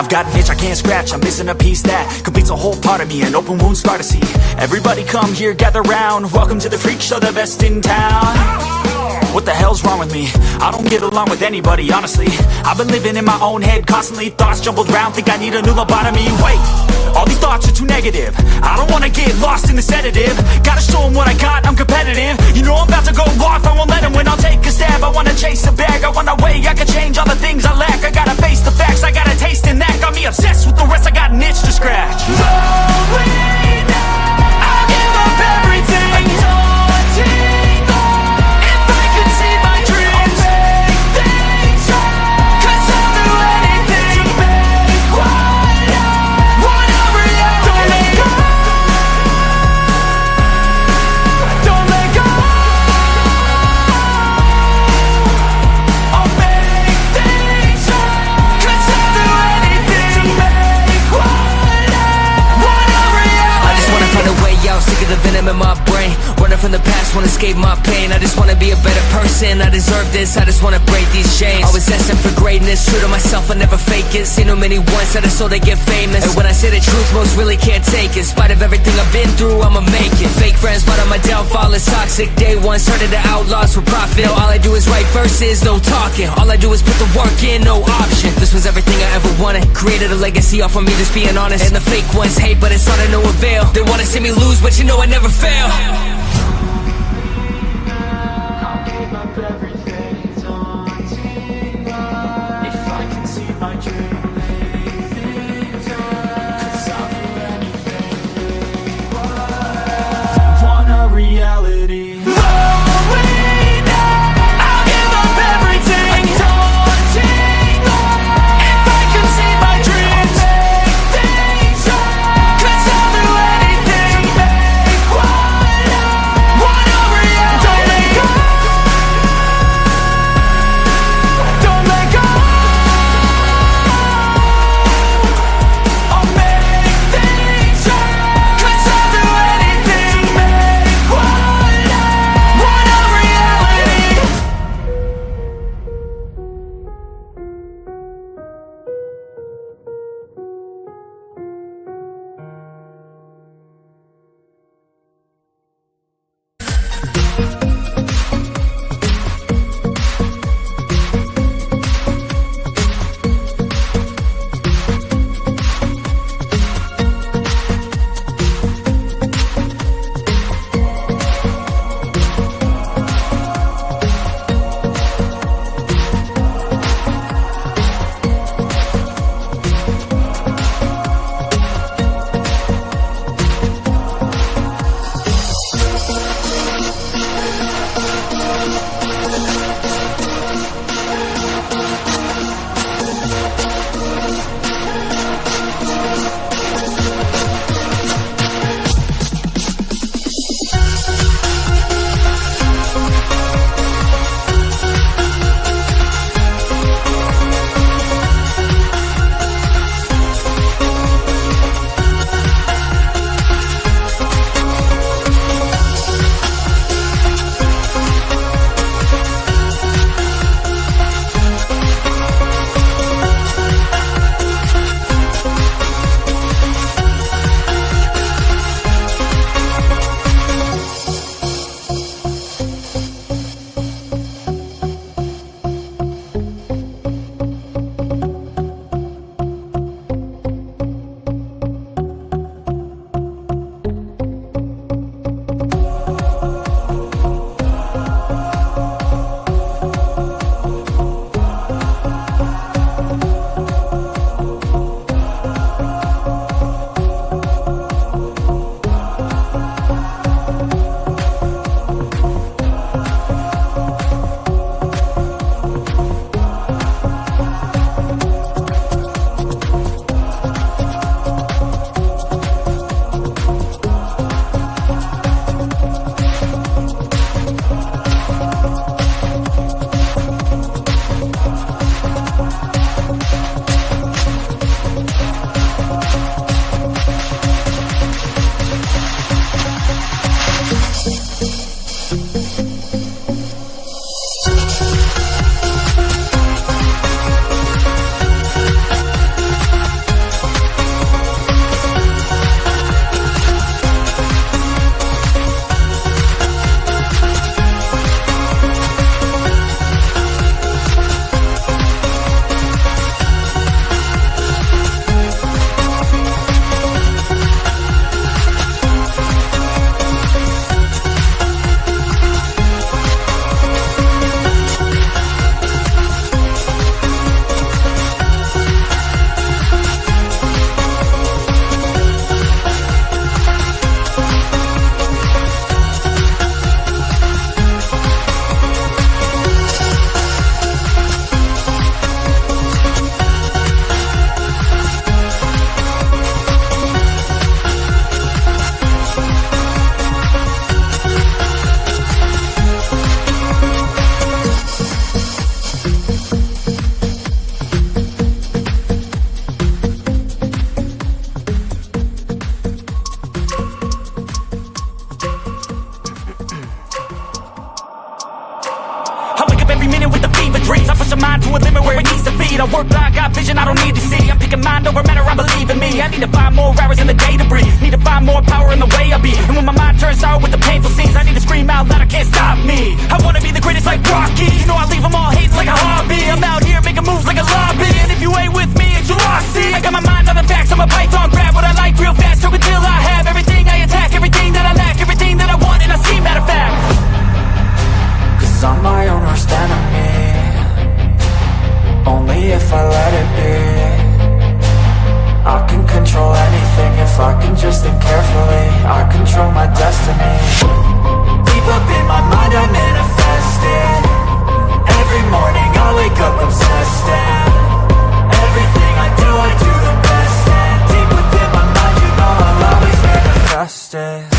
I've got an itch I can't scratch, I'm missing a piece that completes a whole part of me. An open wound scar to see. Everybody come here, gather round. Welcome to the freak show, the best in town. What the hell's wrong with me? I don't get along with anybody, honestly. I've been living in my own head constantly. Thoughts jumbled round, think I need a new lobotomy. Wait, all these thoughts are too negative. I don't wanna get lost in the sedative. Gotta show them what I got, I'm competitive. You know I'm about to go off, I won't let them win. I'll take a stab, I wanna chase a bag. I wanna weigh, I can change all the things I lack. I gotta face the facts, I got a taste in that. Got me obsessed with the rest, I got an itch to scratch. Going now, I'll give up everything. Sick of the venom in my brain, running from the past, wanna escape my pain. I just wanna be a better person, I deserve this, I just wanna break these chains. Always asking for greatness, true to myself, I never fake it. Seen too many once that I so they get famous. And when I say the truth, most really can't take it. In spite of everything I've been through, I'ma make it. Fake friends, but on my downfall is toxic. Day one, started to outlaws for profit. Now all I do is write verses, no talking. All I do is put the work in, no option. This was everything I ever wanted, created a legacy off of me just being honest. And the fake ones hate, but it's all to no avail. They wanna see me lose, but you know I never fail. I'll give up everything, daunting if I can see my dream. Cause I'll do anything. Want a reality. mind to a limit where it needs to feed. I work blind, got vision I don't need to see. I'm picking mind over matter, I believe in me. I need to find more hours in the day to breathe. Need to find more power in the way I be. And when my mind turns sour with the painful scenes, I need to scream out loud, I can't stop me. I wanna be the greatest like Rocky. You know I leave them all hating like a hobby. I'm out here making moves like a lobby. And if you ain't with me, it's your loss. See, I got my mind on the facts, I'm a python, grab what I like real fast. Stroke until I have everything I attack, everything that I lack, everything that I want, and I see matter of fact. Cause I'm my own worst enemy. Only if I let it be. I can control anything if I can just think carefully. I control my destiny. Deep up in my mind I manifest it. Every morning I wake up obsessed, and everything I do the best. And deep within my mind you know I'll always manifest it.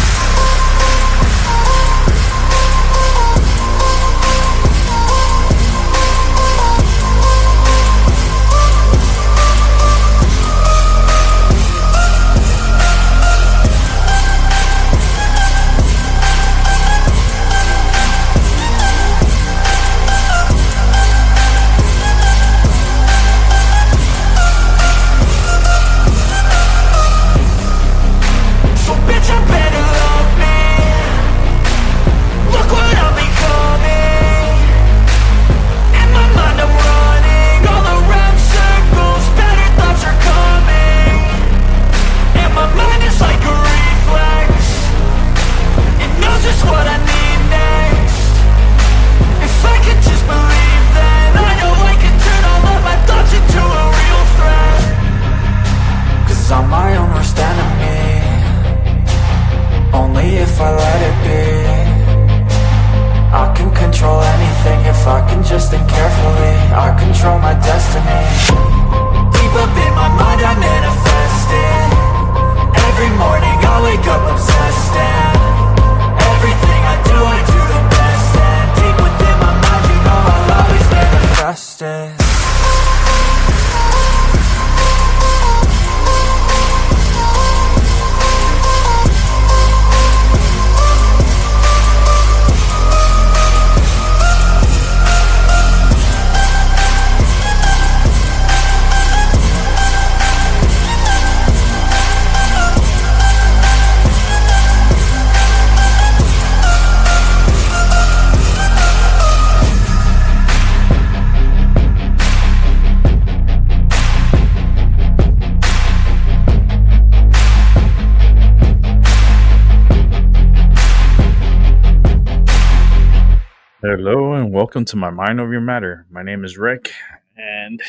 Hello and welcome to my Mind Over Your Matter. My name is Rick, and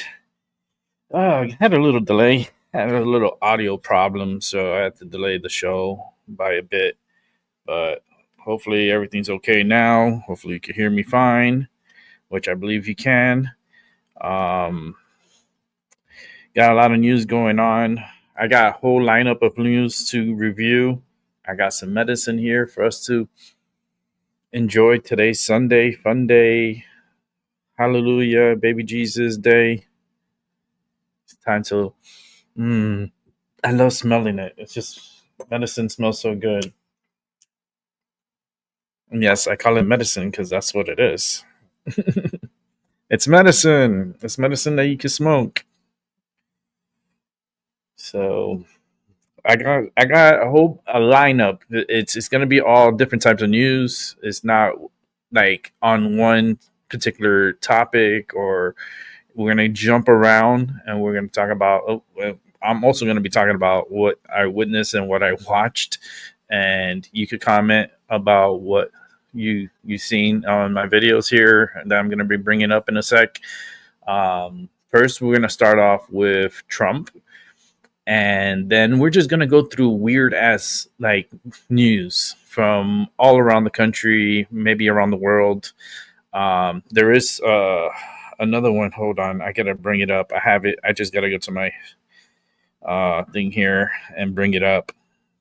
I had a little delay, had a little audio problem, so I had to delay the show by a bit. But hopefully everything's okay now. Hopefully you can hear me fine, which I believe you can. Got a lot of news going on. I got a whole lineup of news to review. I got some medicine here for us to enjoy today's Sunday, fun day. Hallelujah, baby Jesus day. It's time to, I love smelling it. It's just, medicine smells so good. And yes, I call it medicine because that's what it is. It's medicine. It's medicine that you can smoke. So I got a lineup. It's gonna be all different types of news. It's not like on one particular topic, or we're gonna jump around and we're gonna talk about. I'm also gonna be talking about what I witnessed and what I watched, and you could comment about what you seen on my videos here that I'm gonna be bringing up in a sec. First, we're gonna start off with Trump. And then we're just going to go through weird ass like news from all around the country, maybe around the world. There is another one. Hold on. I got to bring it up. I have it. I just got to go to my thing here and bring it up.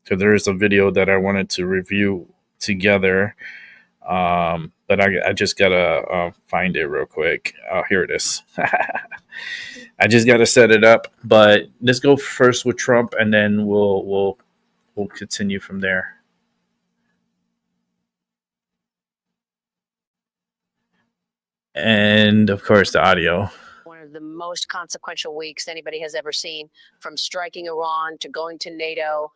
So there is a video that I wanted to review together. But I just got to find it real quick. Oh, here it is. I just got to set it up, but let's go first with Trump, and then we'll continue from there. and of course the audio. One of the most consequential weeks anybody has ever seen, from striking Iran to going to NATO,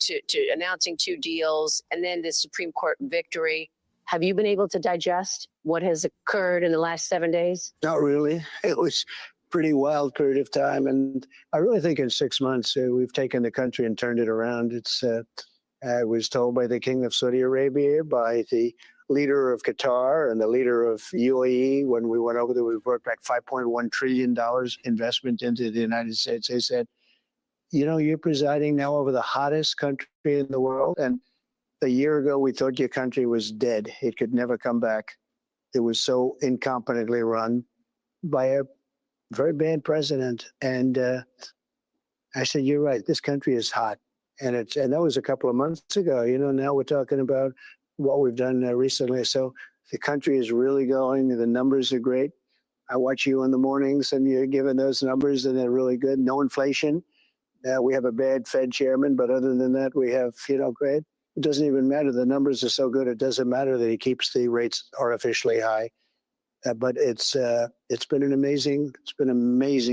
to announcing 2 deals, and then the Supreme Court victory. Have you been able to digest what has occurred in the last 7 days? Not really. It was pretty wild period of time, and I really think in 6 months we've taken the country and turned it around. I was told by the King of Saudi Arabia, by the leader of Qatar, and the leader of UAE when we went over there. We brought back $5.1 trillion investment into the United States. They said, you're presiding now over the hottest country in the world, and a year ago we thought your country was dead. It could never come back. It was so incompetently run by a very bad president. And I said, you're right, this country is hot. And that was a couple of months ago. Now we're talking about what we've done recently. So the country is really going. The numbers are great. I watch you in the mornings and you're giving those numbers, and they're really good. No inflation. We have a bad Fed chairman, but other than that, we have, great. It doesn't even matter. The numbers are so good. It doesn't matter that he keeps the rates artificially high. But it's been an amazing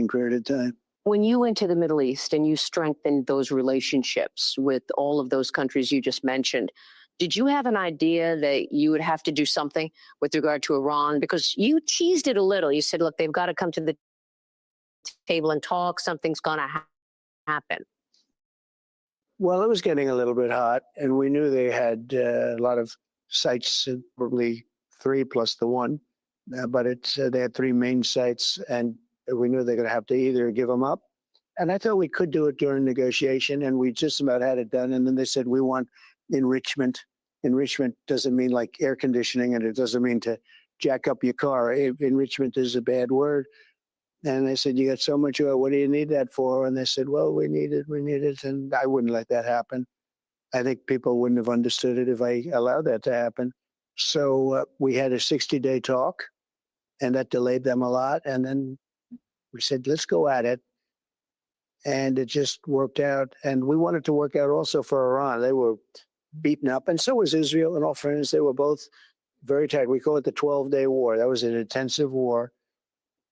period of time. When you went to the Middle East and you strengthened those relationships with all of those countries you just mentioned, did you have an idea that you would have to do something with regard to Iran? Because you teased it a little. You said, look, they've got to come to the table and talk. Something's going to happen. Well, it was getting a little bit hot, and we knew they had a lot of sites, probably 3 plus the 1. But they had 3 main sites, and we knew they're going to have to either give them up. And I thought we could do it during negotiation, and we just about had it done. And then they said, we want enrichment. Enrichment doesn't mean like air conditioning, and it doesn't mean to jack up your car. Enrichment is a bad word. And they said, you got so much oil, what do you need that for? And they said, well, we need it. And I wouldn't let that happen. I think people wouldn't have understood it if I allowed that to happen. So we had a 60-day talk, and that delayed them a lot. And then we said, let's go at it. And it just worked out. And we wanted to work out also for Iran. They were beaten up, and so was Israel. In all fairness, they were both very tight. We call it the 12-day war. That was an intensive war.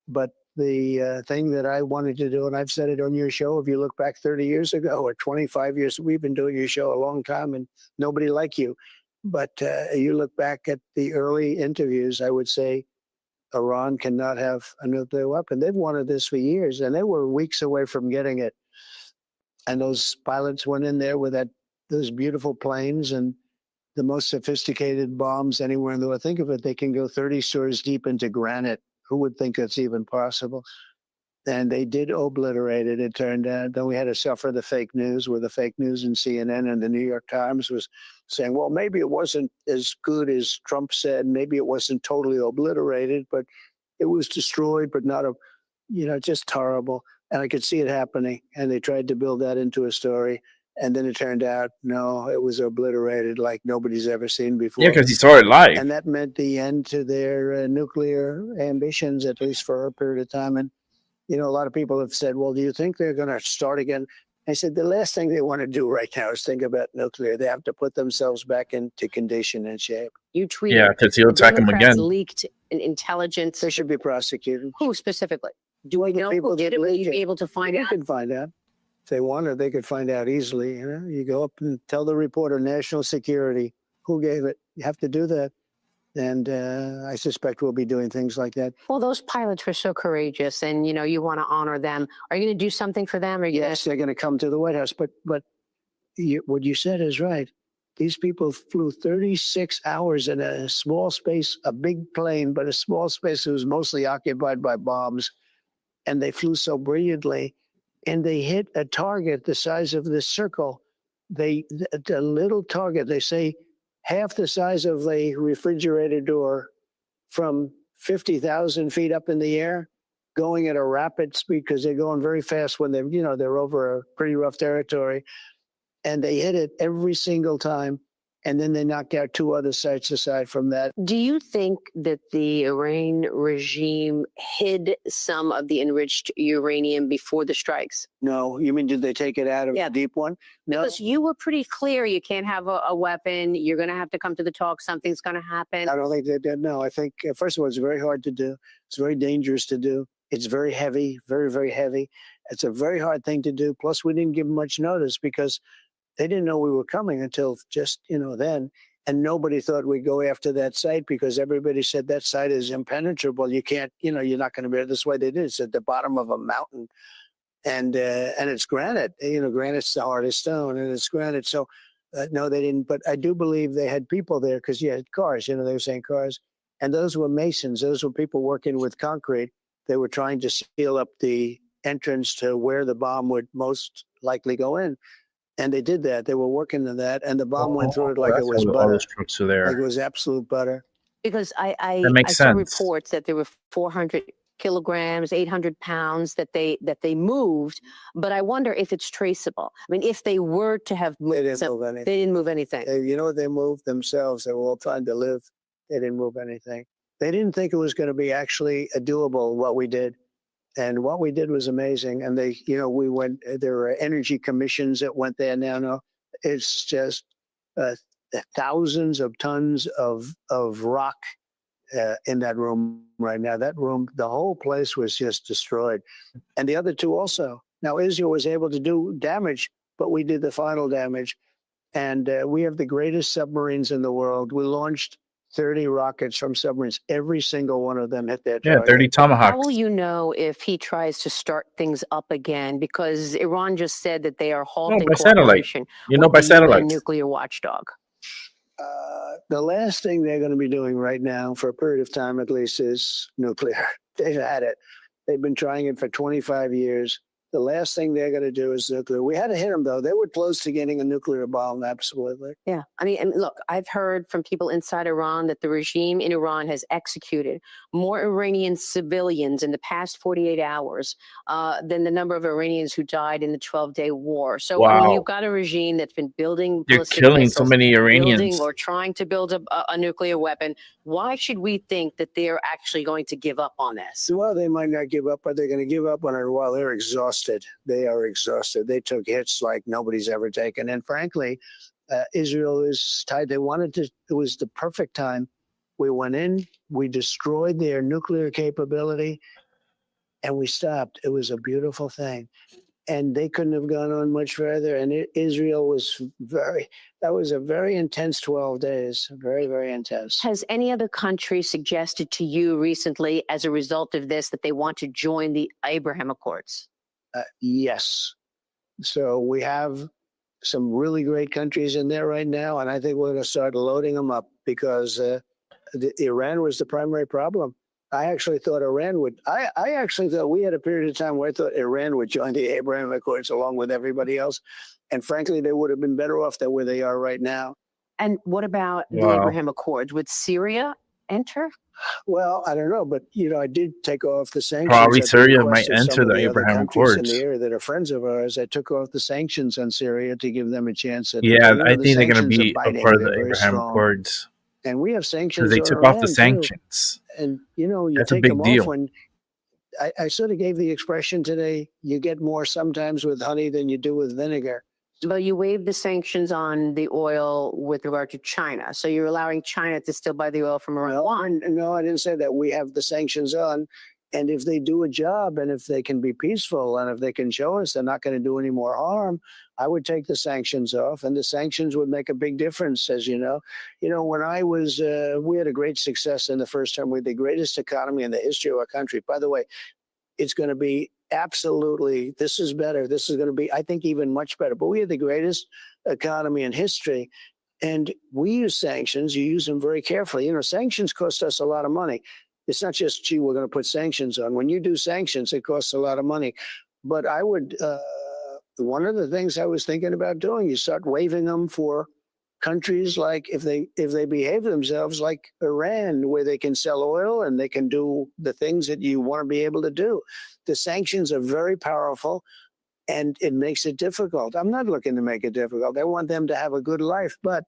But the thing that I wanted to do, and I've said it on your show, if you look back 30 years ago or 25 years, we've been doing your show a long time, and nobody like you. But you look back at the early interviews, I would say Iran cannot have a nuclear weapon. They've wanted this for years, and they were weeks away from getting it. And those pilots went in there with those beautiful planes and the most sophisticated bombs anywhere in the world. Think of it, they can go 30 stories deep into granite. Who would think that's even possible? And they did obliterate it, it turned out. Then we had to suffer the fake news, where the fake news in CNN and the New York Times was saying, well, maybe it wasn't as good as Trump said. Maybe it wasn't totally obliterated, but it was destroyed, but not just horrible. And I could see it happening. And they tried to build that into a story. And then it turned out, no, it was obliterated like nobody's ever seen before. Yeah, because he saw it live. And that meant the end to their nuclear ambitions, at least for a period of time. And, a lot of people have said, well, do you think they're going to start again? I said, the last thing they want to do right now is think about nuclear. They have to put themselves back into condition and shape. You tweeted. Yeah, because he'll attack them again. Leaked intelligence. They should be prosecuted. Who specifically? Do we know who did it? Will you be able to find out? They can find out. If they wanted, they could find out easily. You go up and tell the reporter, national security, who gave it. You have to do that. And I suspect we'll be doing things like that. Well, those pilots were so courageous, and, you want to honor them. Are you going to do something for them? Yes, they're going to come to the White House. But what you said is right. These people flew 36 hours in a small space, a big plane, but a small space that was mostly occupied by bombs. And they flew so brilliantly. And they hit a target the size of this circle. A little target, they say, half the size of a refrigerator door, from 50,000 feet up in the air, going at a rapid speed, because they're going very fast when they're over a pretty rough territory. And they hit it every single time. And then they knocked out 2 other sites aside from that. Do you think that the Iran regime hid some of the enriched uranium before the strikes? No, you mean, did they take it out of Yeah. the deep one? No. Because you were pretty clear you can't have a weapon. You're going to have to come to the talk. Something's going to happen. I don't think they did. No, I think, first of all, it's very hard to do. It's very dangerous to do. It's very heavy, very, very heavy. It's a very hard thing to do. Plus, we didn't give them much notice because they didn't know we were coming until just, then. And nobody thought we'd go after that site because everybody said that site is impenetrable. You can't, you're not going to be able. This way they did. It's at the bottom of a mountain. And it's granite. Granite's the hardest stone, and it's granite. So, no, they didn't. But I do believe they had people there because you had cars. They were saying cars. And those were masons. Those were people working with concrete. They were trying to seal up the entrance to where the bomb would most likely go in. And they did that. They were working on that. And the bomb went through it like it was all butter. those trucks are there. Like it was absolute butter. Because I makes saw sense. reports that there were 400 kilograms, 800 pounds that they moved. But I wonder if it's traceable. I mean, if they were to have moved, They didn't move anything. they didn't move anything. You know what? They moved themselves. They were all trying to live. They didn't move anything. They didn't think it was going to be actually doable, what we did. And what we did was amazing. And they, we went, there were energy commissions that went there now. No, it's just thousands of tons of rock in that room right now. That room, the whole place was just destroyed. And the other 2 also. Now, Israel was able to do damage, but we did the final damage. And we have the greatest submarines in the world. We launched 30 rockets from submarines. Every single one of them hit their target. 30 Tomahawks. How will you know if he tries to start things up again? Because Iran just said that they are halting by satellite. cooperation By with the UN satellite. nuclear watchdog. The last thing they're going to be doing right now, for a period of time at least, is nuclear. They've had it. They've been trying it for 25 years. The last thing they're going to do is nuclear. We had to hit them, though. They were close to getting a nuclear bomb, absolutely. Yeah. I mean, and look, I've heard from people inside Iran that the regime in Iran has executed more Iranian civilians in the past 48 hours than the number of Iranians who died in the 12-day war. So, I mean, Wow. you've got a regime that's been building You're ballistic killing so missiles, many Iranians. building or trying to build a nuclear weapon. Why should we think that they're actually going to give up on this? Well, they might not give up, but they're going to give up on it while they're exhausted. They are exhausted. They took hits like nobody's ever taken. And frankly, Israel is tied. They wanted to, it was the perfect time. We went in, we destroyed their nuclear capability, and we stopped. It was a beautiful thing. And they couldn't have gone on much further. And Israel was that was a very intense 12 days, very, very intense. Has any other country suggested to you recently, as a result of this, that they want to join the Abraham Accords? Yes. So we have some really great countries in there right now. And I think we're going to start loading them up because Iran was the primary problem. I actually thought Iran would. I actually thought we had a period of time where I thought Iran would join the Abraham Accords along with everybody else. And frankly, they would have been better off than where they are right now. And what about the Wow. Abraham Accords? Would Syria enter? Well, I don't know, but I did take off the sanctions. Probably at the Syria request might of enter some of the other Abraham countries Accords. in the area that are friends of ours. I took off the sanctions on Syria to give them a chance. At, Yeah, I the think they're going to sanctions are be a biting. part of They're the very Abraham strong. Accords And we have sanctions. because they on took off the Iran, too. sanctions. And you That's a take big them deal. off when I sort of gave the expression today, you get more sometimes with honey than you do with vinegar. But you waived the sanctions on the oil with regard to China. So you're allowing China to still buy the oil from Iran. No, I didn't say that. We have the sanctions on. And if they do a job and if they can be peaceful and if they can show us they're not going to do any more harm, I would take the sanctions off, and the sanctions would make a big difference, as you know. When I was, we had a great success in the first term. We had the greatest economy in the history of our country. By the way, it's going to be absolutely, this is better. This is going to be, I think, even much better. But we had the greatest economy in history. And we use sanctions. You use them very carefully. Sanctions cost us a lot of money. It's not just, gee, we're going to put sanctions on. When you do sanctions, it costs a lot of money. But I would, one of the things I was thinking about doing, you start waiving them for countries like if they behave themselves like Iran, where they can sell oil and they can do the things that you want to be able to do. The sanctions are very powerful, and it makes it difficult. I'm not looking to make it difficult. I want them to have a good life, but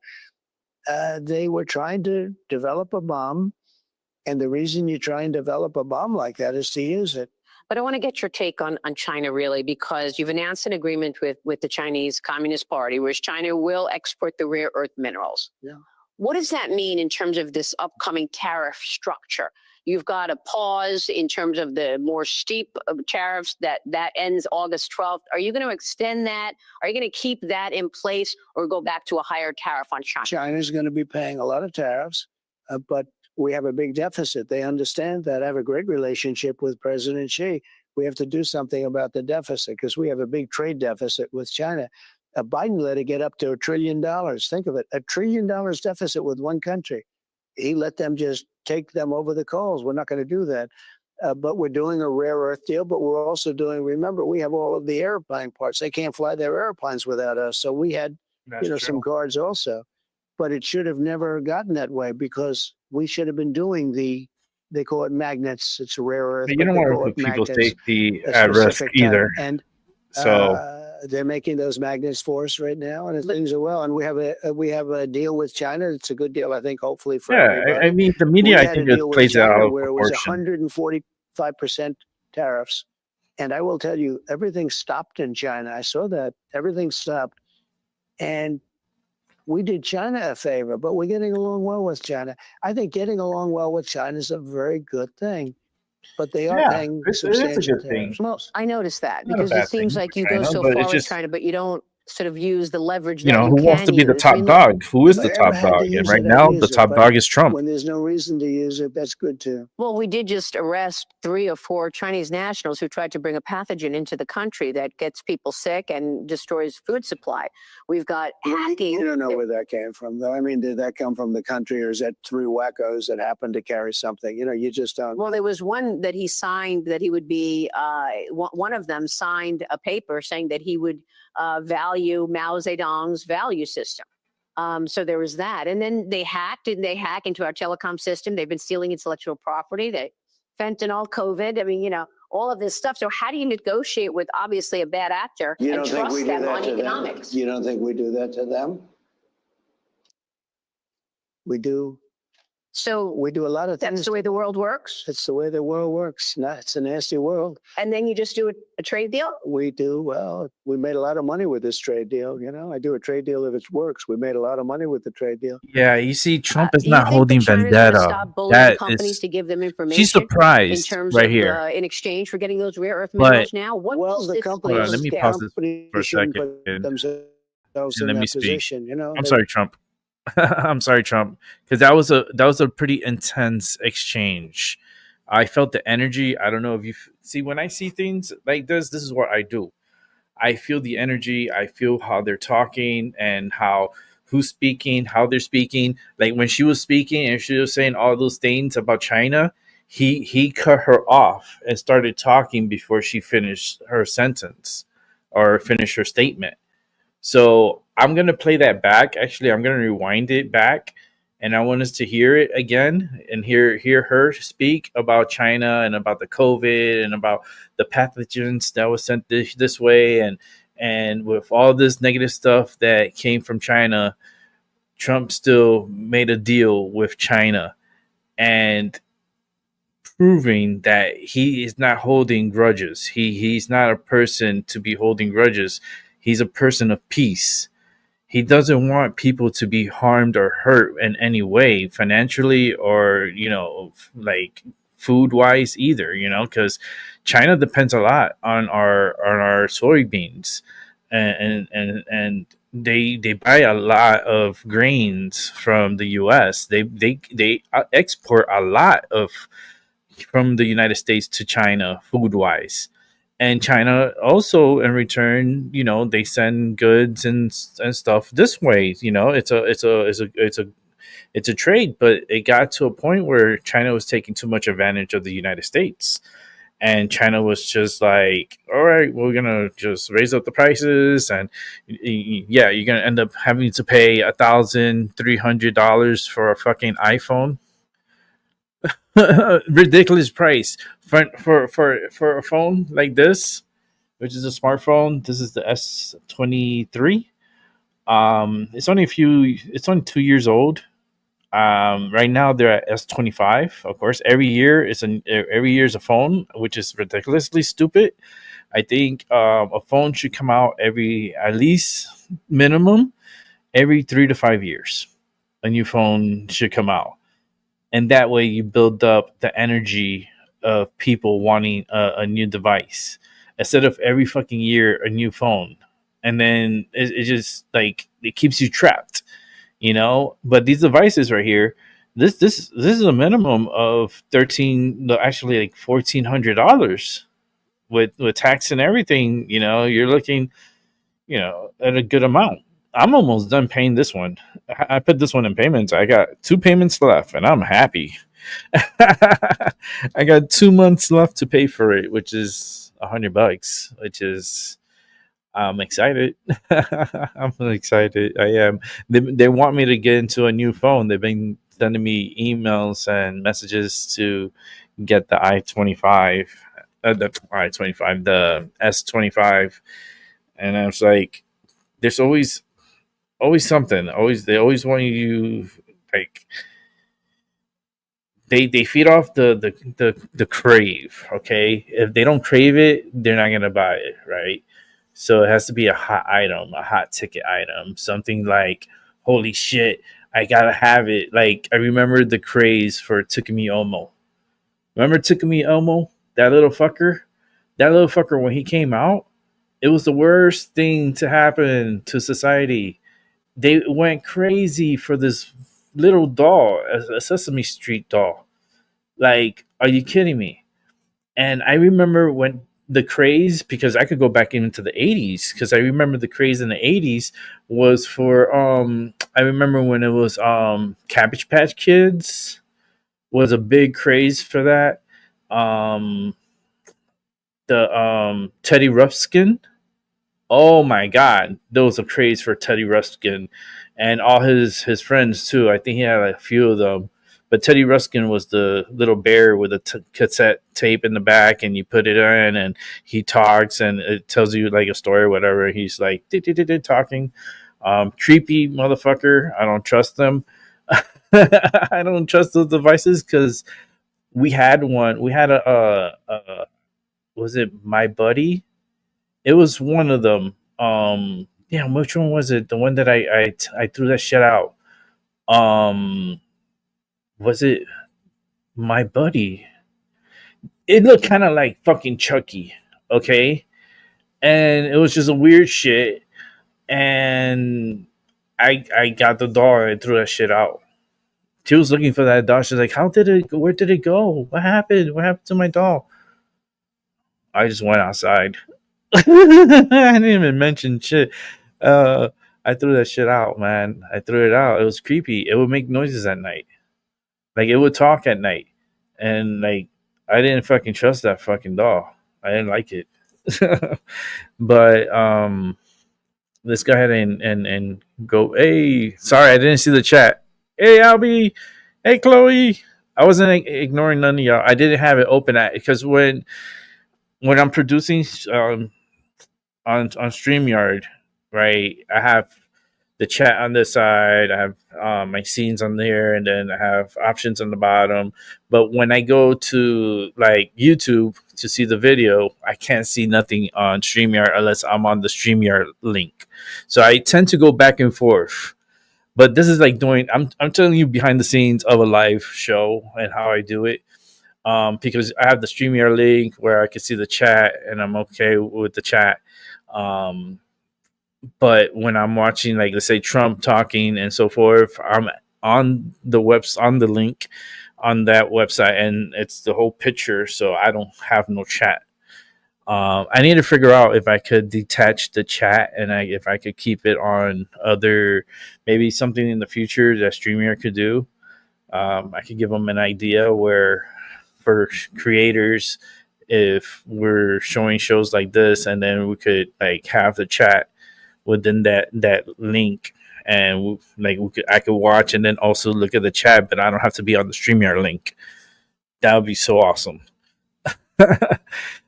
they were trying to develop a bomb. And the reason you try and develop a bomb like that is to use it. But I want to get your take on China, really, because you've announced an agreement with the Chinese Communist Party, where China will export the rare earth minerals. Yeah. What does that mean in terms of this upcoming tariff structure? You've got a pause in terms of the more steep tariffs that ends August 12th. Are you going to extend that? Are you going to keep that in place or go back to a higher tariff on China? China's going to be paying a lot of tariffs, but we have a big deficit. They understand that. I have a great relationship with President Xi. We have to do something about the deficit because we have a big trade deficit with China. Biden let it get up to $1 trillion. Think of it, $1 trillion deficit with one country. He let them just take them over the coals. We're not going to do that. But we're doing a rare earth deal, but we're also doing, remember, we have all of the airplane parts. They can't fly their airplanes without us. So we had, some guards also. But it should have never gotten that way because we should have been doing they call it magnets. It's a rare earth. But you don't they want to call put it people's magnets, safety a at risk specific type. either. And So they're making those magnets for us right now, and things are well. And we have a deal with China. It's a good deal, I think, hopefully for everybody. I mean, the We media, I had a think, just deal with plays it out China of where it was proportion. 145% tariffs. And I will tell you, everything stopped in China. I saw that. Everything stopped. And we did China a favor, but we're getting along well with China. I think getting along well with China is a very good thing. But they are Yeah, paying it is a substantial good thing. tariffs. Well, I noticed that Not a because it bad seems thing like for you go China, so but far it's with just, China, but you don't sort of use the leverage that you who wants can to be the use. I top mean, dog? Who is If the I ever top had to dog? And use right it, I'd now, the use it. top But dog is Trump. when there's no reason to use it, that's good too. well, we did just arrest 3 or 4 Chinese nationals who tried to bring a pathogen into the country that gets people sick and destroys food supply. We've got hacking. You don't know where that came from, though. I mean, did that come from the country, or is that 3 wackos that happened to carry something? You just don't. Well, there was one that he signed that he would be, one of them signed a paper saying that he would value Mao Zedong's value system. So there was that. And then they hack into our telecom system. They've been stealing intellectual property. They fentanyl, COVID. I mean, all of this stuff. So how do you negotiate with obviously a bad actor You and don't think trust we do them that on to them? economics? You don't think we do that to them? We do. So We do a lot of that's things. the way the world works. It's the way the world works. It's a nasty world. And then you just do a trade deal. We do. Well, we made a lot of money with this trade deal. I do a trade deal if it works. We made a lot of money with the trade deal. Yeah, you see, Trump is You not think holding that China's gonna vendetta. stop bullying That companies is, to give them information she's in surprised terms right of here. in exchange for getting those rare earth But minerals now? What Well, is the this companies, hold on, let me scam? pause this for a shouldn't second put themselves and in let me that speak. position. I'm They- sorry, Trump. I'm sorry, Trump, because that was a pretty intense exchange. I felt the energy. I don't know if you see when I see things like this. This is what I do. I feel the energy. I feel how they're talking and how who's speaking, how they're speaking. Like when she was speaking and she was saying all those things about China, he cut her off and started talking before she finished her sentence or finished her statement. So I'm gonna play that back. Actually, I'm gonna rewind it back, and I want us to hear it again and hear her speak about China and about the COVID and about the pathogens that was sent this way, and with all this negative stuff that came from China, Trump still made a deal with China and proving that he is not holding grudges. He's not a person to be holding grudges. He's a person of peace. He doesn't want people to be harmed or hurt in any way, financially or like food wise either. Because China depends a lot on our soybeans, and they buy a lot of grains from the U.S. They export a lot of from the United States to China food wise. And China also in return, they send goods and stuff this way. It's a trade, but it got to a point where China was taking too much advantage of the United States. And China was just like, all right, we're gonna just raise up the prices, and yeah, you're gonna end up having to pay $1,300 for a fucking iPhone. Ridiculous price for a phone like this, which is a smartphone. This is the S23. It's only 2 years old. Right now they're at S25. Of course, every year is a phone, which is ridiculously stupid. I think a phone should come out every, at least minimum, every 3 to 5 years. A new phone should come out, and that way you build up the energy of people wanting a new device instead of every fucking year a new phone, and then it just like it keeps you trapped, you know. But these devices right here, this is a minimum of 13, no, actually like $1,400 with tax and everything. You know, you're looking, you know, at a good amount. I'm almost done paying this one. I put this one in payments. I got 2 payments left, and I'm happy. I got 2 months left to pay for it, which is $100, which is I'm excited. I'm excited. I am. They want me to get into a new phone. They've been sending me emails and messages to get the i25, the i25, the S25, and I was like, there's always something. They always want you like they feed off the crave. Okay, if they don't crave it, they're not gonna buy it, right? So it has to be a hot item, a hot ticket item, something like, holy shit, I gotta have it. Like I remember the craze for Tukumi Omo. Remember Tukumi Omo? That little fucker? That little fucker, when he came out, it was the worst thing to happen to society. They went crazy for this little doll, a Sesame Street doll. Like, are you kidding me? And I remember when the craze, because I could go back into the 80s, because I remember the craze in the 80s was for I remember when it was Cabbage Patch Kids was a big craze for that. Um the Teddy Ruxpin. Oh my god, there was a craze for Teddy Ruxpin and all his friends too. I think he had like a few of them. But Teddy Ruxpin was the little bear with a cassette tape in the back, and you put it in, and he talks, and it tells you like a story or whatever. He's like talking, creepy motherfucker. I don't trust them. I don't trust those devices because we had one. We had a was it My Buddy? It was one of them. Yeah, which one was it? The one that I threw that shit out. Um, was it My Buddy? It looked kind of like fucking Chucky, okay? And it was just a weird shit. And I got the doll and I threw that shit out. She was looking for that doll. She's like, "How did it? Where did it go? What happened? What happened to my doll?" I just went outside. I didn't even mention shit. Uh, I threw that shit out, man. I threw it out. It was creepy. It would make noises at night. Like it would talk at night, and like I didn't fucking trust that fucking doll. I didn't like it. But let's go ahead and go. Hey, sorry, I didn't see the chat. Hey, Albie. Hey, Chloe. I wasn't ignoring none of y'all. I didn't have it open at because when I'm producing on StreamYard, right? I have the chat on this side. I have my scenes on there, and then I have options on the bottom. But when I go to like YouTube to see the video, I can't see nothing on StreamYard unless I'm on the StreamYard link. So I tend to go back and forth. But this is like doing. I'm telling you behind the scenes of a live show and how I do it. Because I have the StreamYard link where I can see the chat, and I'm okay with the chat. Um, but when I'm watching, like, let's say Trump talking and so forth, I'm on the link on that website, and it's the whole picture, so I don't have no chat. I need to figure out if I could detach the chat and if I could keep it on other, maybe something in the future that StreamYard could do. I could give them an idea where for creators, if we're showing shows like this, and then we could like have the chat within that link, and I could watch and then also look at the chat, but I don't have to be on the StreamYard link. That would be so awesome.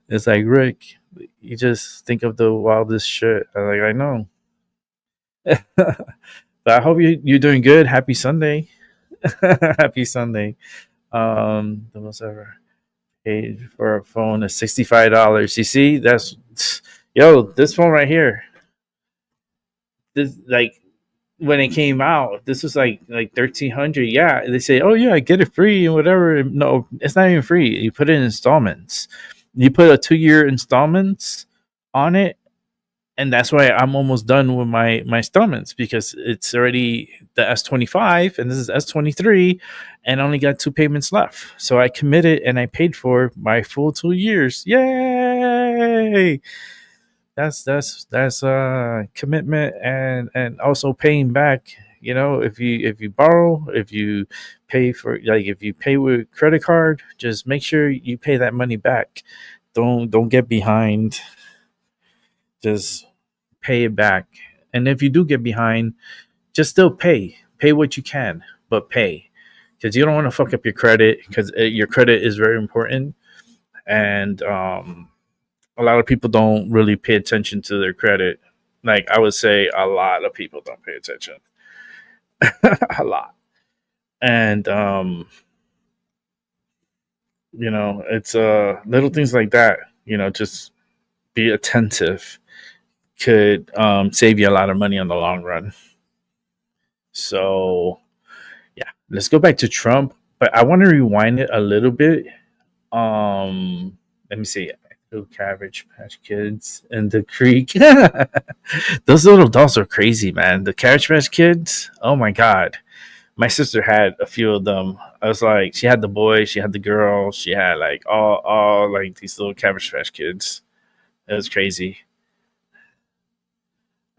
It's like, Rick, you just think of the wildest shit. I know. But I hope you're doing good. Happy Sunday. Happy Sunday. The most ever paid for a phone is $65. You see, that's yo, this phone right here. This like when it came out, this was like 1,300. Yeah, they say, oh yeah, get it free and whatever. No, it's not even free. You put it in installments. You put a 2-year installments on it, and that's why I'm almost done with my installments, because it's already the S25 and this is S23, and I only got 2 payments left. So I committed and I paid for my full 2 years. Yay! That's commitment, and also paying back. You know, if you borrow, if you pay for, like, if you pay with credit card, just make sure you pay that money back. Don't get behind. Just pay it back. And if you do get behind, just still pay what you can, but pay, because you don't want to fuck up your credit, because your credit is very important. And a lot of people don't really pay attention to their credit. Like, I would say a lot of people don't pay attention. A lot. And it's little things like that, just be attentive, could save you a lot of money on the long run. So yeah, let's go back to Trump, but I want to rewind it a little bit. Let me see. Little Cabbage Patch Kids in the creek. Those little dolls are crazy, man. The Cabbage Patch Kids. Oh my god. My sister had a few of them. I was like, she had the boy, she had the girl, she had like all like these little Cabbage Patch Kids. It was crazy.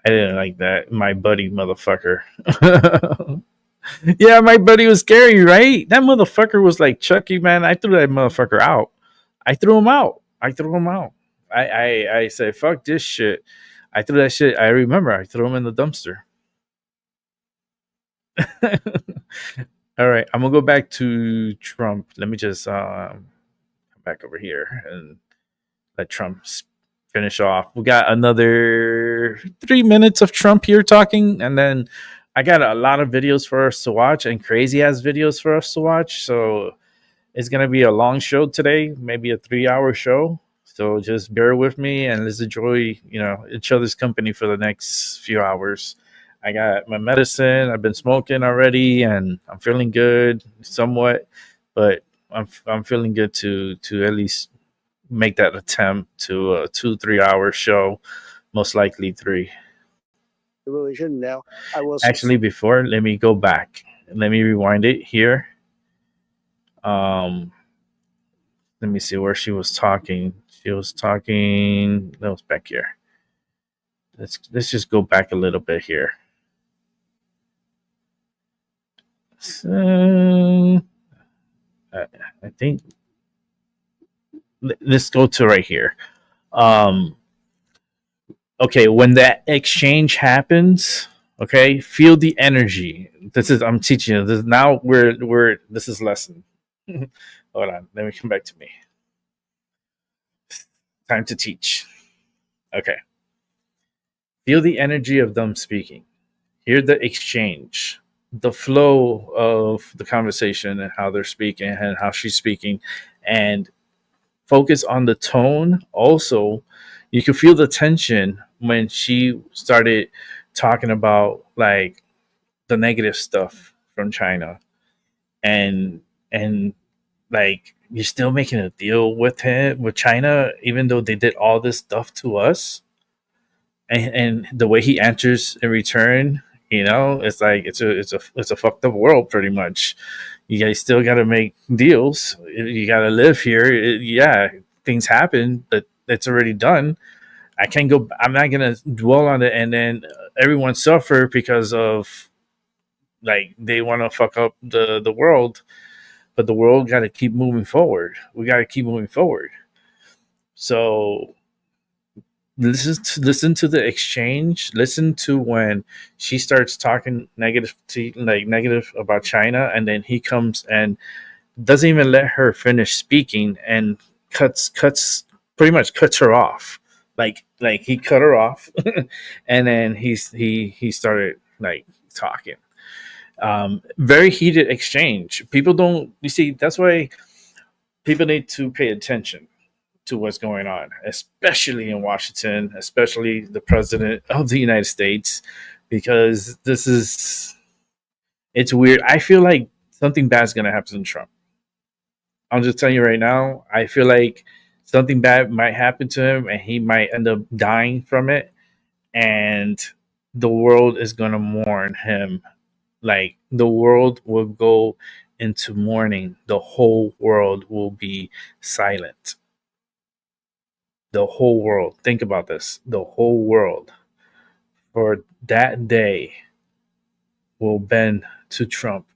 I didn't like that. My buddy motherfucker. Yeah, my buddy was scary, right? That motherfucker was like Chucky, man. I threw that motherfucker out. I threw him out. I said, fuck this shit. I threw that shit. I remember I threw him in the dumpster. All right, I'm gonna go back to Trump. Let me just come back over here and let Trump finish off. We got another 3 minutes of Trump here talking, and then I got a lot of videos for us to watch, and crazy ass videos for us to watch. So it's gonna be a long show today, maybe a 3-hour show. So just bear with me and let's enjoy, each other's company for the next few hours. I got my medicine. I've been smoking already, and I'm feeling good somewhat, but I'm feeling good to at least make that attempt to a 2-3 hour show, most likely 3. You really shouldn't now. I will Actually, before, let me go back. Let me rewind it here. Let me see where she was talking. She was talking. That was back here. Let's just go back a little bit here. So, I think let's go to right here. Okay, when that exchange happens, okay, feel the energy. I'm teaching you this now. This is lesson. Hold on, let me come back to me. Time to teach. Okay, feel the energy of them speaking. Hear the exchange, the flow of the conversation, and how they're speaking and how she's speaking, and focus on the tone. Also, you can feel the tension when she started talking about like the negative stuff from China, and like, you're still making a deal with China, even though they did all this stuff to us. And the way he answers in return, it's like it's a fucked up world, pretty much. You guys still got to make deals. You got to live here. Yeah, things happen, but it's already done. I'm not gonna dwell on it, and then everyone suffer because of, like, they want to fuck up the world, but the world got to keep moving forward. We got to keep moving forward. So listen to the exchange. Listen to when she starts talking negative about China, and then he comes and doesn't even let her finish speaking, and pretty much cuts her off. Like he cut her off, and then he started like talking. Very heated exchange. People don't. You see, that's why people need to pay attention to what's going on, especially in Washington, especially the president of the United States, because it's weird. I feel like something bad's gonna happen to Trump. I'll just tell you right now. I feel like something bad might happen to him, and he might end up dying from it, and the world is gonna mourn him. Like the world will go into mourning. The whole world will be silent. The whole world. Think about this. The whole world for that day will bend to Trump.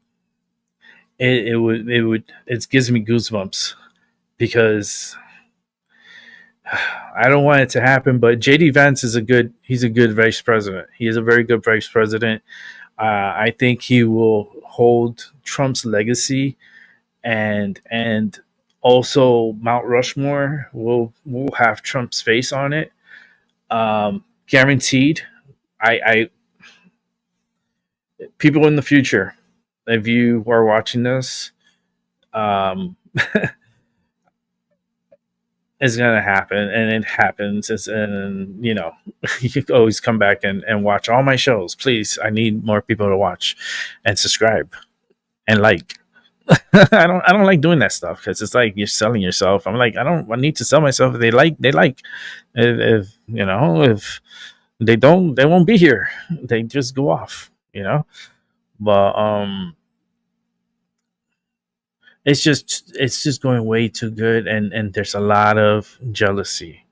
It gives me goosebumps because I don't want it to happen, but JD Vance he's a good vice president. He is a very good vice president. I think he will hold Trump's legacy, and also Mount Rushmore will have Trump's face on it, guaranteed. I people in the future, if you are watching this, um, it's gonna happen, and it happens. And you can always come back and watch all my shows. Please, I need more people to watch and subscribe and like. I don't like doing that stuff because it's like you're selling yourself. I'm like, I need to sell myself. If they like, they like. If they don't, they won't be here. They just go off. But it's just going way too good, and there's a lot of jealousy.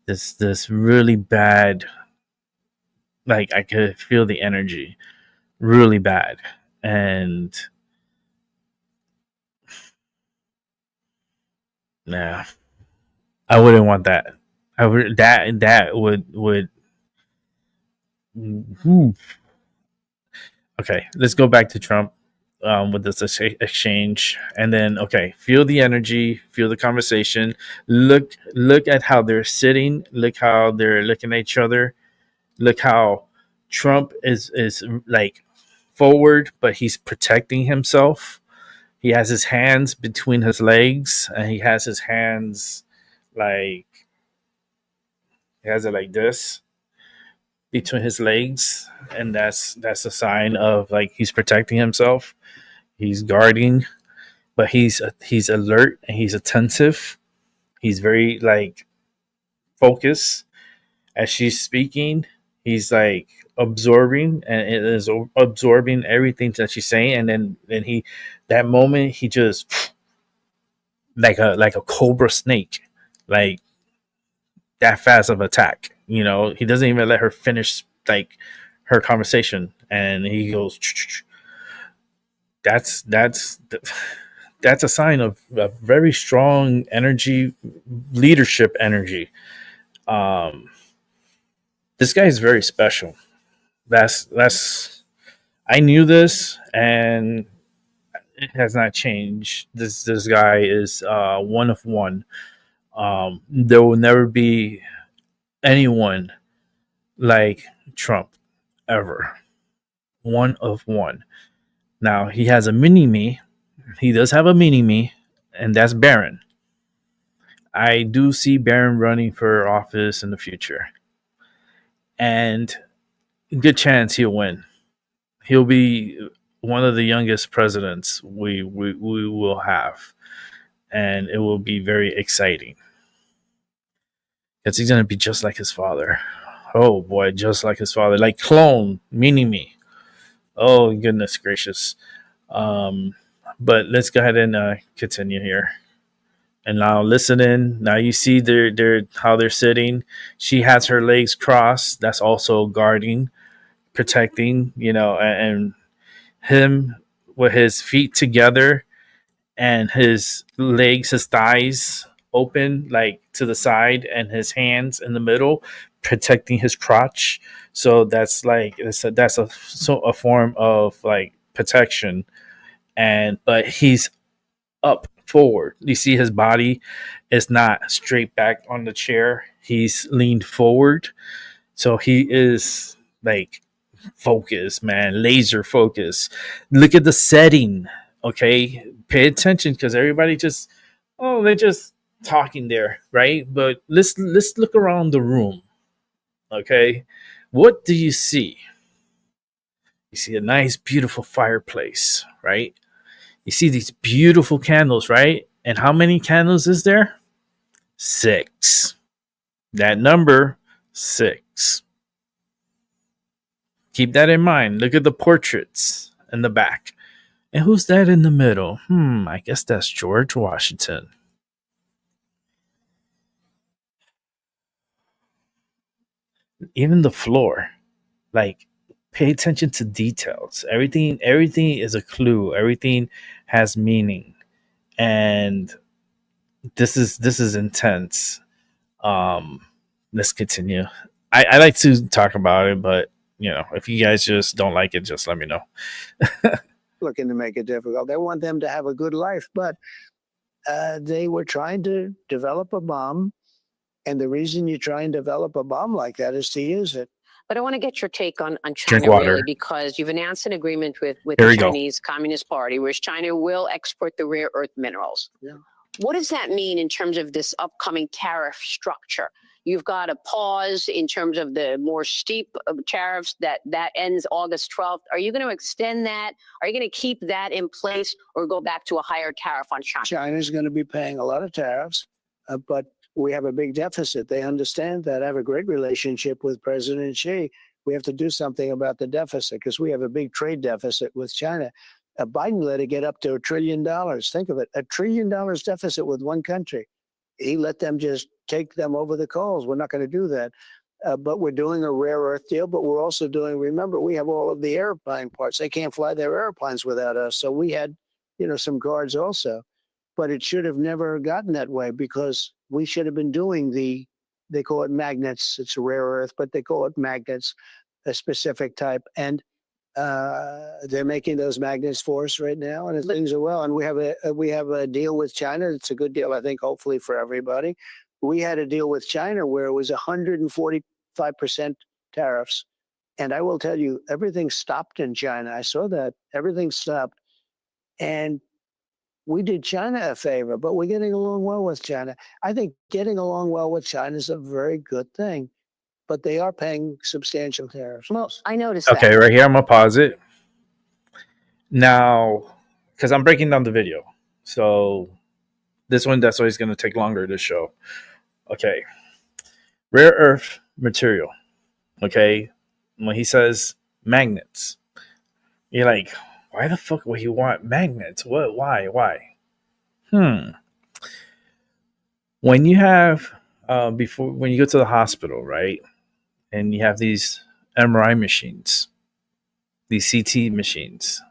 This really bad. Like I could feel the energy, really bad, and nah, I wouldn't want that. I would that would. Whew. Okay, let's go back to Trump with this exchange, and then feel the energy, feel the conversation. Look at how they're sitting. Look how they're looking at each other. Look how Trump is like forward, but he's protecting himself. He has his hands between his legs, and he has his hands like he has it like this between his legs, and that's a sign of like he's protecting himself. He's guarding, but he's alert and he's attentive. He's very like focused as she's speaking. He's like absorbing, and it is absorbing everything that she's saying. And then he that moment he just like a cobra snake, like that fast of attack. He doesn't even let her finish like her conversation, and he goes. That's a sign of a very strong energy, leadership energy. This guy is very special. That's I knew this, and it has not changed. This guy is one of one. There will never be anyone like Trump ever. One of one. Now he has a mini me. He does have a mini me, and that's Barron. I do see Barron running for office in the future, and good chance he'll win. He'll be one of the youngest presidents we will have, and it will be very exciting because he's gonna be just like his father. Oh boy, just like his father, like clone mini me. Oh goodness gracious! But let's go ahead and continue here. And now listen in. Now you see they're how they're sitting. She has her legs crossed. That's also guarding, protecting. And him with his feet together and his legs, his thighs open like to the side, and his hands in the middle, protecting his crotch. So that's like that's a form of like protection. But he's up forward. You see his body is not straight back on the chair. He's leaned forward. So he is like focused, man, laser focus. Look at the setting. Okay. Pay attention because everybody just, oh, they're just talking there, right? But let's look around the room. Okay. What do you see? You see a nice, beautiful fireplace, right? You see these beautiful candles, right? And how many candles is there? 6. That number, 6. Keep that in mind. Look at the portraits in the back. And who's that in the middle? I guess that's George Washington. Even the floor. Like, pay attention to details. Everything is a clue. Everything has meaning. And this is intense. Let's continue. I like to talk about it, but if you guys just don't like it, just let me know. Looking to make it difficult. They want them to have a good life, but they were trying to develop a bomb. And the reason you try and develop a bomb like that is to use it. But I want to get your take on Drink China, water. really, because you've announced an agreement with Here the we go. Chinese Communist Party, where China will export the rare earth minerals. Yeah. What does that mean in terms of this upcoming tariff structure? You've got a pause in terms of the more steep tariffs that ends August 12th. Are you going to extend that? Are you going to keep that in place or go back to a higher tariff on China? China's going to be paying a lot of tariffs, but we have a big deficit. They understand that. I have a great relationship with President Xi. We have to do something about the deficit because we have a big trade deficit with China. Biden let it get up to $1 trillion. Think of it, $1 trillion deficit with one country. He let them just take them over the coals. We're not going to do that. But we're doing a rare earth deal, but we're also doing, remember, we have all of the airplane parts. They can't fly their airplanes without us. So we had, some guards also. But it should have never gotten that way because we should have been doing they call it magnets. It's a rare earth, but they call it magnets, a specific type. And they're making those magnets for us right now, and things are well. And we have a deal with China. It's a good deal, I think, hopefully for everybody. We had a deal with China where it was 145% tariffs, and I will tell you, everything stopped in China. I saw that everything stopped, and we did China a favor. But we're getting along well with China. I think getting along well with China is a very good thing. But they are paying substantial tariffs. Well, I noticed Okay, that. right here, I'm going to pause it. Now, because I'm breaking down the video. So this one, that's why it's going to take longer to show. Okay. Rare earth material. Okay. When he says magnets, you're like, why the fuck would he want magnets? What? Why? When you have, when you go to the hospital, right? And you have these MRI machines, these CT machines.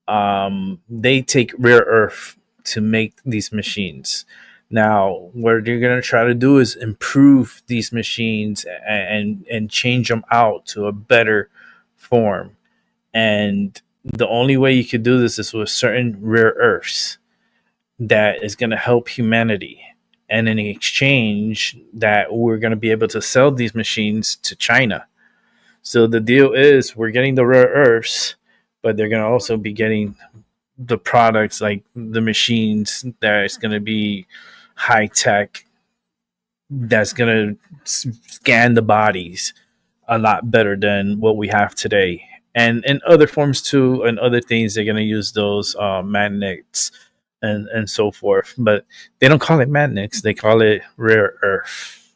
They take rare earth to make these machines. Now, what you're going to try to do is improve these machines and change them out to a better form. And the only way you could do this is with certain rare earths that is going to help humanity. And in exchange, that we're going to be able to sell these machines to China. So the deal is we're getting the rare earths, but they're going to also be getting the products like the machines that is going to be high tech, that's going to scan the bodies a lot better than what we have today. And in other forms too, and other things, they're going to use those magnets and so forth. But they don't call it magnets, they call it rare earth.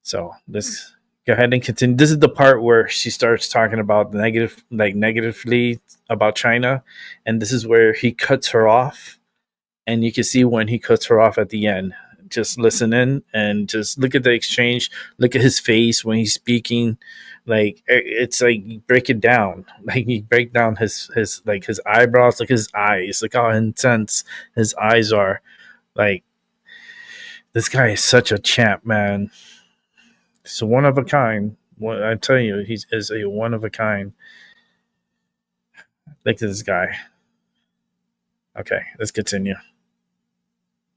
So let's go ahead and continue. This is the part where she starts talking about negatively about China, and this is where he cuts her off, and you can see when he cuts her off at the end. Just listen in and just look at the exchange. Look at his face when he's speaking. Like, it's like you break it down. Like, you break down his eyebrows. Look at his eyes. Look how intense his eyes are. Like, this guy is such a champ, man. He's a one of a kind. I tell you, he is a one of a kind. Look at this guy. Okay, let's continue.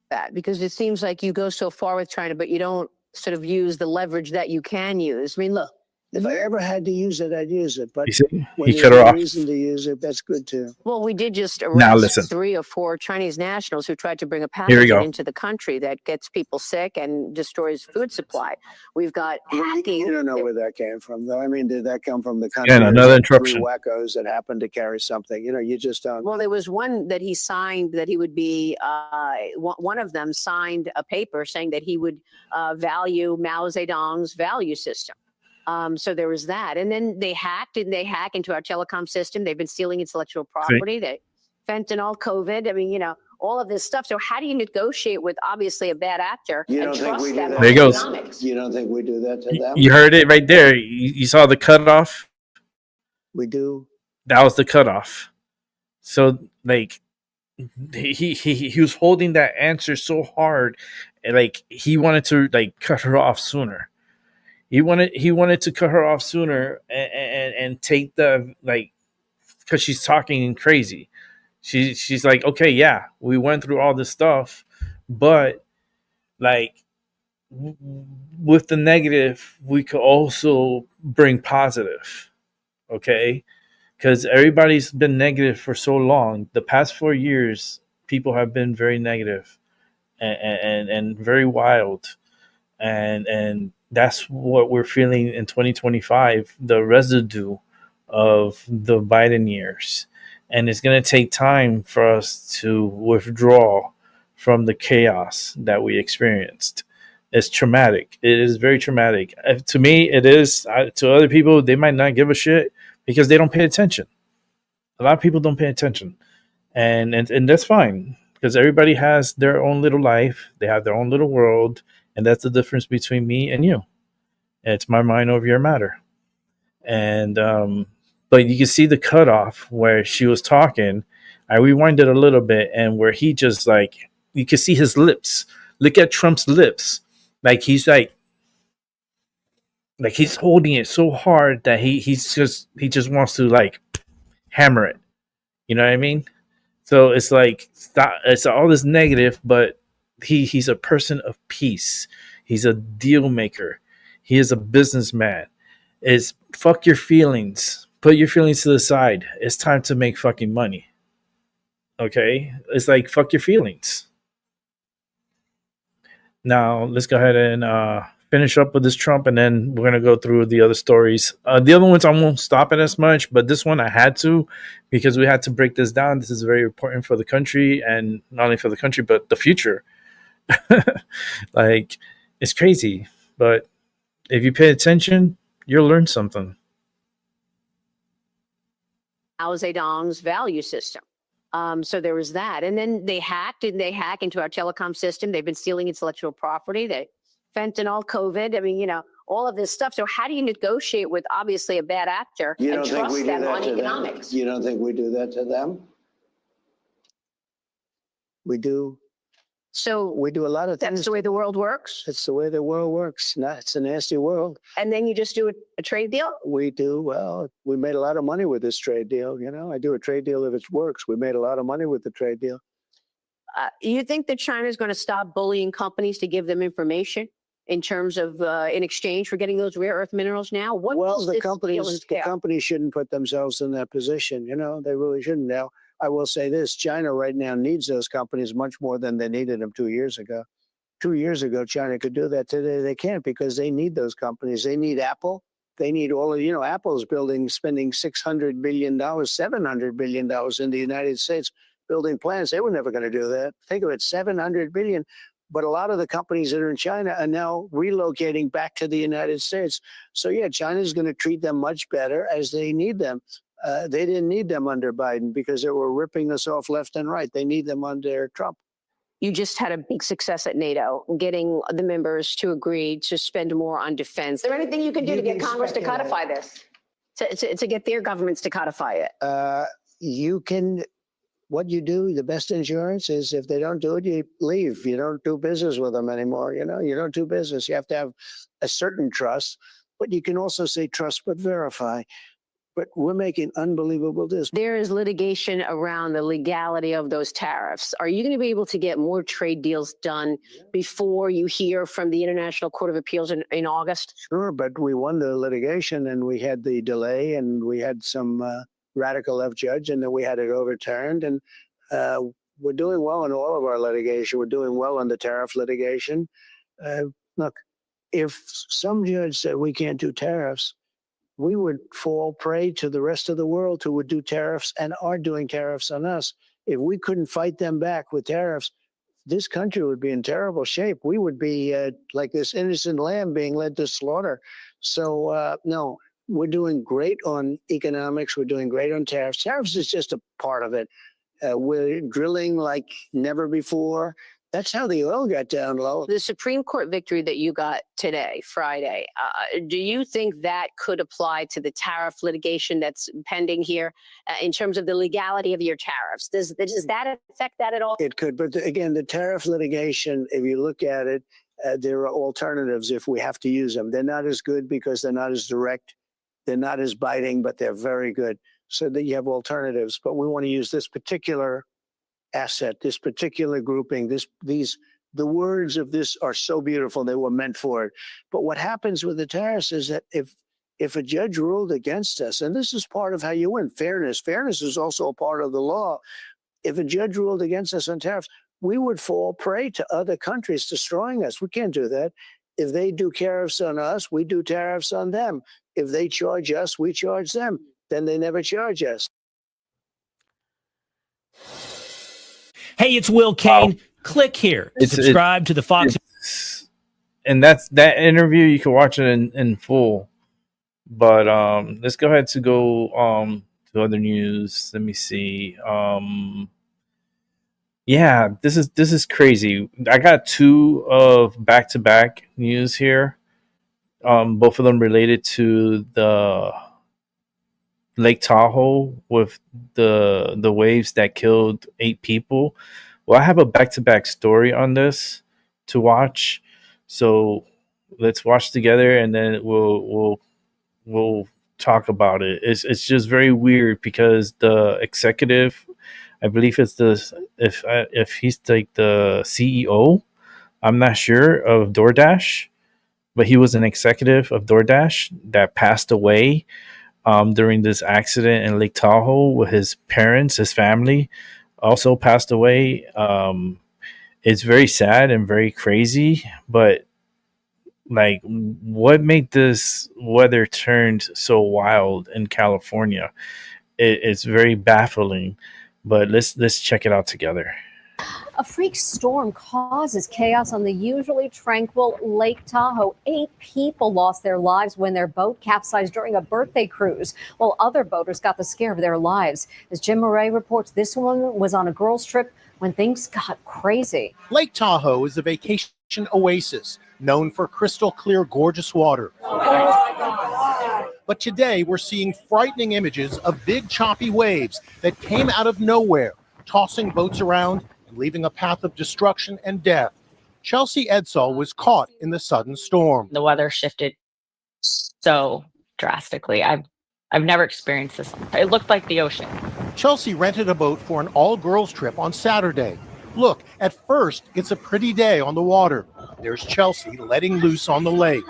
That because it seems like you go so far with China, but you don't sort of use the leverage that you can use. I mean, look, If I ever had to use it, I'd use it. But You see, when he there's cut her no off. reason to use it, that's good too. well, we did just Now arrest listen. 3 or 4 Chinese nationals who tried to bring a Here we go. pathogen into the country that gets people sick and destroys food supply. We've got hacking. You don't know where that came from, though. I mean, did that come from the country? And or is another it 3 interruption. wackos that happened to carry something? You know, you just don't. Well, there was one that he signed that he would be, one of them signed a paper saying that he would value Mao Zedong's value system. So there was that. And then they hack into our telecom system. They've been stealing intellectual property. They fentanyl, COVID. I mean, you know, all of this stuff. So how do you negotiate with obviously a bad actor You and don't think trust we do them that? on There he goes. economics? You don't think we do that to them? You heard it right there. You saw the cutoff. We do. That was the cutoff. So like he was holding that answer so hard, and like he wanted to like cut her off sooner. He wanted to cut her off sooner and take the like because she's talking crazy. She's like, okay, yeah, we went through all this stuff, but like with the negative, we could also bring positive. Okay, because everybody's been negative for so long. The past 4 years, people have been very negative and very wild, and that's what we're feeling in 2025, the residue of the Biden years. And it's going to take time for us to withdraw from the chaos that we experienced. It's traumatic. It is very traumatic. To me, it is. To other people, they might not give a shit because they don't pay attention. A lot of people don't pay attention. And that's fine because everybody has their own little life. They have their own little world. And that's the difference between me and you. It's my mind over your matter. And but you can see the cutoff where she was talking. I rewinded a little bit, and where he just like you can see his lips. Look at Trump's lips. Like he's holding it so hard that he just wants to like hammer it. You know what I mean? So it's like it's all this negative, but he's a person of peace. He's a deal maker. He is a businessman. It's fuck your feelings. Put your feelings to the side. It's time to make fucking money. Okay? It's like fuck your feelings. Now let's go ahead and finish up with this Trump, and then we're gonna go through the other stories. The other ones I won't stop it as much, but this one I had to because we had to break this down. This is very important for the country, and not only for the country but the future. Like it's crazy, but if you pay attention, you'll learn something. Mao Zedong's value system. So there was that. And then they hack into our telecom system. They've been stealing intellectual property. They fentanyl, COVID. I mean, you know, all of this stuff. So how do you negotiate with obviously a bad actor You and don't think we trust do them that on to them? economics? You don't think we do that to them? We do. So We do a lot of that's things. the way the world works. It's the way the world works. It's a nasty world. And then you just do a trade deal. We do. Well, we made a lot of money with this trade deal. You know, I do a trade deal if it works. We made a lot of money with the trade deal. You think that China is going to stop bullying companies to give them information in terms of in exchange for getting those rare earth minerals now? What Well, does the this deal companies entail? shouldn't put themselves in that position. You know, they really shouldn't. Now, I will say this: China right now needs those companies much more than they needed them 2 years ago. 2 years ago, China could do that. Today, they can't because they need those companies. They need Apple. They need all of, you know, Apple's spending $600 billion, $700 billion in the United States building plants. They were never going to do that. Think of it, $700 billion. But a lot of the companies that are in China are now relocating back to the United States. So yeah, China's going to treat them much better as they need them. They didn't need them under Biden because they were ripping us off left and right. They need them under Trump. You just had a big success at NATO, getting the members to agree to spend more on defense. Is there anything you can do to get Congress to codify this? To get their governments to codify it? You can, what you do, the best insurance is if they don't do it, you leave. You don't do business with them anymore. You know, you don't do business. You have to have a certain trust, but you can also say trust but verify. but we're making unbelievable discounts. There is litigation around the legality of those tariffs. Are you going to be able to get more trade deals done before you hear from the International Court of Appeals in August? Sure, but we won the litigation and we had the delay and we had some radical left judge and then we had it overturned. And we're doing well in all of our litigation. We're doing well on the tariff litigation. Look, if some judge said we can't do tariffs, we would fall prey to the rest of the world who would do tariffs and are doing tariffs on us. If we couldn't fight them back with tariffs, this country would be in terrible shape. We would be like this innocent lamb being led to slaughter. So, no, we're doing great on economics. We're doing great on tariffs. Tariffs is just a part of it. We're drilling like never before. That's how the oil got down low. The Supreme Court victory that you got today, Friday, do you think that could apply to the tariff litigation that's pending here in terms of the legality of your tariffs? Does that affect that at all? It could, but again, the tariff litigation, if you look at it, there are alternatives if we have to use them. They're not as good because they're not as direct. They're not as biting, but they're very good. So that you have alternatives, but we want to use this particular asset, this particular grouping, the words of this are so beautiful. They were meant for it. But what happens with the tariffs is that if a judge ruled against us, and this is part of how you win, fairness is also a part of the law. If a judge ruled against us on tariffs, we would fall prey to other countries destroying us. We can't do that. If they do tariffs on us, we do tariffs on them. If they charge us, we charge them. Then they never charge us. Hey, it's Will Kane. Click here to subscribe to the Fox. And that interview, you can watch it in full. But let's go ahead to go to other news. Let me see. Yeah, this is crazy. I got two of back-to-back news here. Both of them related to the Lake Tahoe with the waves that killed 8 people. Well, I have a back-to-back story on this to watch. So let's watch together and then we'll talk about it. It's just very weird because the executive, I believe it's if he's like the CEO, I'm not sure, of DoorDash, but he was an executive of DoorDash that passed away during this accident in Lake Tahoe with his parents. His family also passed away. It's very sad and very crazy, but like, what made this weather turned so wild in California? It's very baffling, but let's check it out together. A freak storm causes chaos on the usually tranquil Lake Tahoe. 8 people lost their lives when their boat capsized during a birthday cruise, while other boaters got the scare of their lives. As Jim Murray reports, this one was on a girls' trip when things got crazy. Lake Tahoe is a vacation oasis known for crystal clear, gorgeous water. But today we're seeing frightening images of big choppy waves that came out of nowhere, tossing boats around and leaving a path of destruction and death. Chelsea Edsall was caught in the sudden storm. The weather shifted so drastically. I've never experienced this. It looked like the ocean. Chelsea rented a boat for an all-girls trip on Saturday. Look, at first, it's a pretty day on the water. There's Chelsea letting loose on the lake.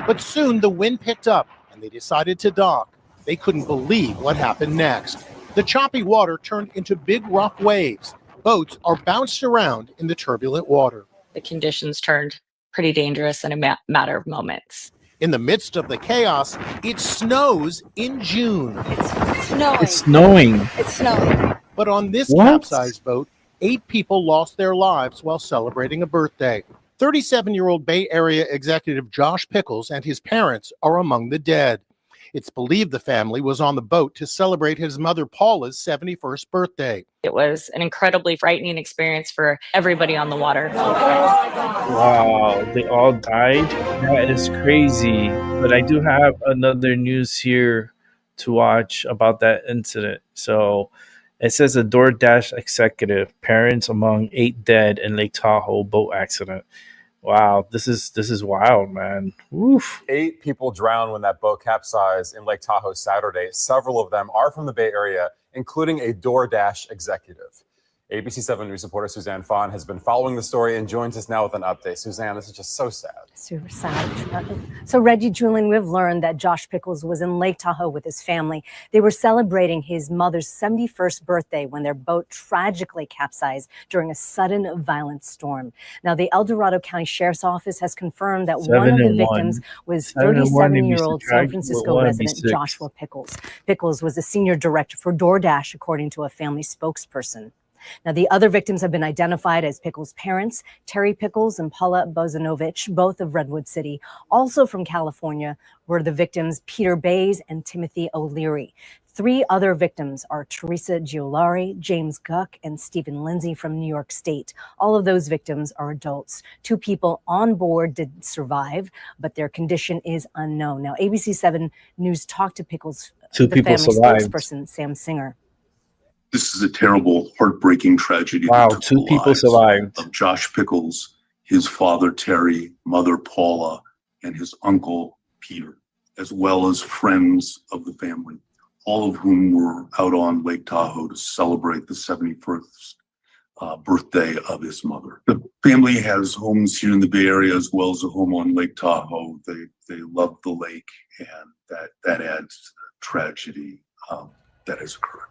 But soon the wind picked up and they decided to dock. They couldn't believe what happened next. The choppy water turned into big rough waves. Boats are bounced around in the turbulent water. The conditions turned pretty dangerous in a matter of moments. In the midst of the chaos, it snows in June. It's snowing. It's snowing. But on this What? capsized boat, 8 people lost their lives while celebrating a birthday. 37-year-old Bay Area executive Josh Pickles and his parents are among the dead. It's believed the family was on the boat to celebrate his mother Paula's 71st birthday. It was an incredibly frightening experience for everybody on the water. Wow, they all died? That is crazy. But I do have another news here to watch about that incident. So it says a DoorDash executive, parents among 8 dead in Lake Tahoe boat accident. Wow, this is wild, man. Oof. 8 people drowned when that boat capsized in Lake Tahoe Saturday. Several of them are from the Bay Area, including a DoorDash executive. ABC 7 News reporter Suzanne Fawn has been following the story and joins us now with an update. Suzanne, this is just so sad. Super sad. So, Reggie, Julian, we've learned that Josh Pickles was in Lake Tahoe with his family. They were celebrating his mother's 71st birthday when their boat tragically capsized during a sudden violent storm. Now, the El Dorado County Sheriff's Office has confirmed that one of the victims was 37-year-old San Francisco resident Joshua Pickles. Pickles was the senior director for DoorDash, according to a family spokesperson. Now, the other victims have been identified as Pickles' parents, Terry Pickles and Paula Bozanovich, both of Redwood City. Also from California were the victims Peter Bays and Timothy O'Leary. 3 other victims are Teresa Giolari, James Guck, and Stephen Lindsay from New York State. All of those victims are adults. 2 people on board did survive, but their condition is unknown. Now, ABC 7 News talked to Pickles' the family spokesperson, Sam Singer. This is a terrible, heartbreaking tragedy. Wow, 2 people survived. Of Josh Pickles, his father Terry, mother Paula, and his uncle Peter, as well as friends of the family, all of whom were out on Lake Tahoe to celebrate the 71st birthday of his mother. The family has homes here in the Bay Area as well as a home on Lake Tahoe. They love the lake, and that adds to the tragedy that has occurred.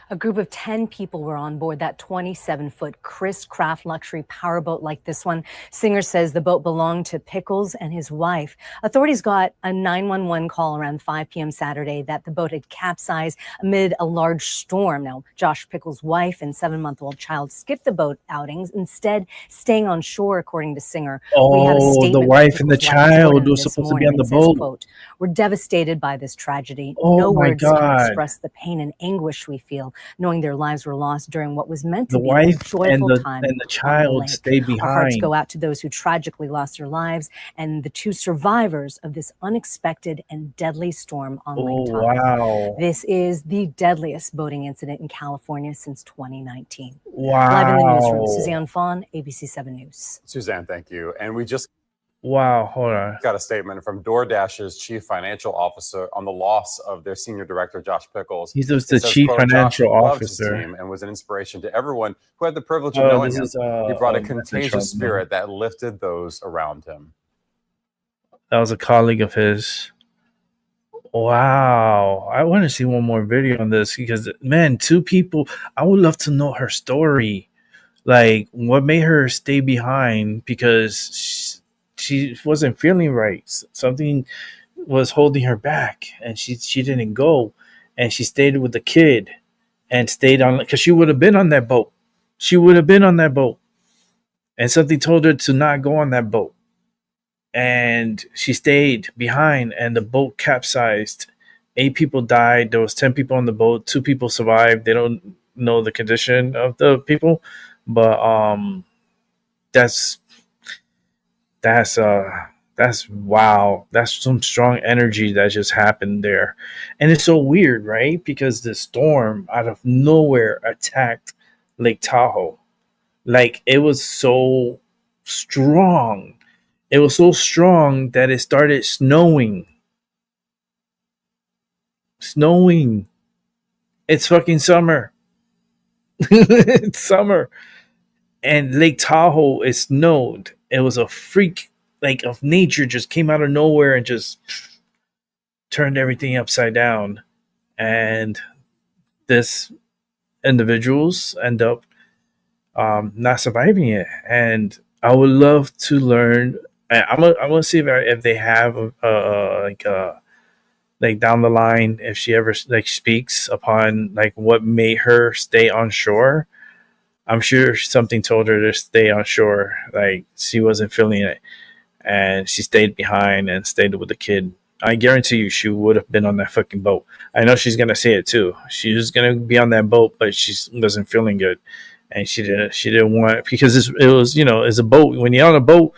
A group of 10 people were on board that 27-foot Chris Craft luxury powerboat like this one. Singer says the boat belonged to Pickles and his wife. Authorities got a 911 call around 5 p.m. Saturday that the boat had capsized amid a large storm. Now, Josh Pickles' wife and 7-month-old child skipped the boat outings, instead staying on shore, according to Singer. We had a statement the wife and the child was supposed to be on the boat. Quote, "We're devastated by this tragedy. Oh, no my words God. can express the pain and anguish we feel, knowing their lives were lost during what was meant to The be wife a joyful time and the child lake. stayed Our hearts behind. go out to those who tragically lost their lives and the 2 survivors of this unexpected and deadly storm on Lake Tahoe. Wow. This is the deadliest boating incident in California since 2019. Wow. Live in the newsroom, Suzanne Fawn, ABC 7 News. Suzanne, thank you. And we just Wow, hold on. got a statement from DoorDash's chief financial officer on the loss of their senior director, Josh Pickles. He's the It says, chief quote, financial "Josh loved his officer. team and was an inspiration to everyone who had the privilege of Oh, knowing this him. is, He brought a Trump, contagious spirit that lifted those around him." That was a colleague of his. Wow. I want to see one more video on this because, man, 2 people. I would love to know her story. Like, what made her stay behind? Because she wasn't feeling right. Something was holding her back, and she didn't go. And she stayed with the kid and stayed on, because she would have been on that boat. She would have been on that boat. And something told her to not go on that boat. And she stayed behind, and the boat capsized. 8 people died. There was 10 people on the boat. 2 people survived. They don't know the condition of the people, but that's wow. That's some strong energy that just happened there. And it's so weird, right? Because the storm out of nowhere attacked Lake Tahoe. Like, it was so strong. It was so strong that it started snowing. Snowing. It's fucking summer. It's summer. And Lake Tahoe, it snowed. It was a freak, like, of nature just came out of nowhere and just turned everything upside down. And this individuals end up not surviving it. And I would love to learn. I want to see if they have like down the line, if she ever like speaks upon like what made her stay on shore. I'm sure something told her to stay on shore. Like, she wasn't feeling it, and she stayed behind and stayed with the kid. I guarantee you, she would have been on that fucking boat. I know she's gonna say it too. She was gonna be on that boat, but she wasn't feeling good, and she didn't want, because it was it's a boat. When you're on a boat,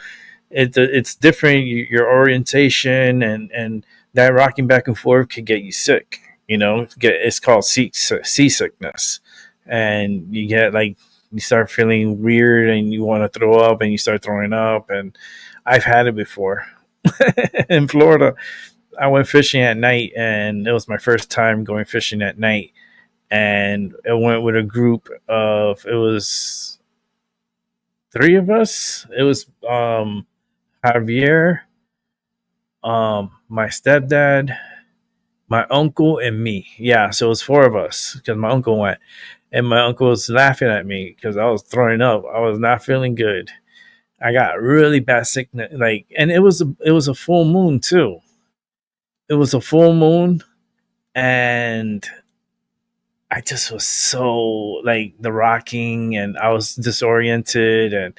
it's different. Your orientation and that rocking back and forth could get you sick. It's called seasickness, and you get like you start feeling weird and you want to throw up and you start throwing up. And I've had it before. In Florida, I went fishing at night, and it was my first time going fishing at night. And I went with a group of, it was 3 of us. It was Javier, my stepdad, my uncle, and me. Yeah, so it was 4 of us because my uncle went. And my uncle was laughing at me because I was throwing up. I was not feeling good. I got really bad sickness, and it was a full moon too. It was a full moon, and I just was so the rocking, and I was disoriented, and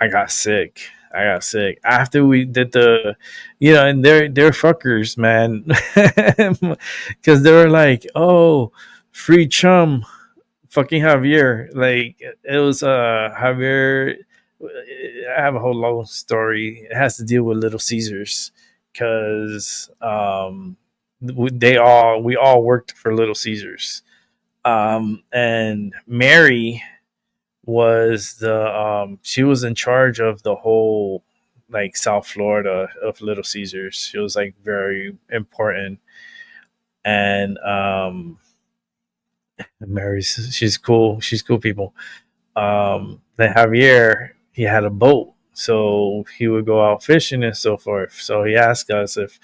I got sick. After we did the, and they're fuckers, man, because they were like, "Oh, free chum." Fucking Javier, it was Javier. I have a whole long story. It has to deal with Little Caesars because we all worked for Little Caesars, and Mary was she was in charge of the whole South Florida of Little Caesars. She was very important, and Mary's she's cool. She's cool people. Then Javier, he had a boat, so he would go out fishing and so forth. So he asked us if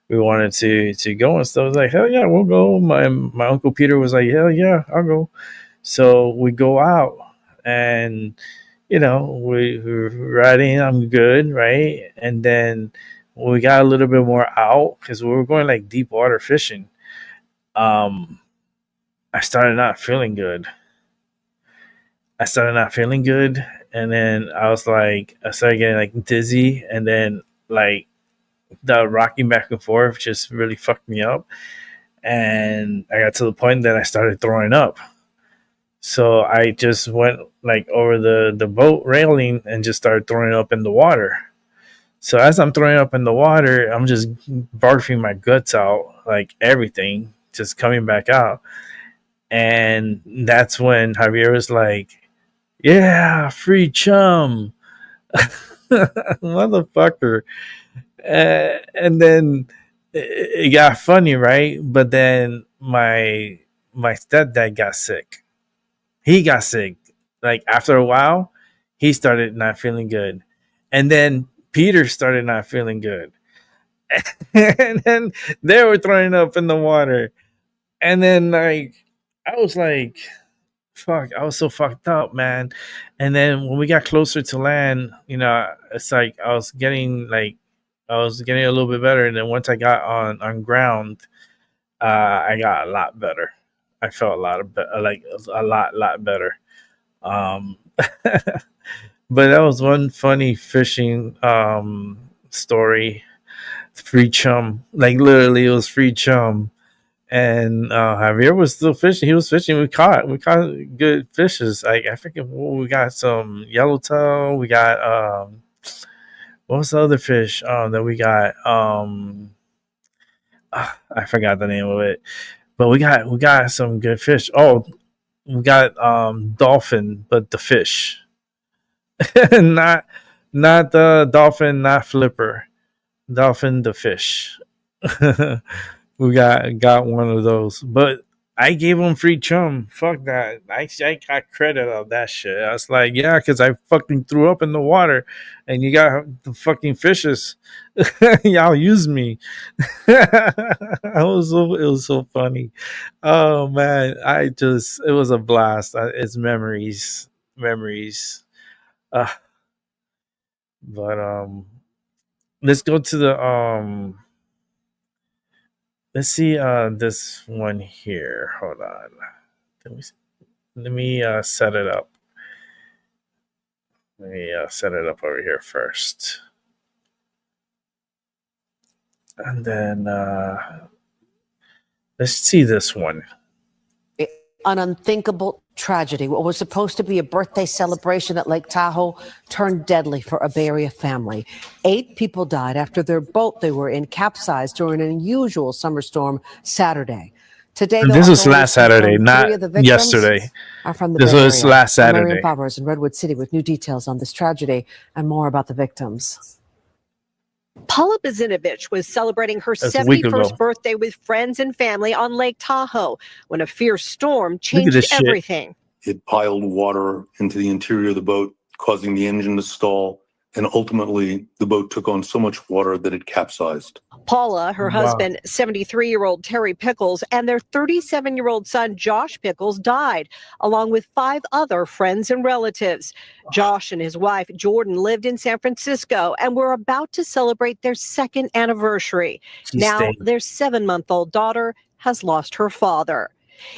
we wanted to go and stuff. I was like, hell yeah, we'll go. My uncle Peter was like, hell yeah, I'll go. So we go out, and we're riding. I'm good, right? And then we got a little bit more out because we were going deep water fishing. I started not feeling good. And then I started getting dizzy, and then the rocking back and forth just really fucked me up. And I got to the point that I started throwing up. So I just went over the boat railing and just started throwing up in the water. So as I'm throwing up in the water, I'm just barfing my guts out, everything just coming back out. And that's when Javier was like, yeah, free chum. Motherfucker. And then it got funny, right? But then my stepdad got sick. He got sick. After a while, he started not feeling good. And then Peter started not feeling good. And then they were throwing up in the water. And then I was fuck, I was so fucked up, man. And then when we got closer to land, it's I was getting a little bit better. And then once I got on ground, I got a lot better. I felt a lot better. But that was one funny fishing story. Free chum, literally, it was free chum. And Javier was still fishing. He was fishing. We caught good fishes. I forget we got some yellowtail. We got what was the other fish that we got? I forgot the name of it. But we got some good fish. Oh, we got dolphin, but the fish, not the dolphin, not flipper. Dolphin the fish. We got one of those, but I gave him free chum. Fuck that. I got credit of that shit. I was like, yeah, because I fucking threw up in the water, and you got the fucking fishes. Y'all use me. It was so funny. Oh man, it was a blast. It's memories. But let's go to the let's see this one here. Hold on. Let me set it up. Let me set it up over here first. And then let's see this one. An unthinkable tragedy. What was supposed to be a birthday celebration at Lake Tahoe turned deadly for a Bay Area family. 8 people died after their boat they were in capsized during an unusual summer storm Saturday. Today, And though, this was authorities last Saturday, confirm not 3 of the victims yesterday. are from the This Bay was Area. last I'm Marian Saturday. Favre in Redwood City with new details on this tragedy and more about the victims. Paula Bazinovich was celebrating her That's a week 71st ago. birthday with friends and family on Lake Tahoe when a fierce storm Look at changed this shit. everything. It piled water into the interior of the boat, causing the engine to stall, and ultimately the boat took on so much water that it capsized. Paula, her husband, 73-year-old Terry Pickles, and their 37-year-old son, Josh Pickles, died, along with 5 other friends and relatives. Josh and his wife, Jordan, lived in San Francisco and were about to celebrate their 2nd anniversary. Now, their 7-month-old daughter has lost her father.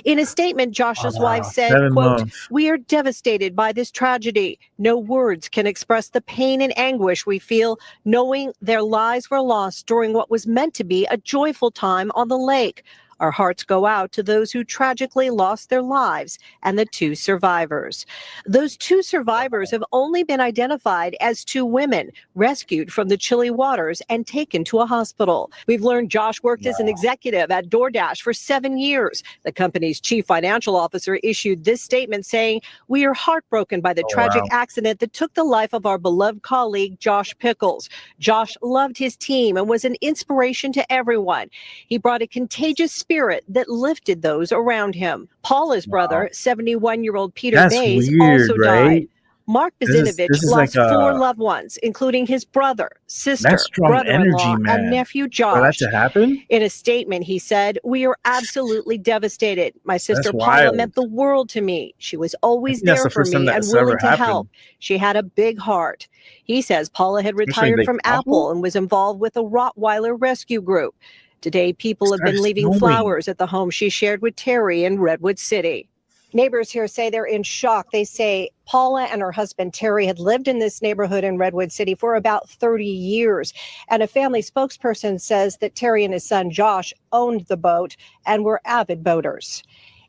In a statement, Josh's wife said, 7 quote, months. "We are devastated by this tragedy. No words can express the pain and anguish we feel knowing their lives were lost during what was meant to be a joyful time on the lake. Our hearts go out to those who tragically lost their lives and the 2 survivors." Those 2 survivors have only been identified as 2 women rescued from the chilly waters and taken to a hospital. We've learned Josh worked as an executive at DoorDash for 7 years. The company's chief financial officer issued this statement saying, "We are heartbroken by the tragic accident that took the life of our beloved colleague, Josh Pickles. Josh loved his team and was an inspiration to everyone. He brought a contagious spirit that lifted those around him." Paula's brother, 71-year-old Peter That's Bays, weird, also right? died. Mark Bazinovich This is lost like 4 loved ones, including his brother, sister, that's strong brother-in-law, energy, and man. nephew For that Josh. to happen, In a statement, he said, "We are absolutely devastated. My sister that's Paula wild. meant the world to me. She was I always think that's there the for first time me and that's ever willing to help. happened. She had a big heart." He says Paula had Especially retired Lake from Tahoe. Apple and was involved with a Rottweiler rescue group. Today, people have been Started leaving snowing. flowers at the home she shared with Terry in Redwood City. Neighbors here say they're in shock. They say Paula and her husband Terry had lived in this neighborhood in Redwood City for about 30 years. And a family spokesperson says that Terry and his son Josh owned the boat and were avid boaters.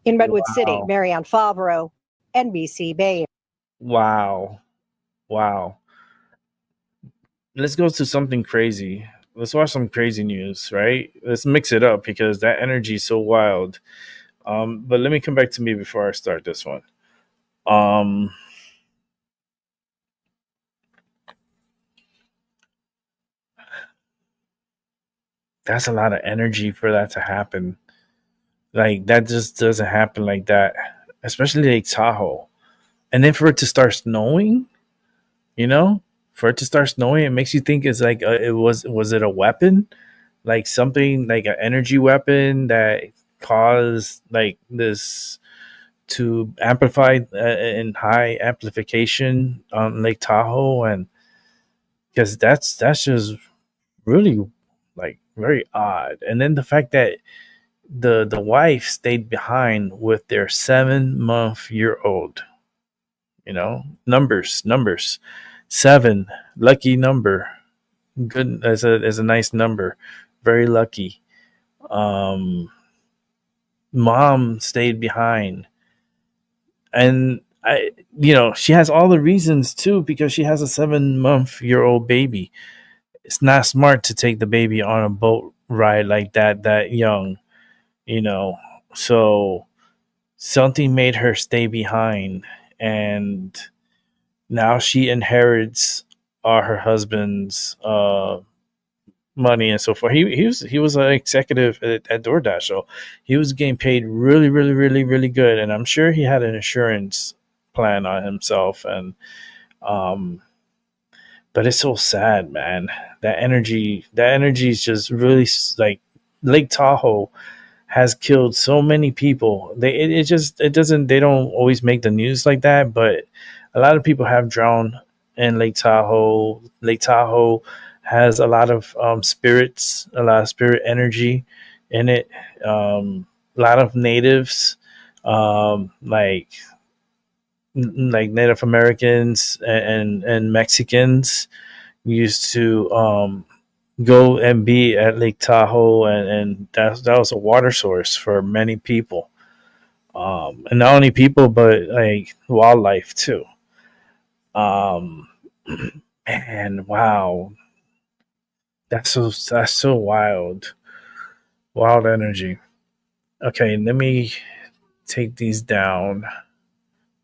In Redwood City, Wow. Marianne Favreau, NBC Bay. Wow. Wow. Let's go to something crazy. Let's watch some crazy news, right? Let's mix it up because that energy is so wild. But let me come back to me before I start this one. That's a lot of energy for that to happen. Like that just doesn't happen like that, especially Lake Tahoe. And then for it to start snowing, you know, for it to start snowing, it makes you think it's like was it a weapon, like something like an energy weapon that caused like this to amplify in high amplification on Lake Tahoe, and because that's just really like very odd. And then the fact that the wife stayed behind with their 7-month-year-old, you know, numbers 7, lucky number, good as a nice number, very lucky. Mom stayed behind, and I, you know, she has all the reasons too because she has a 7-month-year-old baby. It's not smart to take the baby on a boat ride like that young, you know. So something made her stay behind, and now she inherits her husband's money and so forth. He was an executive at DoorDash, so he was getting paid really, really, really, really good, and I'm sure he had an insurance plan on himself. And but it's so sad, man. That energy is just really like Lake Tahoe has killed so many people. It doesn't, they don't always make the news like that, but a lot of people have drowned in Lake Tahoe. Lake Tahoe has a lot of spirits, a lot of spirit energy in it. A lot of natives, like Native Americans and Mexicans used to go and be at Lake Tahoe, and that was a water source for many people, and not only people but like wildlife too. Um, and wow, that's so wild, wild energy. Okay, let me take these down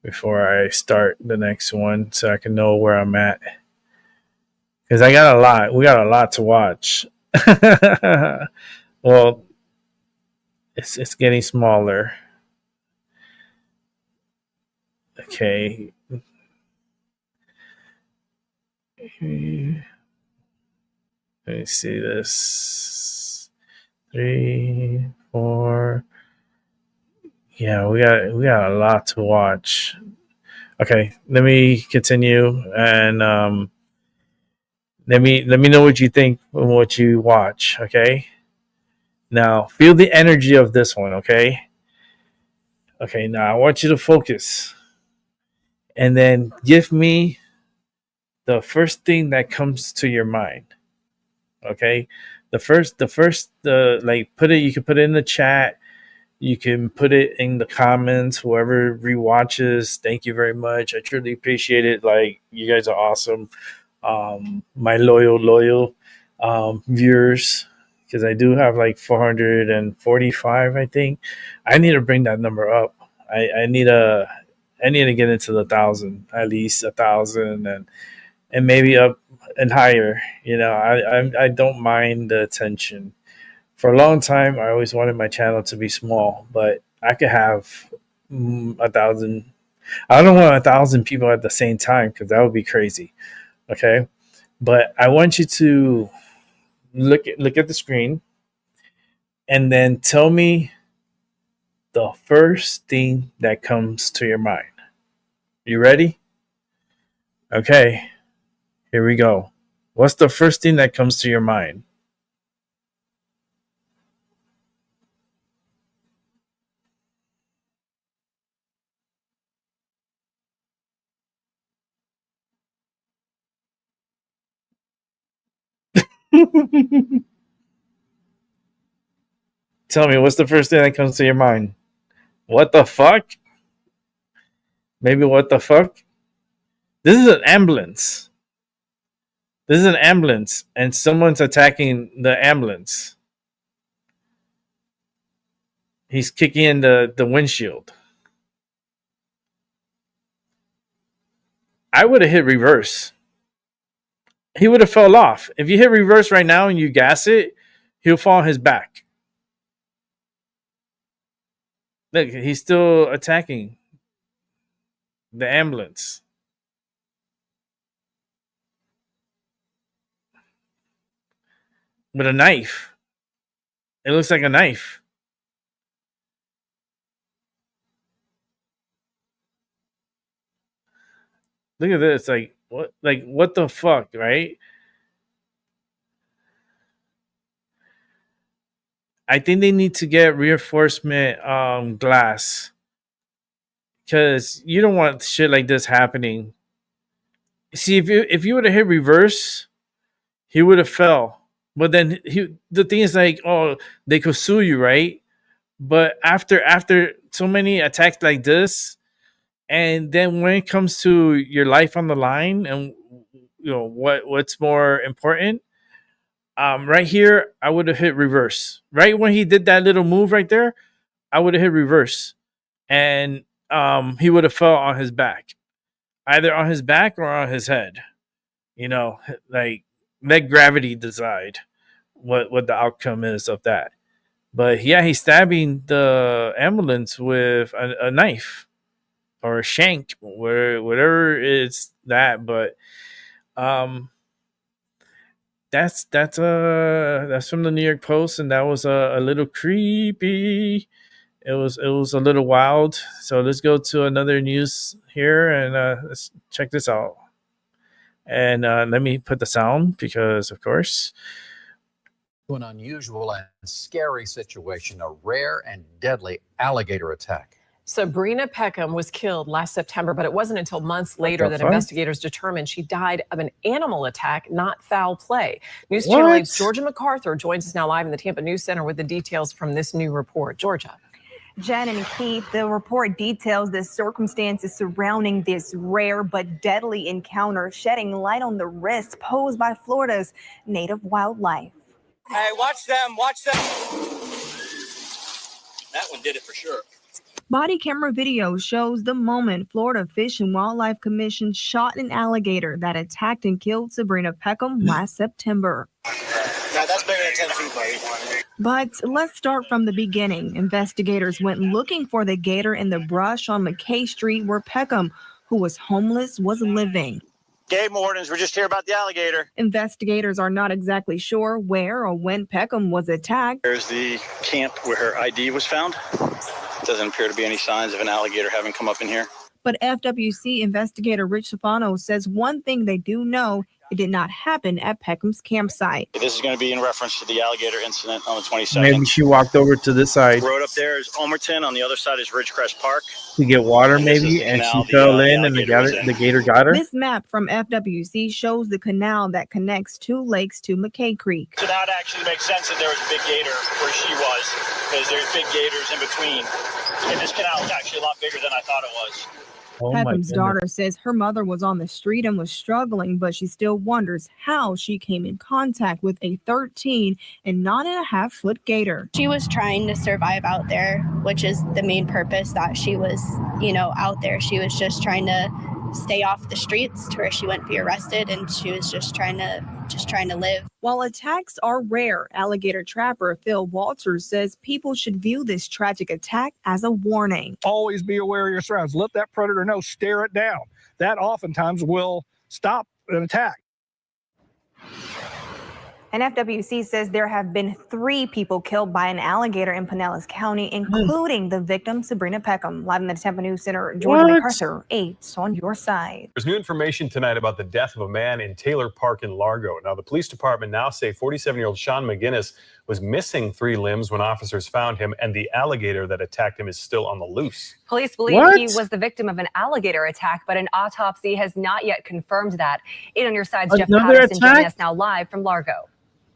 before I start the next one so I can know where I'm at. Because I got a lot. We got a lot to watch. Well, it's getting smaller. Okay. Let me see this. 3, 4. Yeah, we got a lot to watch. Okay, let me continue and let me know what you think and what you watch. Okay. Now feel the energy of this one. Okay. Okay. Now I want you to focus and then give me the first thing that comes to your mind. Okay. The like put it. You can put it in the chat. You can put it in the comments. Whoever rewatches, thank you very much. I truly appreciate it. Like, you guys are awesome. My loyal viewers, because I do have like 445, I think. I need to bring that number up. I need to get into the 1,000, at least 1,000, and maybe up and higher. I don't mind the attention. For a long time, I always wanted my channel to be small, but I could have 1,000. I don't want 1,000 people at the same time because that would be crazy. Okay, but I want you to look at the screen and then tell me the first thing that comes to your mind. You ready? Okay, here we go. What's the first thing that comes to your mind? Tell me, what's the first thing that comes to your mind? What the fuck? Maybe what the fuck? This is an ambulance. This is an ambulance, and someone's attacking the ambulance. He's kicking in the windshield. I would have hit reverse. He would have fell off. If you hit reverse right now and you gas it, he'll fall on his back. Look, he's still attacking the ambulance with a knife. It looks like a knife. Look at this. Like what the fuck, right? I think they need to get reinforcement glass, because you don't want shit like this happening. See, if you would have hit reverse, he would have fell. But then the thing is, like, oh, they could sue you, right? But after so many attacks like this, and then when it comes to your life on the line, and what's more important, right here, I would have hit reverse. Right when he did that little move right there, I would have hit reverse, and he would have fell on his back, either on his back or on his head. Like, let gravity decide what the outcome is of that. But yeah, he's stabbing the ambulance with a knife or a shank, whatever it's that. But that's from the New York Post, and that was a little creepy. It was a little wild. So let's go to another news here, and let's check this out. And let me put the sound, because of course. An unusual and scary situation, a rare and deadly alligator attack. Sabrina Peckham was killed last September, but it wasn't until months later that investigators determined she died of an animal attack, not foul play. News Channel 8's Georgia MacArthur joins us now live in the Tampa News Center with the details from this new report. Georgia. Jen and Keith, the report details the circumstances surrounding this rare but deadly encounter, shedding light on the risks posed by Florida's native wildlife. Hey, watch them, watch them. That one and did it for sure. Body camera video shows the moment Florida Fish and Wildlife Commission shot an alligator that attacked and killed Sabrina Peckham last September. Now that's bigger than 10 feet, buddy. But let's start from the beginning. Investigators went looking for the gator in the brush on McKay Street where Peckham, who was homeless, was living. Game wardens, we're just here about the alligator. Investigators are not exactly sure where or when Peckham was attacked. There's the camp where her ID was found. Doesn't appear to be any signs of an alligator having come up in here. But FWC investigator Rich Stefano says one thing they do know, it did not happen at Peckham's campsite. This is going to be in reference to the alligator incident on the 22nd. Maybe she walked over to this side. The road up there is Omerton. On the other side is Ridgecrest Park. To get water, maybe, and she fell in, and the gator got her. This map from FWC shows the canal that connects two lakes to McKay Creek. So now it actually makes sense that there was a big gator where she was, because there's big gators in between. And this canal is actually a lot bigger than I thought it was. Peckham's daughter says her mother was on the street and was struggling, but she still wonders how she came in contact with a 13 and 9.5 foot gator. She was trying to survive out there, which is the main purpose that she was, out there. She was just trying to stay off the streets to where she wouldn't be arrested, and she was just trying to live. While attacks are rare, alligator trapper Phil Walters says people should view this tragic attack as a warning. Always be aware of your surroundings. Let that predator know, stare it down. That oftentimes will stop an attack. And FWC says there have been 3 people killed by an alligator in Pinellas County, including the victim, Sabrina Peckham. Live in the Tampa News Center, Georgia MacArthur, 8 on your side. There's new information tonight about the death of a man in Taylor Park in Largo. Now, the police department now say 47-year-old Sean McGinnis was missing 3 limbs when officers found him, and the alligator that attacked him is still on the loose. Police believe he was the victim of an alligator attack, but an autopsy has not yet confirmed that. 8 on your side's Jeff Patterson joining us now live from Largo.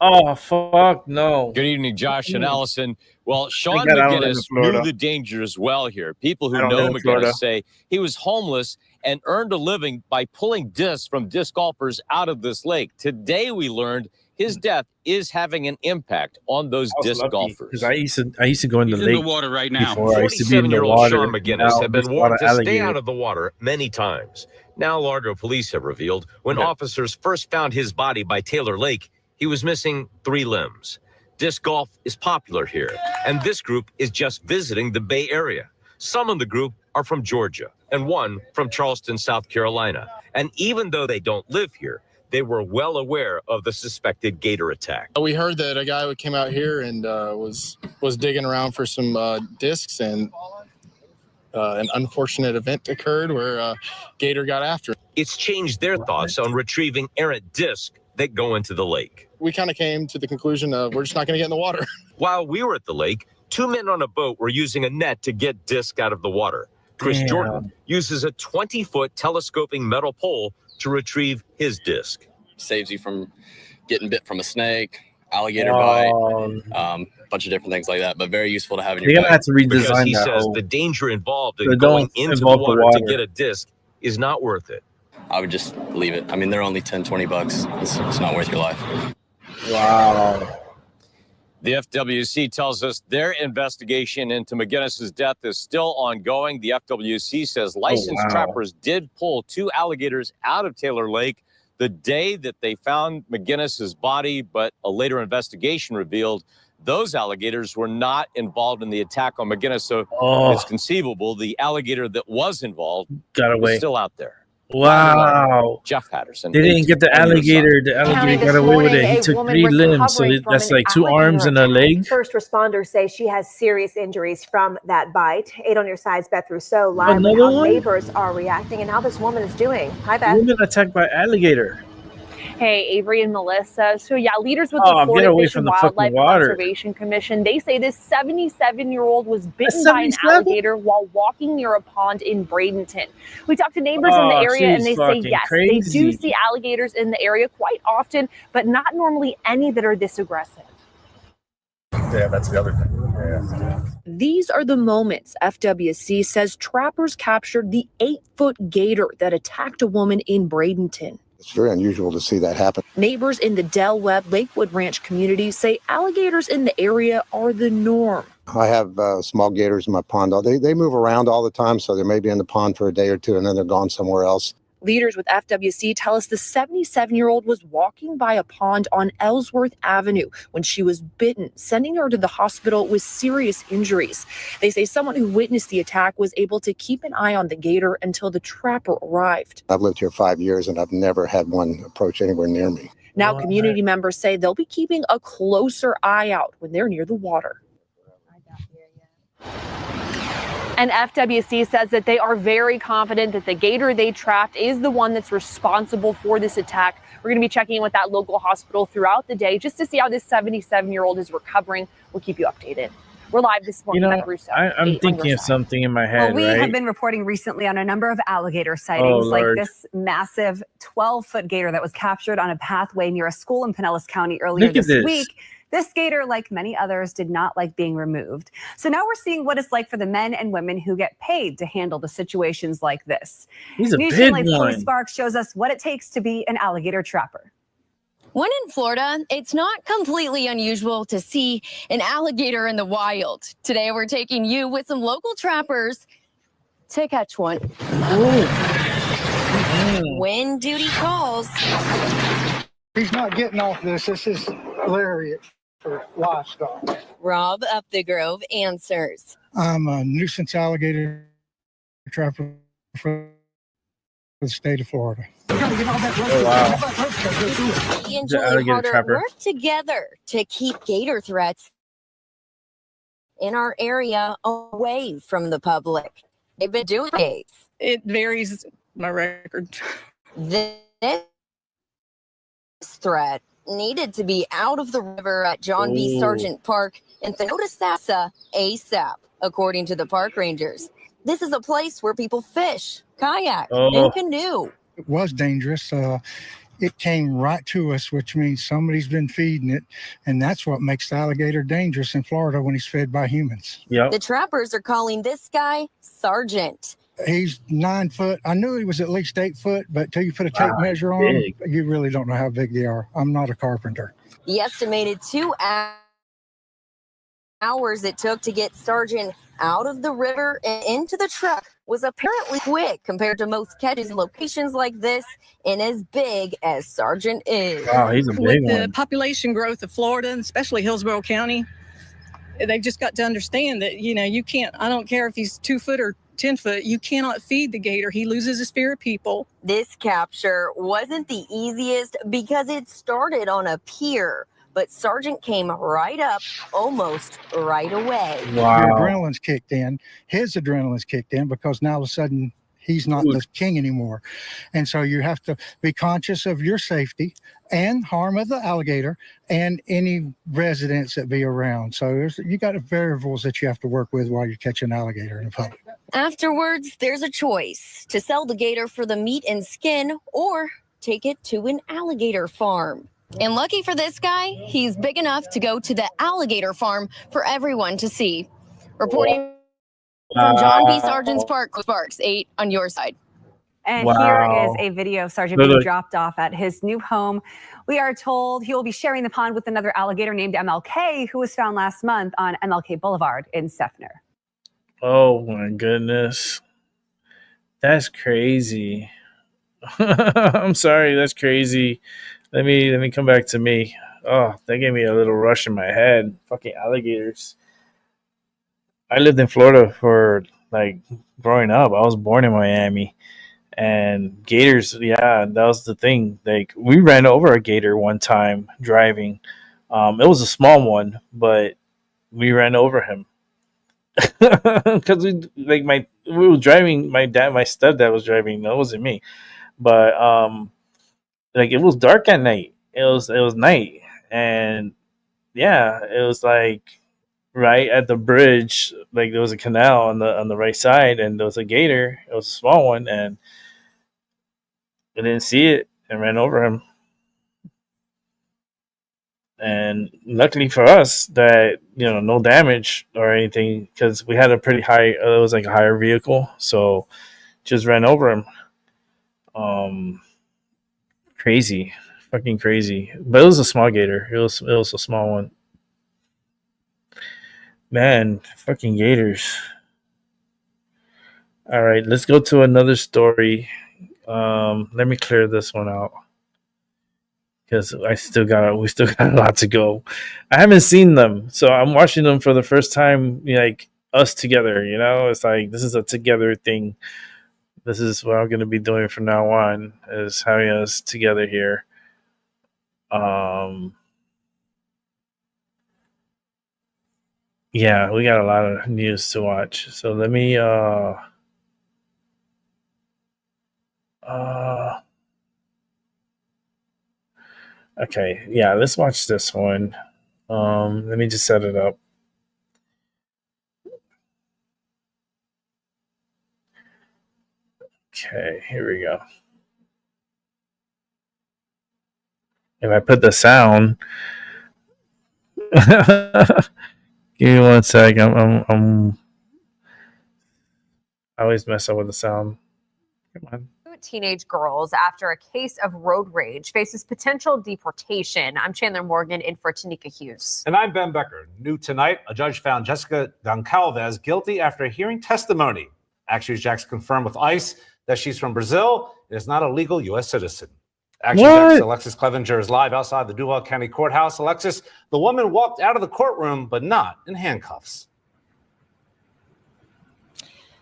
Oh, fuck, no. Good evening, Josh and Allison. Well, Sean McGinnis knew the dangers well here. People who know McGinnis say he was homeless and earned a living by pulling discs from disc golfers out of this lake. Today, we learned his death is having an impact on those disc golfers. Because I used to go in the lake. In the water right now. 47-year-old Sean McGinnis had been warned to stay out of the water many times. Now, Largo police have revealed when officers first found his body by Taylor Lake, he was missing 3 limbs. Disc golf is popular here, and this group is just visiting the Bay Area. Some of the group are from Georgia, and one from Charleston, South Carolina. And even though they don't live here, they were well aware of the suspected gator attack. We heard that a guy came out here and was digging around for some discs, and an unfortunate event occurred where gator got after him. It's changed their thoughts on retrieving errant discs that go into the lake. We kind of came to the conclusion of we're just not going to get in the water. While we were at the lake, 2 men on a boat were using a net to get disc out of the water. Chris Jordan uses a 20-foot telescoping metal pole to retrieve his disc. Saves you from getting bit from a snake, alligator bite, bunch of different things like that, but very useful to have in your bag. You're going to have to redesign because he that says whole... the danger involved So in going into the water to get a disc is not worth it. I would just leave it. I mean, they're only 10, 20 bucks. It's not worth your life. Wow. The FWC tells us their investigation into McGinnis's death is still ongoing. The FWC says licensed trappers did pull 2 alligators out of Taylor Lake the day that they found McGinnis's body, but a later investigation revealed those alligators were not involved in the attack on McGinnis. So it's conceivable the alligator that was involved was still out there. Wow. Jeff Patterson. They didn't get the alligator. The alligator got away with it. He took 3 limbs, so that's like 2 arms and a leg. First responders say she has serious injuries from that bite. 8 on your side's Beth Rousseau live with how neighbors are reacting and how this woman is doing. Hi, Beth. Women attacked by alligator. Hey, Avery and Melissa. So yeah, leaders with the Florida Fish and Wildlife Conservation Commission, they say this 77-year-old was bitten by an alligator while walking near a pond in Bradenton. We talked to neighbors in the area and they say yes, they do see alligators in the area quite often, but not normally any that are this aggressive. Yeah, that's the other thing. Yeah. These are the moments FWC says trappers captured the 8-foot gator that attacked a woman in Bradenton. It's very unusual to see that happen. Neighbors in the Del Webb Lakewood Ranch community say alligators in the area are the norm. I have small gators in my pond. They move around all the time, so they may be in the pond for a day or two, and then they're gone somewhere else. Leaders with FWC tell us the 77-year-old was walking by a pond on Ellsworth Avenue when she was bitten, sending her to the hospital with serious injuries. They say someone who witnessed the attack was able to keep an eye on the gator until the trapper arrived. I've lived here 5 years, and I've never had one approach anywhere near me. Now, community members say they'll be keeping a closer eye out when they're near the water. And FWC says that they are very confident that the gator they trapped is the one that's responsible for this attack. We're going to be checking in with that local hospital throughout the day just to see how this 77-year-old is recovering. We'll keep you updated. We're live this morning. I'm thinking of something in my head. Well, we right? have been reporting recently on a number of alligator sightings, like this massive 12-foot gator that was captured on a pathway near a school in Pinellas County earlier this week. This gator, like many others, did not like being removed. So now we're seeing what it's like for the men and women who get paid to handle the situations like this. He's a News big Channel's Chloe one. Sparks shows us what it takes to be an alligator trapper. When in Florida, it's not completely unusual to see an alligator in the wild. Today, we're taking you with some local trappers to catch one. When duty calls. He's not getting off this. This is hilarious for livestock. Rob Up the Grove answers. I'm a nuisance alligator trapper for the state of Florida. Oh, wow. He and Julie Harder work together to keep gator threats in our area away from the public. They've been doing it. It varies my record. This threat needed to be out of the river at John B. Sargent Park in Theodosassa ASAP, according to the park rangers. This is a place where people fish, kayak, and canoe. It was dangerous. It came right to us, which means somebody's been feeding it. And that's what makes the alligator dangerous in Florida when he's fed by humans. The trappers are calling this guy Sergeant. He's 9 foot. I knew he was at least 8 foot, but till you put a tape measure on him, you really don't know how big they are. I'm not a carpenter. The estimated 2 hours it took to get Sergeant out of the river and into the truck was apparently quick compared to most catches in locations like this and as big as Sergeant is. Wow, he's a big With one. the population growth of Florida, and especially Hillsborough County, they've just got to understand that, you can't, I don't care if he's 2 foot or 10 foot, you cannot feed the gator. He loses his fear of people. This capture wasn't the easiest because it started on a pier, but Sergeant came right up almost right away. Your adrenaline's kicked in. His adrenaline's kicked in because now all of a sudden he's not the king anymore. And so you have to be conscious of your safety and harm of the alligator and any residents that be around. So you got variables that you have to work with while you're catching an alligator in the public. Afterwards, there's a choice to sell the gator for the meat and skin or take it to an alligator farm. And lucky for this guy, he's big enough to go to the alligator farm for everyone to see. Reporting from John B. Sargent's Park, Sparks 8 on your side. And here is a video of Sergeant being dropped off at his new home. We are told he will be sharing the pond with another alligator named MLK, who was found last month on MLK Boulevard in Seffner. Oh my goodness. That's crazy. I'm sorry, that's crazy. Let me come back to me. Oh, that gave me a little rush in my head. Fucking alligators. I lived in Florida for growing up. I was born in Miami. And gators, yeah, that was the thing. We ran over a gator one time driving. It was a small one, but we ran over him. Because we were driving, my stepdad was driving. That wasn't me. But it was dark at night. It was night, and yeah, it was right at the bridge. There was a canal on the right side, and there was a gator. It was a small one, and I didn't see it and ran over him. And luckily for us, that no damage or anything, because we had a pretty high. It was a higher vehicle, so just ran over him. Crazy, fucking crazy. But it was a small gator. It was a small one. Man, fucking gators. All right, let's go to another story. Let me clear this one out because we still got a lot to go. I haven't seen them, so I'm watching them for the first time, like us together. It's like this is a together thing. This is what I'm going to be doing from now on, is having us together here. Yeah, we got a lot of news to watch. So let me okay, yeah, let's watch this one. Let me just set it up. Okay, here we go. If I put the sound, give me 1 sec. I always mess up with the sound. Come on. Teenage girls after a case of road rage faces potential deportation. I'm Chandler Morgan in for Tanika Hughes. And I'm Ben Becker. New tonight, a judge found Jessica Goncalves guilty after hearing testimony. Action News Jax confirmed with ICE that she's from Brazil and is not a legal U.S. citizen. Action Jax Alexis Clevenger is live outside the Duval County Courthouse. Alexis, the woman walked out of the courtroom, but not in handcuffs.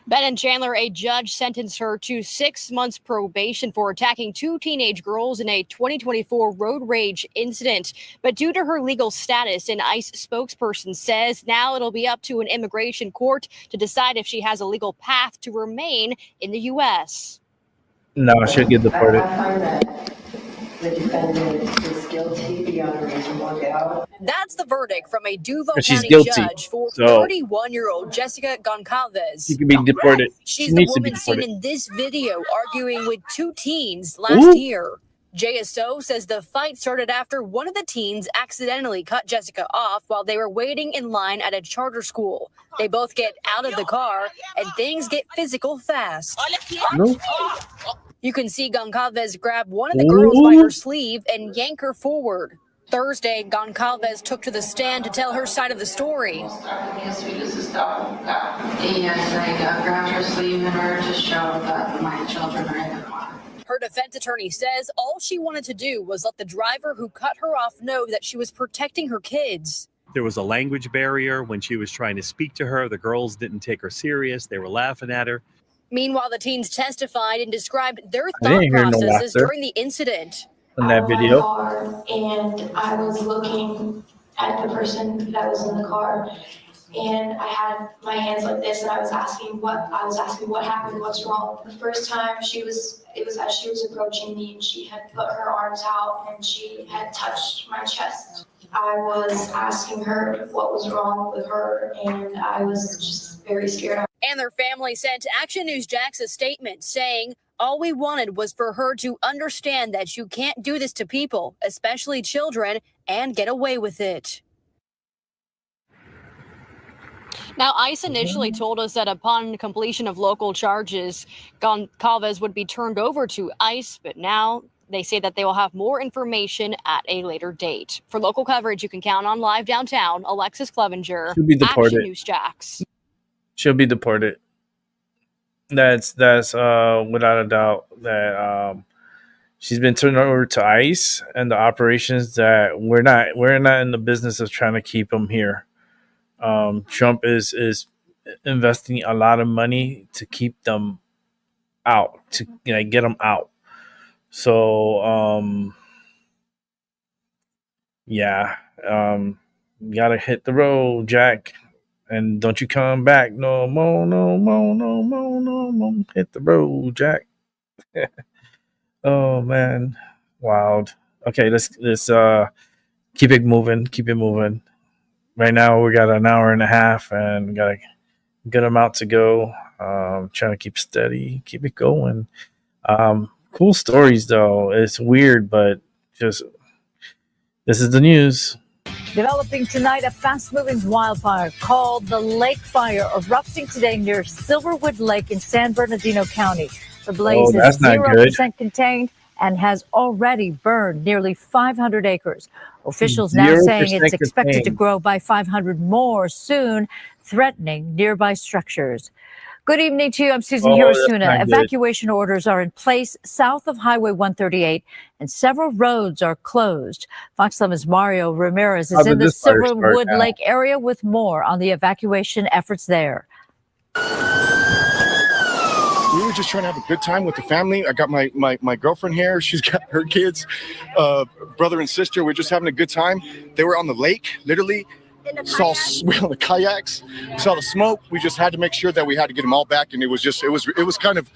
Ben and Chandler, a judge sentenced her to 6 months probation for attacking 2 teenage girls in a 2024 road rage incident. But due to her legal status, an ICE spokesperson says now it'll be up to an immigration court to decide if she has a legal path to remain in the U.S. No, I should get deported. I find that the defendant is guilty beyond reasonable doubt. That's the verdict from a Duval She's County guilty, judge for so 31-year-old Jessica Goncalves. she can be deported. She's She the needs to be woman seen deported. in this video arguing with 2 teens last year. JSO says the fight started after one of the teens accidentally cut Jessica off while they were waiting in line at a charter school. They both get out of the car and things get physical fast. You can see Goncalves grab one of the girls by her sleeve and yank her forward. Thursday, Goncalves took to the stand to tell her side of the story. And I grabbed her sleeve in order to show that my children are in the car. Her defense attorney says all she wanted to do was let the driver who cut her off know that she was protecting her kids. There was a language barrier when she was trying to speak to her. The girls didn't take her serious. They were laughing at her. Meanwhile, the teens testified and described their thought processes during the incident. In that video. And I was looking at the person that was in the car, and I had my hands like this, and I was asking what happened, what's wrong. The first time it was as she was approaching me, and she had put her arms out and she had touched my chest. I was asking her what was wrong with her, and I was just very scared. And their family sent Action News Jax a statement saying, all we wanted was for her to understand that you can't do this to people, especially children, and get away with it. Now, ICE initially told us that upon completion of local charges, Goncalves would be turned over to ICE, but now they say that they will have more information at a later date. For local coverage, you can count on Live Downtown, Alexis Clevenger, She'll be deported. Action News Jax. She'll be deported. That's without a doubt that she's been turned over to ICE and the operations that we're not in the business of trying to keep them here. Trump is investing a lot of money to keep them out, to get them out. So you gotta hit the road, Jack. And don't you come back no more, no more, no more, no more. Hit the road, Jack. Oh man, wild. Okay, let's keep it moving. Keep it moving. Right now we got an hour and a half, and we got a good amount to go. Trying to keep steady, keep it going. Cool stories though. It's weird, but just this is the news. Developing tonight, a fast-moving wildfire called the Lake Fire erupting today near Silverwood Lake in San Bernardino County. The blaze is 0% contained and has already burned nearly 500 acres. Officials now saying it's expected to grow by 500 more soon, threatening nearby structures. Good evening to you. I'm Susan Hirosuna. Evacuation orders are in place south of Highway 138, and several roads are closed. Fox 11's Mario Ramirez is in the Silverwood Lake area with more on the evacuation efforts there. We were just trying to have a good time with the family. I got my girlfriend here. She's got her kids, brother and sister. We're just having a good time. They were on the lake, literally. We on the kayaks, saw the smoke. We just had to make sure that we had to get them all back, and it was kind of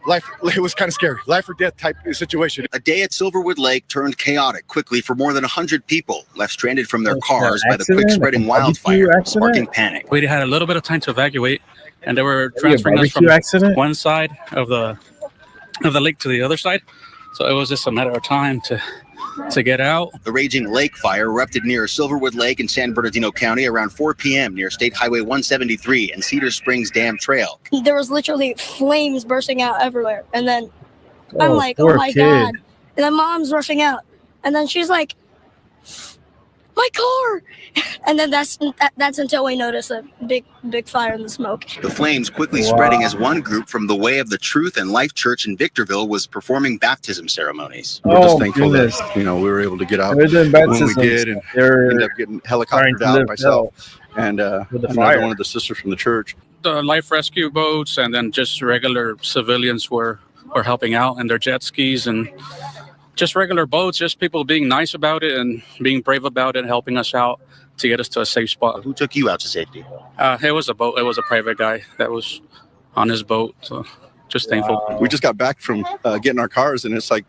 life. It was kind of scary, life or death type situation. A day at Silverwood Lake turned chaotic quickly for more than 100 people left stranded from their cars by the quick-spreading wildfire, sparking panic. We had a little bit of time to evacuate, and they were transferring us from one side of the lake to the other side. So it was just a matter of time to get out. The raging lake fire erupted near Silverwood Lake in San Bernardino County around 4 p.m. near State Highway 173 and Cedar Springs Dam Trail. There was literally flames bursting out everywhere. And then I'm like, oh my God. And then mom's rushing out. And then she's like, my car. And then that's until we notice a big fire in the smoke. The flames quickly spreading as one group from the Way of the Truth and Life Church in Victorville was performing baptism ceremonies. We're just thankful that we were able to get out when we did, and ended up getting helicoptered out myself and another one of the sisters from the church. The life rescue boats and then just regular civilians were helping out in their jet skis and just regular boats, just people being nice about it and being brave about it, helping us out to get us to a safe spot. Who took you out to safety? It was a boat. It was a private guy that was on his boat. So just thankful. We just got back from getting our cars, and it's like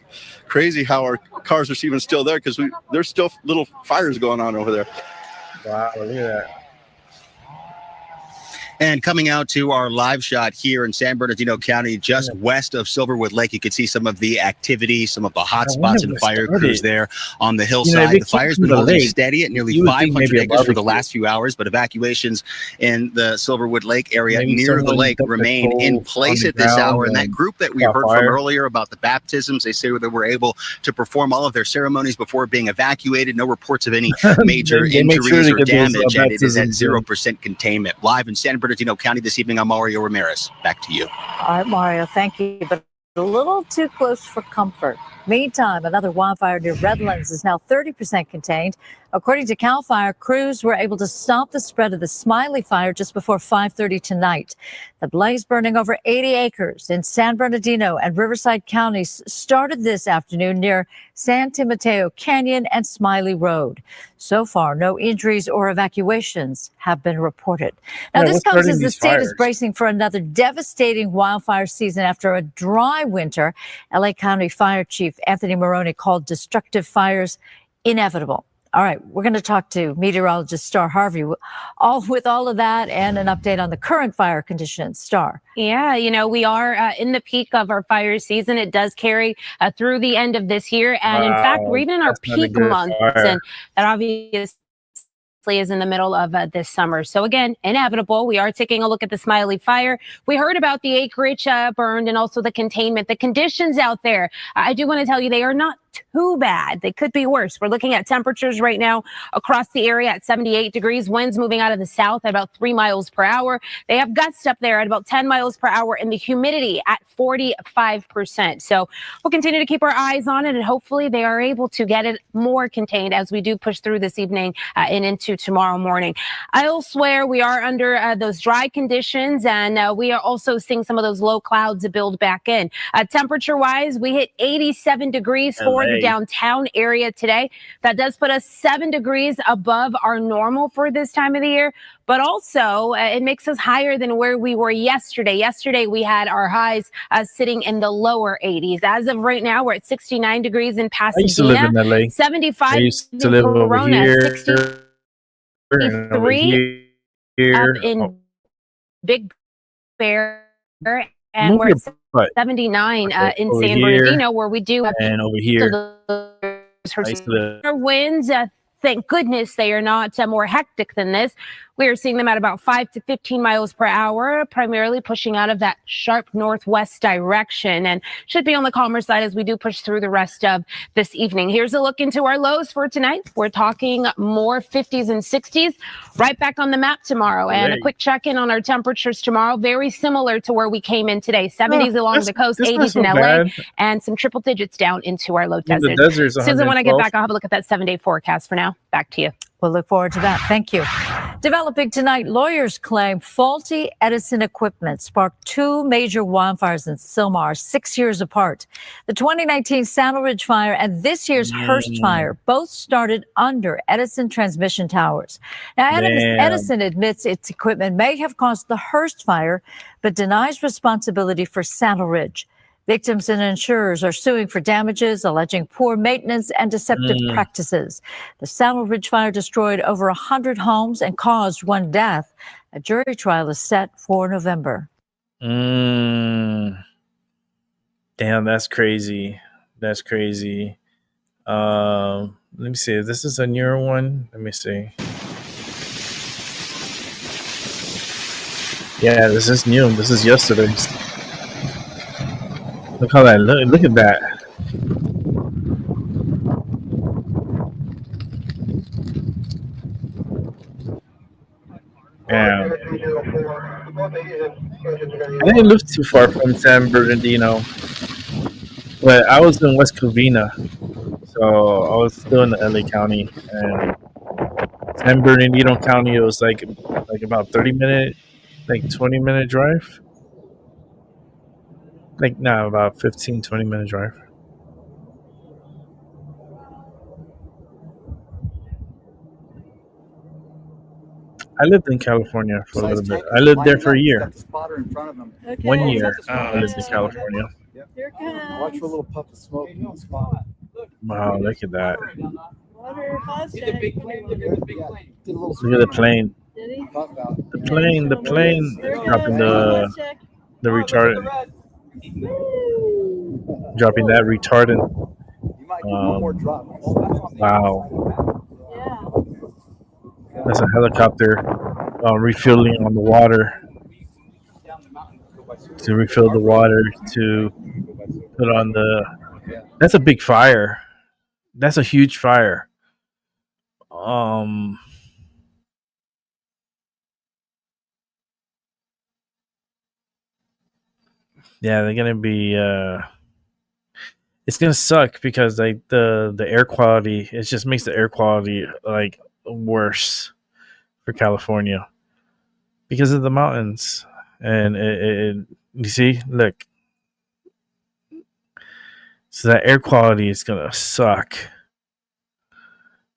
crazy how our cars are even still there because there's still little fires going on over there. Wow, look at that. And coming out to our live shot here in San Bernardino County, just west of Silverwood Lake, you can see some of the activity, some of the hot spots and fire crews there on the hillside. The fire's been holding steady at nearly 500 acres for the last few hours, but evacuations in the Silverwood Lake area near the lake remain in place at this hour. And that group that we heard from earlier about the baptisms, they say that we're able to perform all of their ceremonies before being evacuated. No reports of any major injuries or damage, and it is at 0% containment. Live in San Bernardino County this evening, I'm Mario Ramirez. Back to you. All right, Mario, thank you. But a little too close for comfort. Meantime, another wildfire near Redlands is now 30% contained. According to CAL FIRE, crews were able to stop the spread of the Smiley fire just before 5:30 tonight. The blaze, burning over 80 acres in San Bernardino and Riverside counties, started this afternoon near San Timoteo Canyon and Smiley Road. So far, no injuries or evacuations have been reported. Now, this comes as the state is bracing for another devastating wildfire season after a dry winter. LA County Fire Chief Anthony Maroney called destructive fires inevitable. All right, we're going to talk to meteorologist Star Harvey with all of that and an update on the current fire conditions. Star. Yeah, we are in the peak of our fire season. It does carry through the end of this year. And in fact, we're even in our peak months. And that obviously is in the middle of this summer. So again, inevitable. We are taking a look at the Smiley fire. We heard about the acreage burned and also the containment. The conditions out there, I do want to tell you, they are not too bad. They could be worse. We're looking at temperatures right now across the area at 78 degrees, winds moving out of the south at about 3 miles per hour. They have gusts up there at about 10 miles per hour and the humidity at 45%. So we'll continue to keep our eyes on it, and hopefully they are able to get it more contained as we do push through this evening and into tomorrow morning. Elsewhere, we are under those dry conditions, and we are also seeing some of those low clouds build back in. Temperature wise, we hit 87 degrees for the downtown area today. That does put us 7 degrees above our normal for this time of the year, but also it makes us higher than where we were yesterday. Yesterday, we had our highs sitting in the lower 80s. As of right now, we're at 69 degrees in Pasadena. I used to live in LA. 75 I used to live over Corona, here. 63 up in Big Bear, and we're at 79 in San Bernardino, where we do have and over here. winds. Thank goodness they are not more hectic than this. We are seeing them at about 5 to 15 miles per hour, primarily pushing out of that sharp northwest direction, and should be on the calmer side as we do push through the rest of this evening. Here's a look into our lows for tonight. We're talking more 50s and 60s right back on the map tomorrow. And a quick check-in on our temperatures tomorrow, very similar to where we came in today. 70s along the coast, 80s in LA, and some triple digits down into our low desert. Susan, when I get back, I'll have a look at that 7-day forecast. For now, back to you. We'll look forward to that. Thank you. Developing tonight, lawyers claim faulty Edison equipment sparked 2 major wildfires in Sylmar 6 years apart. The 2019 Saddle Ridge fire and this year's Hearst fire both started under Edison transmission towers. Now, Edison admits its equipment may have caused the Hearst fire, but denies responsibility for Saddle Ridge. Victims and insurers are suing for damages, alleging poor maintenance and deceptive practices. The Saddle Ridge fire destroyed over 100 homes and caused 1 death. A jury trial is set for November. Damn, that's crazy. That's crazy. Let me see. This is a newer one. Let me see. Yeah, this is new. This is yesterday's. Look how that look at that. Damn. I didn't live too far from San Bernardino, but I was in West Covina, so I was still in the LA County, and San Bernardino County, it was like about 30-minute, like 20-minute drive. Like, no, about 15, 20-minute drive. I lived in California for a little bit. I lived there for a year. 1 year I lived in California. Watch for a little puff of smoke in the spot. Wow, look at that. Look at the plane. The plane dropping the retardant. Dropping that retardant. Wow. That's a helicopter refueling on the water to refill the water to put on the. That's a big fire. That's a huge fire. Yeah, they're gonna be. It's gonna suck because like the air quality, it just makes the air quality like worse for California because of the mountains, and you see, look, so that air quality is gonna suck,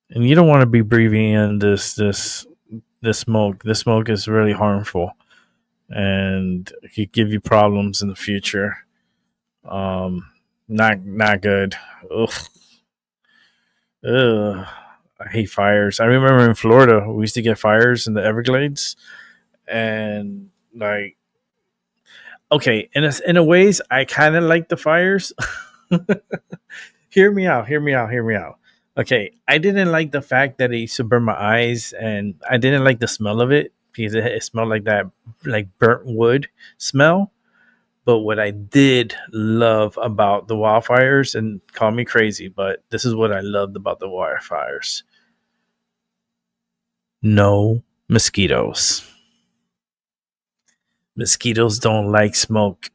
and you don't want to be breathing in this smoke. This smoke is really harmful, and it could give you problems in the future. Not good. Ugh. I hate fires. I remember in Florida, we used to get fires in the Everglades, and like, okay, in a ways, I kind of like the fires. Hear me out. Okay, I didn't like the fact that it used to burn my eyes, and I didn't like the smell of it because it smelled like that, like burnt wood smell. But what I did love about the wildfires, and call me crazy, but this is what I loved about the wildfires. No mosquitoes. Mosquitoes don't like smoke.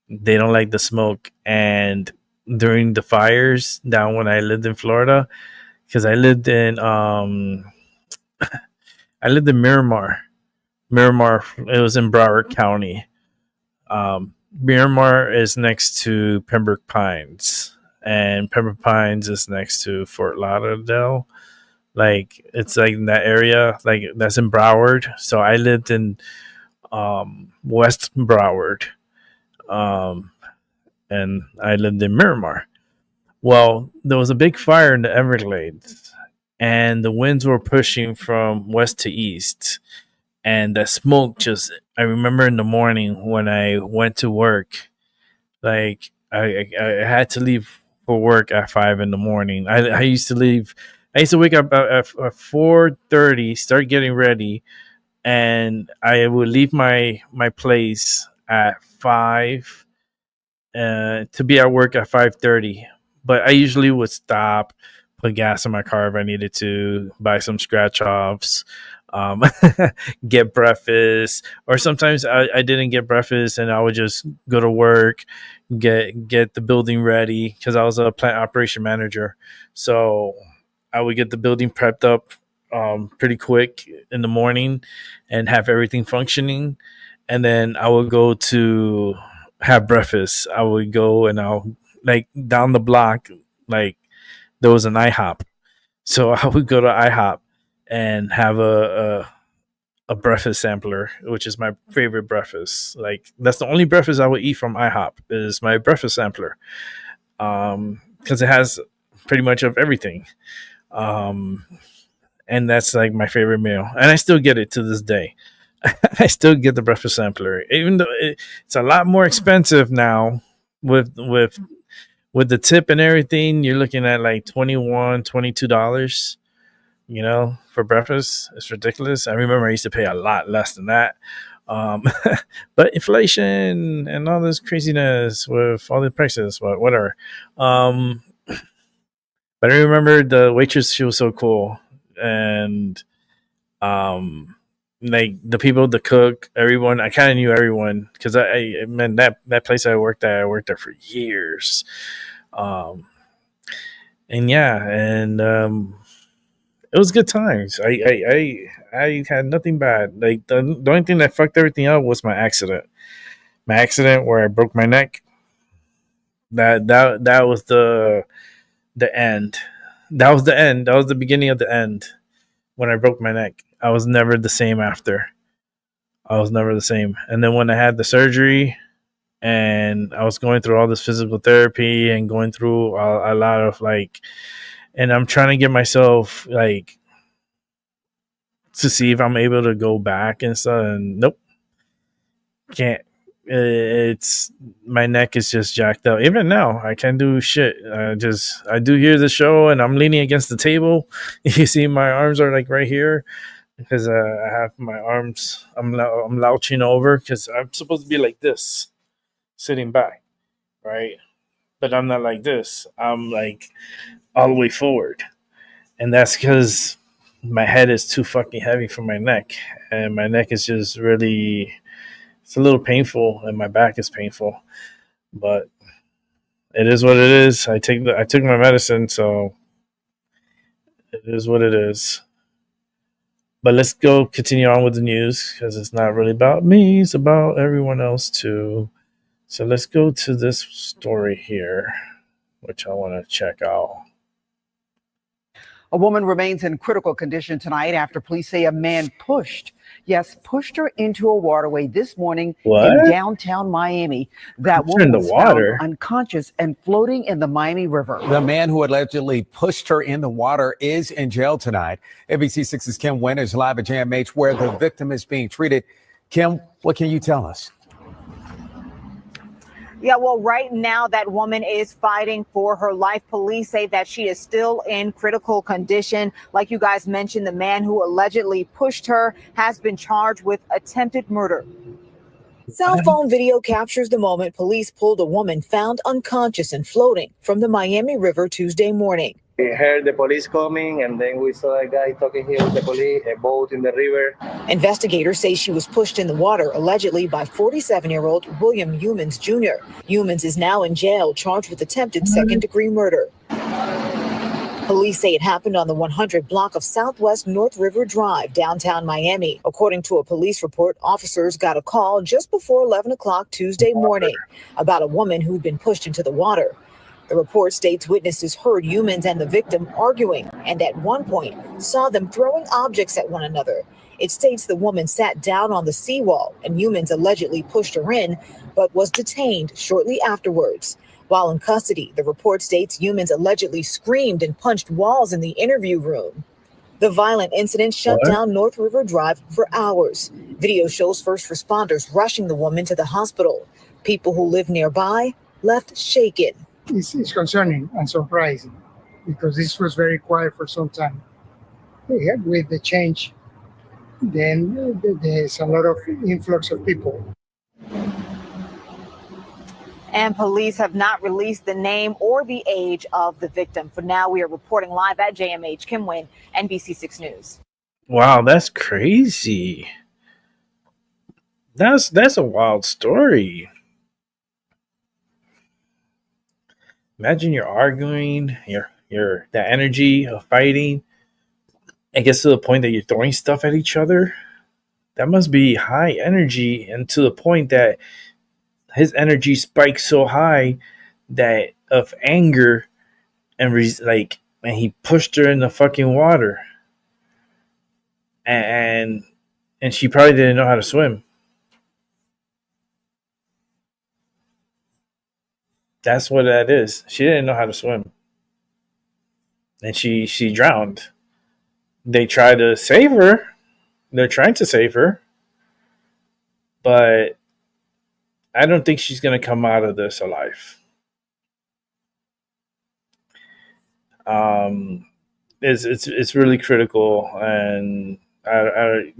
They don't like the smoke. And during the fires down when I lived in Florida, because I lived in Miramar. Miramar, it was in Broward County. Miramar is next to Pembroke Pines, and Pembroke Pines is next to Fort Lauderdale. Like, it's like in that area, like that's in Broward. So I lived in West Broward, and I lived in Miramar. Well, there was a big fire in the Everglades, and the winds were pushing from west to east. And the smoke just, I remember in the morning when I went to work, like I had to leave for work at 5 a.m. I used to wake up at 4:30, start getting ready, and I would leave my place at 5 to be at work at 5:30. But I usually would stop, put gas in my car if I needed to, buy some scratch offs, um, get breakfast, or sometimes I didn't get breakfast and I would just go to work, get the building ready because I was a plant operation manager. So I would get the building prepped up pretty quick in the morning and have everything functioning. And then I would go to have breakfast. I would go and I'll like down the block, like there was an IHOP. So I would go to IHOP and have a breakfast sampler, which is my favorite breakfast. Like that's the only breakfast I would eat from IHOP is my breakfast sampler. Because it has pretty much of everything. And that's like my favorite meal. And I still get it to this day. I still get the breakfast sampler, even though it's a lot more expensive now with the tip and everything. You're looking at like $22, for breakfast. It's ridiculous. I remember I used to pay a lot less than that. But inflation and all this craziness with all the prices, but whatever. But I remember the waitress, she was so cool. And like the people, the cook, everyone, I kind of knew everyone because I mean that place I worked there for years. And it was good times. I had nothing bad. Like the only thing that fucked everything up was my accident. My accident where I broke my neck. That was the end. That was the end. That was the beginning of the end. When I broke my neck, I was never the same after. I was never the same. And then when I had the surgery and I was going through all this physical therapy and going through a lot of and I'm trying to get myself to see if I'm able to go back and stuff. And nope, can't. It's my neck is just jacked up. Even now, I can't do shit. I do hear the show and I'm leaning against the table. You see, my arms are like right here because I have my arms. I'm louching over because I'm supposed to be like this, sitting back, right? But I'm not like this. I'm like all the way forward, and that's because my head is too fucking heavy for my neck, and my neck is just really. It's a little painful, and my back is painful, but it is what it is. I took my medicine, so it is what it is. But let's go continue on with the news because it's not really about me; it's about everyone else too. So let's go to this story here, which I want to check out. A woman remains in critical condition tonight after police say a man pushed her into a waterway this morning in downtown Miami. That woman was found unconscious and floating in the Miami River. The man who allegedly pushed her in the water is in jail tonight. ABC6's Kim Wynn is live at JMH where the victim is being treated. Kim, what can you tell us? Yeah, well, right now that woman is fighting for her life. Police say that she is still in critical condition. Like you guys mentioned, the man who allegedly pushed her has been charged with attempted murder. Cell phone video captures the moment police pulled a woman found unconscious and floating from the Miami River Tuesday morning. We heard the police coming, and then we saw a guy talking here with the police, a boat in the river. Investigators say she was pushed in the water, allegedly by 47-year-old William Humans Jr. Humans is now in jail, charged with attempted second-degree murder. Police say it happened on the 100 block of Southwest North River Drive, downtown Miami. According to a police report, officers got a call just before 11 o'clock Tuesday morning about a woman who'd been pushed into the water. The report states witnesses heard Humans and the victim arguing and at one point saw them throwing objects at one another. It states the woman sat down on the seawall and Humans allegedly pushed her in, but was detained shortly afterwards. While in custody, the report states Humans allegedly screamed and punched walls in the interview room. The violent incident shut down North River Drive for hours. Video shows first responders rushing the woman to the hospital. People who live nearby left shaken. It's concerning and surprising because this was very quiet for some time. With the change then there's a lot of influx of people. And police have not released the name or the age of the victim. For now, we are reporting live at JMH. Kim Nguyen, NBC6 News. Wow, that's crazy. That's a wild story. Imagine you're arguing, you're that energy of fighting. It gets to the point that you're throwing stuff at each other. That must be high energy, and to the point that his energy spikes so high that of anger and and he pushed her in the fucking water, and she probably didn't know how to swim. That's what that is. She didn't know how to swim, and she drowned. They try to save her. They're trying to save her, but I don't think she's gonna come out of this alive. It's really critical, and I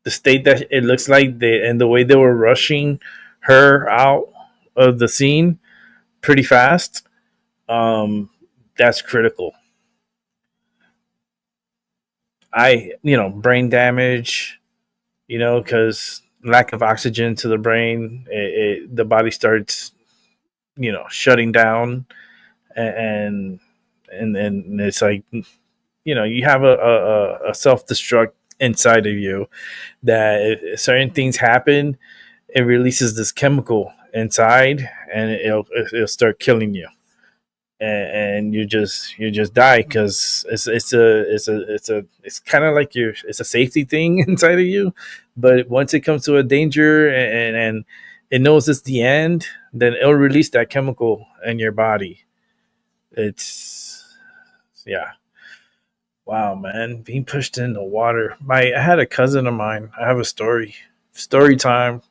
the state that it looks like and the way they were rushing her out of the scene pretty fast. That's critical. Brain damage, because lack of oxygen to the brain, the body starts, shutting down, and it's like, you have a self destruct inside of you that if certain things happen, it releases this chemical inside, and it'll start killing you, and you just die because it's kind of like it's a safety thing inside of you, but once it comes to a danger, and it knows it's the end, then it'll release that chemical in your body. It's yeah. Wow, man, being pushed in the water. I had a cousin of mine. I have a story time.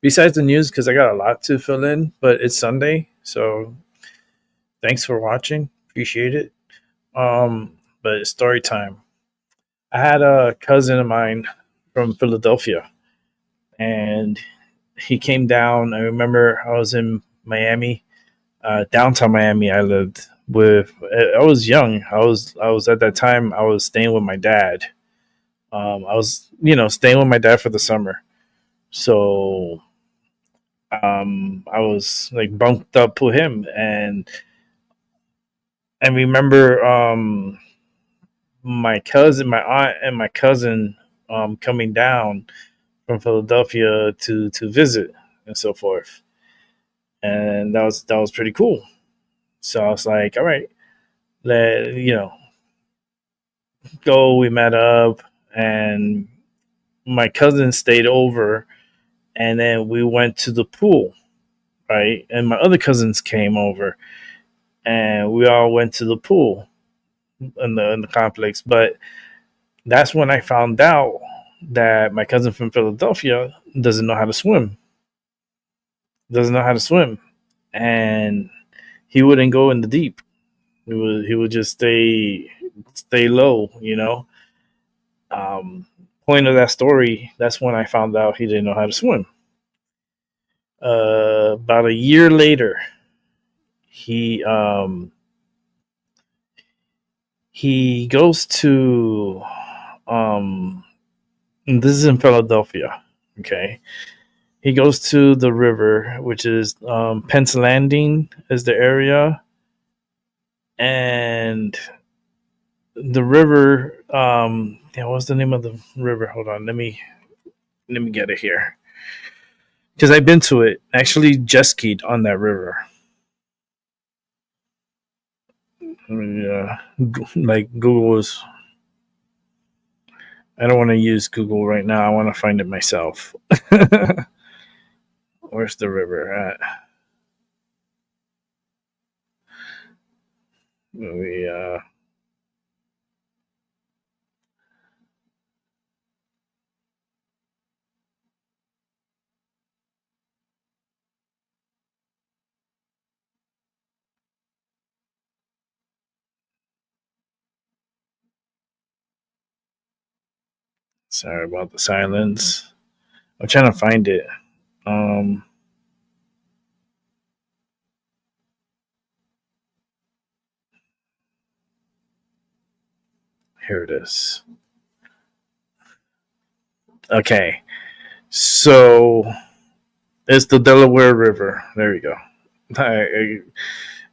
Besides the news, because I got a lot to fill in, but it's Sunday, so thanks for watching. Appreciate it. But it's story time. I had a cousin of mine from Philadelphia, and he came down. I remember I was in Miami, downtown Miami. I lived with. I was young. I was at that time. I was staying with my dad. I was staying with my dad for the summer, so I was like bunked up with him, and I remember my cousin, my aunt, and my cousin coming down from Philadelphia to visit and so forth, and that was pretty cool. So I was like, all right, let go. We met up, and my cousin stayed over, and then we went to the pool, right? And my other cousins came over, and we all went to the pool in the complex. But that's when I found out that my cousin from Philadelphia doesn't know how to swim. Doesn't know how to swim, and he wouldn't go in the deep. He would just stay low. Point of that story. That's when I found out he didn't know how to swim. About a year later, he goes to this is in Philadelphia. Okay, he goes to the river, which is Pence Landing is the area, and the river. What's the name of the river? Hold on, let me get it here, because I've been to it. Actually, jet skied on that river. Like Google was. I don't want to use Google right now. I want to find it myself. Where's the river at? We Sorry about the silence. I'm trying to find it. Here it is. Okay. So it's the Delaware River. There you go. I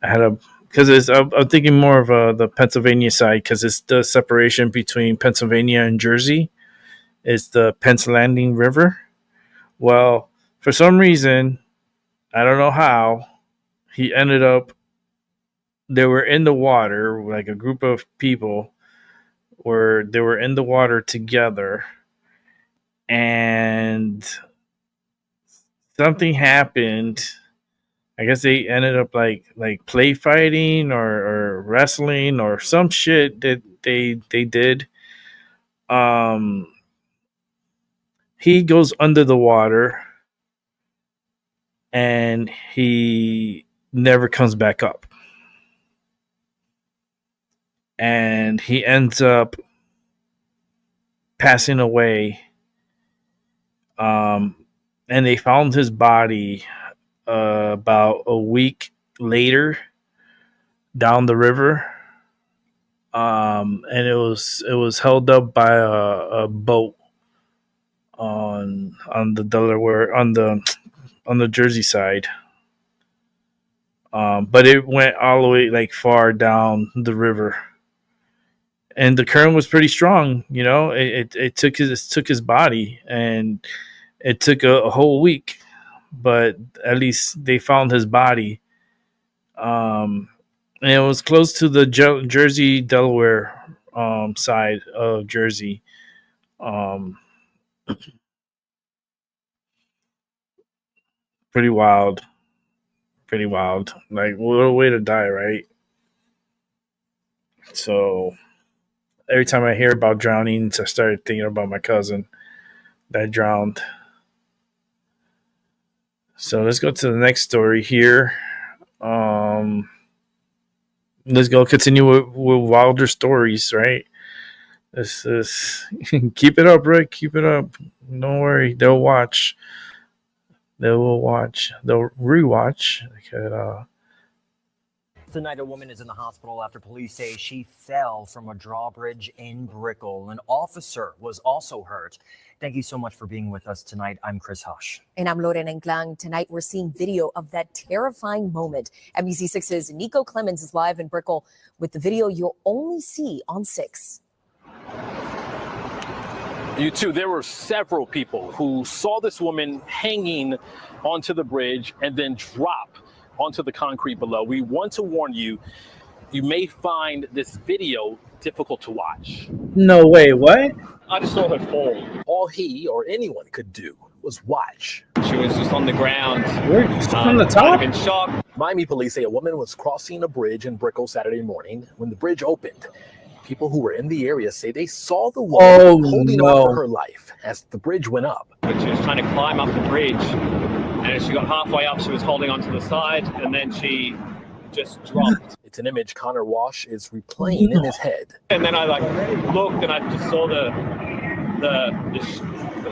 had a because I'm thinking more of the Pennsylvania side because it's the separation between Pennsylvania and Jersey. It's the Pennsylvania River. Well, for some reason, I don't know how, he ended up. They were in the water, like a group of people, where they were in the water together, and something happened. I guess they ended up like play fighting or wrestling or some shit that they did. He goes under the water and he never comes back up. And he ends up passing away. And they found his body about a week later down the river. And it was held up by a boat on the Delaware on the Jersey side. But it went all the way like far down the river, and the current was pretty strong. You know, it took his body, and it took a whole week, but at least they found his body. And it was close to the Jersey Delaware side of Jersey. Pretty wild. Pretty wild. Like, what a way to die, right? So every time I hear about drownings, I started thinking about my cousin that drowned. So let's go to the next story here. Let's go continue with wilder stories, right? This is keep it up, Rick. Keep it up. Don't worry, they'll watch. They will watch. They'll rewatch. Tonight, a woman is in the hospital after police say she fell from a drawbridge in Brickell. An officer was also hurt. Thank you so much for being with us tonight. I'm Chris Hush. And I'm Lorena Enclang. Tonight, we're seeing video of that terrifying moment. NBC6's Nico Clemens is live in Brickell with the video you'll only see on 6. You too. There were several people who saw this woman hanging onto the bridge and then drop onto the concrete below. We want to warn you, you may find this video difficult to watch. No way, what? I just saw her fall. All he or anyone could do was watch. She was just on the ground. On the top? In shock. Miami police say a woman was crossing a bridge in Brickell Saturday morning when the bridge opened. People who were in the area say they saw the woman holding on for her life as the bridge went up. But she was trying to climb up the bridge, and as she got halfway up, she was holding onto the side, and then she just dropped. It's an image Connor Walsh is replaying in his head. And then I looked, and I just saw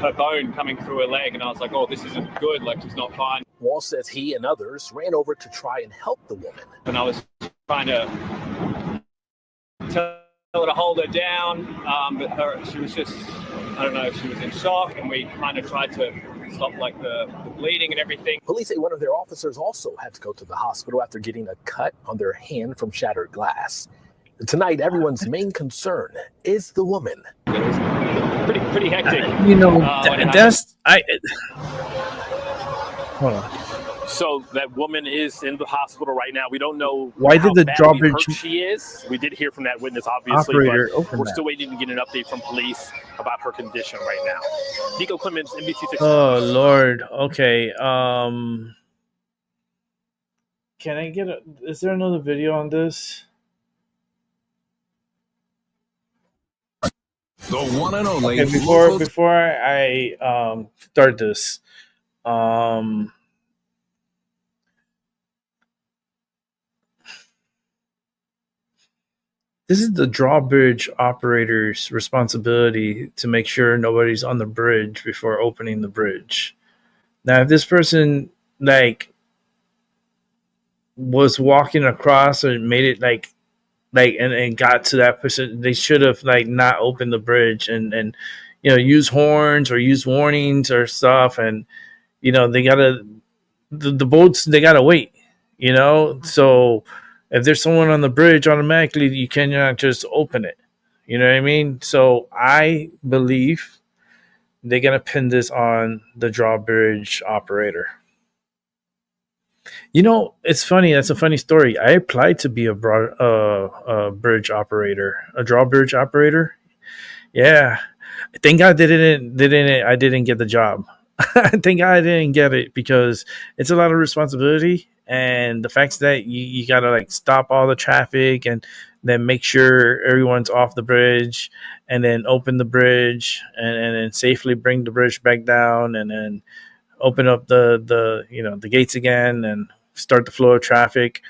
her bone coming through her leg, and I was like, oh, this isn't good, like she's not fine. Walsh says he and others ran over to try and help the woman. And I was trying to tell her to hold her down, but she was just, I don't know, she was in shock, and we kind of tried to stop the bleeding and everything. Police say one of their officers also had to go to the hospital after getting a cut on their hand from shattered glass. Tonight, everyone's main concern is the woman. It was pretty hectic. You know, hold on. So that woman is in the hospital right now. We don't know why did the drawbridge hurt she is. We did hear from that witness, obviously, but we're still waiting to get an update from police about her condition right now. Nico Clemens, NBC6. Oh Lord. Okay. Can I get is there another video on this? The one and only. Okay, before I start this, This is the drawbridge operator's responsibility to make sure nobody's on the bridge before opening the bridge. Now, if this person was walking across and made it and got to that person, they should have not opened the bridge and use horns or use warnings or stuff. And they gotta the boats, they gotta wait. So if there's someone on the bridge, automatically you cannot just open it. You know what I mean? So I believe they're gonna pin this on the drawbridge operator. It's funny. That's a funny story. I applied to be a bridge operator, a drawbridge operator. Yeah, thank God I didn't get the job. Thank God I didn't get it, because it's a lot of responsibility, and the fact that you gotta stop all the traffic and then make sure everyone's off the bridge, and then open the bridge and then safely bring the bridge back down, and then open up the gates again and start the flow of traffic.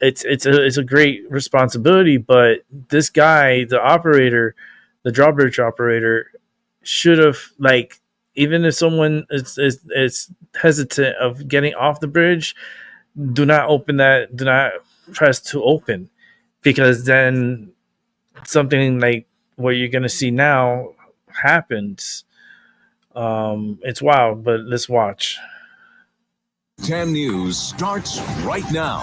It's a great responsibility, but this guy, the operator, the drawbridge operator, should have even if someone is hesitant of getting off the bridge, do not open that. Do not press to open, because then something like what you're gonna see now happens. It's wild, but let's watch. 10 News starts right now.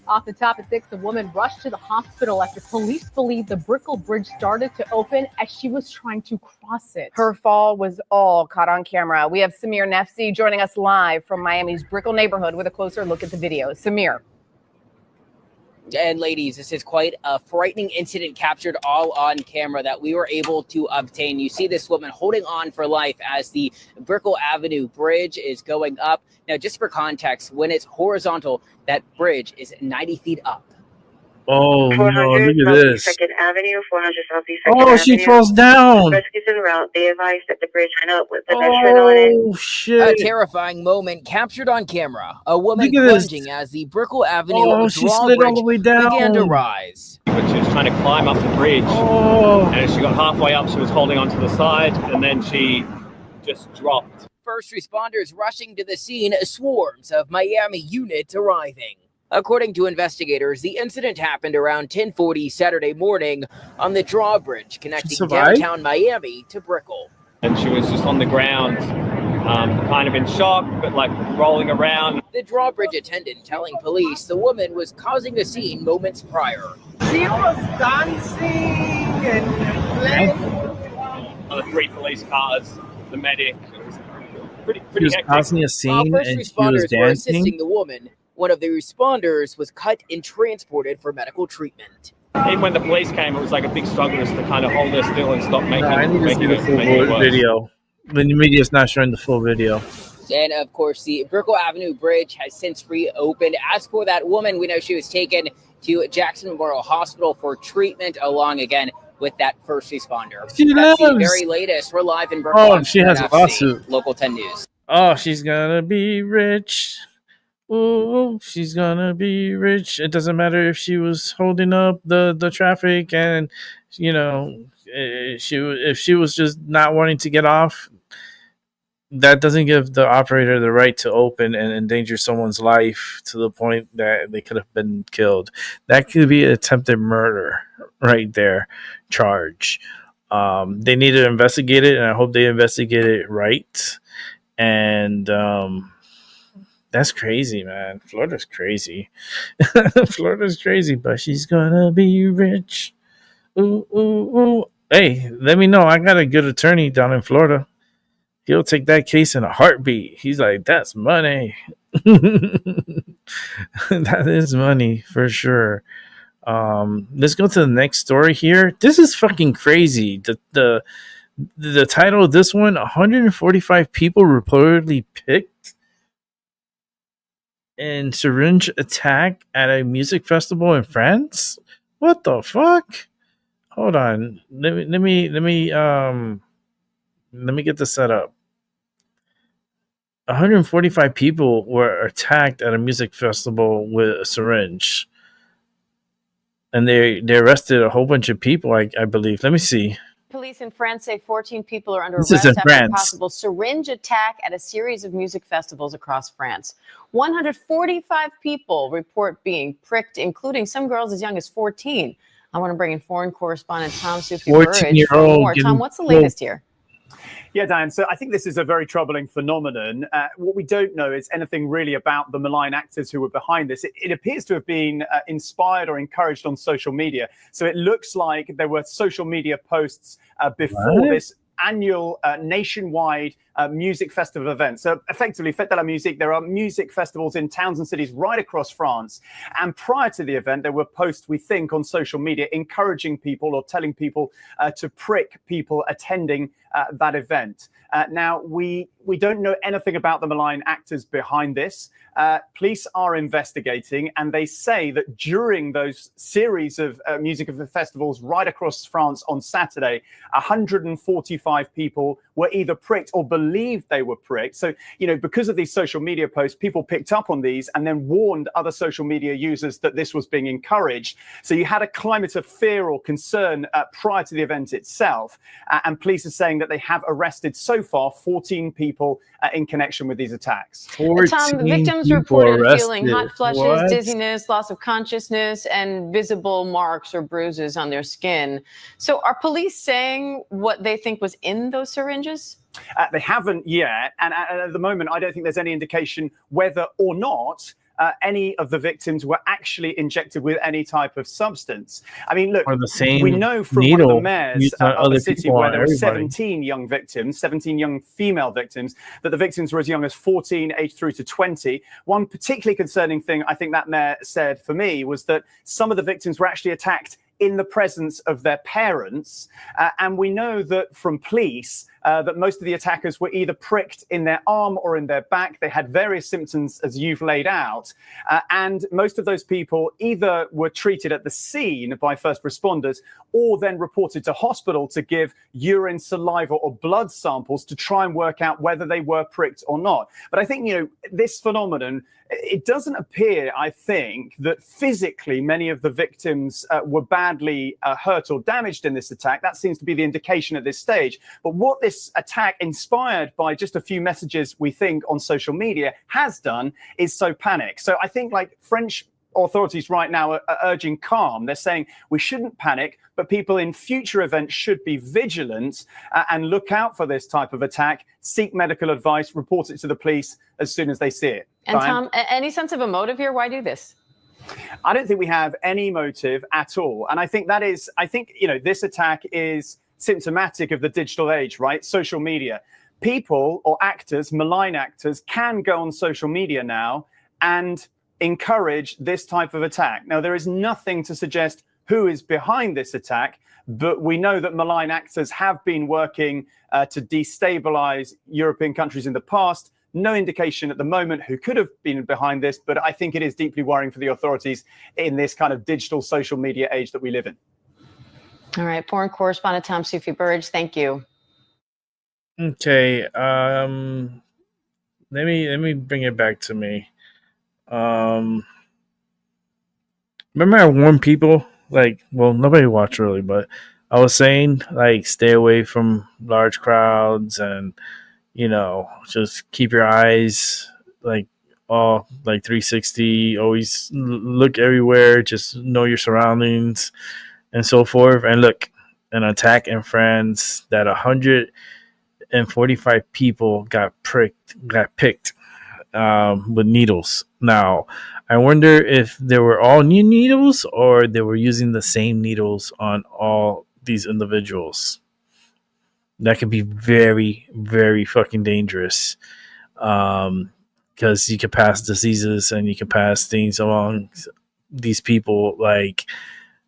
Off the top at 6, the woman rushed to the hospital after police believe the Brickell Bridge started to open as she was trying to cross it. Her fall was all caught on camera. We have Samir Nefsi joining us live from Miami's Brickell neighborhood with a closer look at the video. Samir. And ladies, this is quite a frightening incident captured all on camera that we were able to obtain. You see this woman holding on for life as the Brickell Avenue Bridge is going up. Now, just for context, when it's horizontal, that bridge is 90 feet up. Oh, no, look at this. 2nd Avenue, 400 Southeast 2nd Oh, Avenue. she falls down. Rescues en route. They advised that the bridge went up with the veteran on it. Oh, shit. A terrifying moment captured on camera. A woman Look at this. plunging as the Brickell Avenue She slid all the way drawbridge began to down. rise. But she was trying to climb up the bridge. And as she got halfway up, she was holding onto the side, and then she just dropped. First responders rushing to the scene, swarms of Miami units arriving. According to investigators, the incident happened around 10:40 Saturday morning on the drawbridge connecting downtown Miami to Brickell. And she was just on the ground, kind of in shock, but rolling around. The drawbridge attendant telling police the woman was causing a scene moments prior. She was dancing and playing. The 3 police cars, the medic. It was pretty She was hectic. causing a While scene first and she was responders were assisting dancing. the woman, one of the responders was cut and transported for medical treatment. Even when the police came, it was like a big struggle just to kind of hold her still and stop making, I need to see making the it full worse. video. The media's not showing the full video. And of course, the Brickell Avenue Bridge has since reopened. As for that woman, we know she was taken to Jackson Memorial Hospital for treatment, along again with that first responder. She That's the lives. very latest. We're live in Brickell. Oh, she has a lawsuit. Local 10 News. Oh, she's gonna be rich. Ooh, she's gonna be rich. It doesn't matter if she was holding up the traffic and if she was just not wanting to get off. That doesn't give the operator the right to open and endanger someone's life to the point that they could have been killed. That could be attempted murder right there, charge. They need to investigate it, and I hope they investigate it right. And that's crazy, man. Florida's crazy. Florida's crazy, but she's gonna be rich. Ooh, ooh, ooh. Hey, let me know. I got a good attorney down in Florida. He'll take that case in a heartbeat. He's like, that's money. That is money for sure. Let's go to the next story here. This is fucking crazy. The title of this one, 145 people reportedly picked in syringe attack at a music festival in France. What the fuck? Hold on. Let me get this set up. 145 people were attacked at a music festival with a syringe. and they arrested a whole bunch of people. I believe. Let me see. Police in France say 14 people are under This is arrest in after a France. possible syringe attack at a series of music festivals across France. 145 people report being pricked, including some girls as young as 14. I want to bring in foreign correspondent Tom Sufi Burridge for 14-year-old more. Tom, what's the latest here? Yeah, Dan. So I think this is a very troubling phenomenon. What we don't know is anything really about the malign actors who were behind this. It appears to have been inspired or encouraged on social media. So it looks like there were social media posts before this annual nationwide music festival event. So effectively, Fête de la Musique, there are music festivals in towns and cities right across France. And prior to the event, there were posts, we think, on social media encouraging people or telling people to prick people attending that event. Now, we don't know anything about the malign actors behind this. Police are investigating, and they say that during those series of music festivals right across France on Saturday, 145 people were either pricked or believed they were pricked. So, because of these social media posts, people picked up on these and then warned other social media users that this was being encouraged. So you had a climate of fear or concern prior to the event itself. And police are saying that they have arrested so far 14 people in connection with these attacks. Tom, the victims reported feeling hot flushes, dizziness, loss of consciousness, and visible marks or bruises on their skin. So are police saying what they think was in those syringes? They haven't yet. And at the moment, I don't think there's any indication whether or not any of the victims were actually injected with any type of substance. I mean, look, we know from one of the mayors of the city where there were 17 young victims, 17 young female victims, that the victims were as young as 14, aged through to 20. One particularly concerning thing I think that mayor said for me was that some of the victims were actually attacked in the presence of their parents. And we know that from police that most of the attackers were either pricked in their arm or in their back. They had various symptoms as you've laid out. And most of those people either were treated at the scene by first responders or then reported to hospital to give urine, saliva or blood samples to try and work out whether they were pricked or not. But I think, this phenomenon, it doesn't appear, I think, that physically many of the victims were badly hurt or damaged in this attack. That seems to be the indication at this stage. But what this attack, inspired by just a few messages, we think, on social media, has done is sow panic. So I think, French authorities right now are urging calm. They're saying we shouldn't panic, but people in future events should be vigilant and look out for this type of attack, seek medical advice, report it to the police as soon as they see it. And Tom, any sense of a motive here? Why do this? I don't think we have any motive at all. And I think this attack is symptomatic of the digital age, right? Social media. People or actors, malign actors, can go on social media now and encourage this type of attack. Now, there is nothing to suggest who is behind this attack, but we know that malign actors have been working to destabilize European countries in the past. No indication at the moment who could have been behind this, but I think it is deeply worrying for the authorities in this kind of digital social media age that we live in. All right, foreign correspondent Tom Sufi Burridge, thank you. Okay, let me bring it back to me. Remember I warned people, nobody watched really, but I was saying, stay away from large crowds and, just keep your eyes, all 360, always look everywhere, just know your surroundings and so forth. And look, an attack in France that 145 people got picked with needles. Now, I wonder if they were all new needles or they were using the same needles on all these individuals. That could be very, very fucking dangerous. Because you can pass diseases and you can pass things along these people